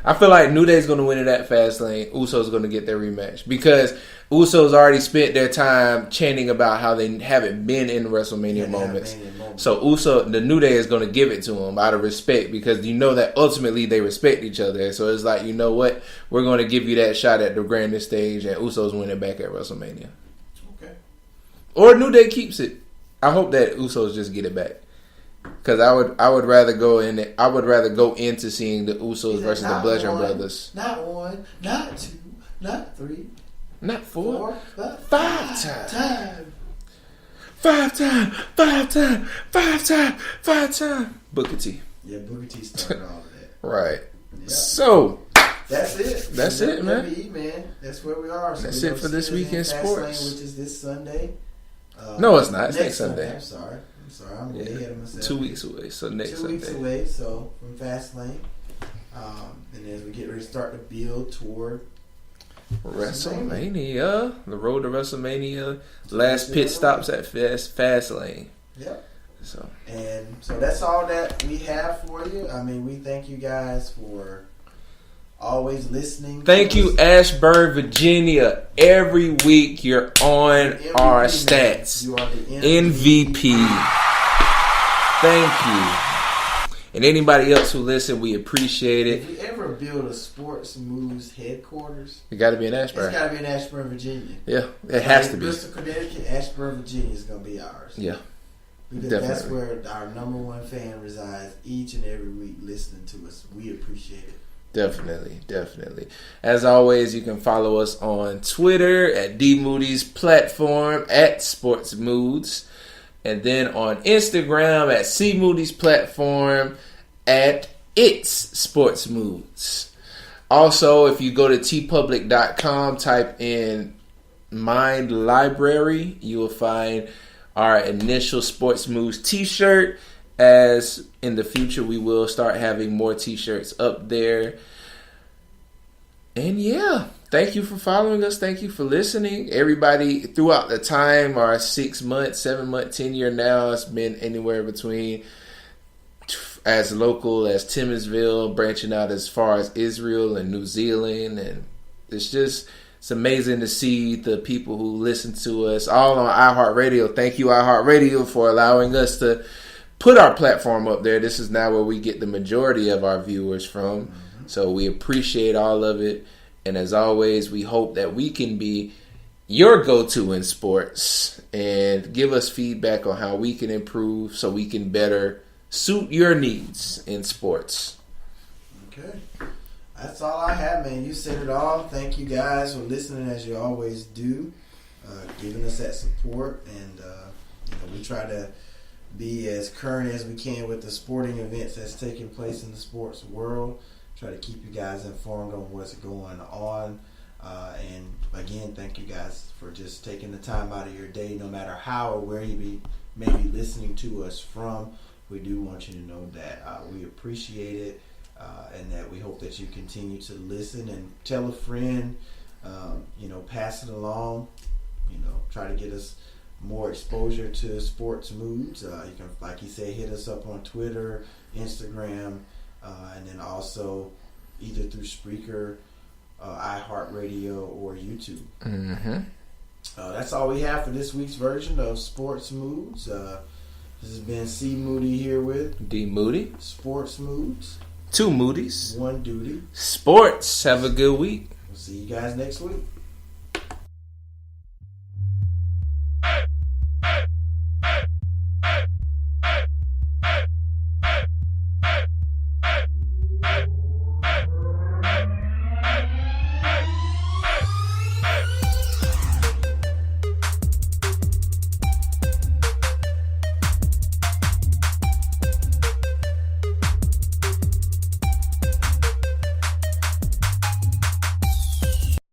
I feel like New Day's gonna win it at Fastlane. Usos gonna get their rematch because Usos already spent their time chanting about how they haven't been in WrestleMania moments. So the New Day is gonna give it to them out of respect because that ultimately they respect each other. So it's like, you know what, we're gonna give you that shot at the grandest stage, and Usos win it back at WrestleMania. Okay. Or New Day keeps it. I hope that Usos just get it back. Because I would rather go into seeing the Usos versus the Bludgeon Brothers. Not 1, not 2, not 3, not 4, but 5 times. 5 times. Booker T. Yeah, Booker T started all of that. Right. Yeah. So That's it. That's it, man. WWE, man. That's where we are. So That's we're it for this gonna see week in us Fastlane, sports. which is this Sunday. No, it's not. It's next Sunday. I'm sorry. I'm way ahead of myself. 2 weeks away. So next Sunday. 2 weeks away. So from Fastlane, and as we get ready to start to build toward WrestleMania, the road to WrestleMania. Last pit stops at Fastlane. Yep. So that's all that we have for you. I mean, we thank you guys for always listening. Thank you, Ashburn, Virginia. Every week you're on MVP, our man. stats. You are the MVP. Thank you. And anybody else who listen, we appreciate it. If we ever build a Sports Moves headquarters, It got to be in Ashburn. it's got to be in Ashburn, Virginia. Yeah, it has to be. Bristol, Connecticut, Ashburn, Virginia is going to be ours. Yeah. Because Definitely. that's where our number one fan resides each and every week listening to us. We appreciate it. Definitely. As always, you can follow us on Twitter at D Moody's platform at Sports Moods. And then on Instagram at C Moody's platform at It's Sports Moods. Also, if you go to tpublic.com, type in Mind Library, you will find our initial Sports Moves t-shirt. As in the future, we will start having more t-shirts up there. And yeah, thank you for following us. Thank you for listening. Everybody throughout the time, our 6 month, 7 month tenure now, it's been anywhere between as local as Timminsville, branching out as far as Israel and New Zealand. And it's amazing to see the people who listen to us all on iHeartRadio. Thank you, iHeartRadio, for allowing us to put our platform up there. This is now where we get the majority of our viewers from. Mm-hmm. So we appreciate all of it. And as always, we hope that we can be your go-to in sports and give us feedback on how we can improve so we can better suit your needs in sports. Okay. That's all I have, man. You said it all. Thank you guys for listening as you always do, giving us that support. And we try to be as current as we can with the sporting events that's taking place in the sports world. Try to keep you guys informed on what's going on. And again, thank you guys for just taking the time out of your day, no matter how or where you may be listening to us from. We do want you to know that we appreciate it, and that we hope that you continue to listen and tell a friend, pass it along, try to get us more exposure to Sports Moods. You can, like you said, hit us up on Twitter, Instagram, and then also either through Spreaker, iHeartRadio, or YouTube. Mm-hmm. That's all we have for this week's version of Sports Moods. This has been C. Moody here with D. Moody. Sports Moods. 2 Moody's. 1 duty. Sports. Have a good week. We'll see you guys next week.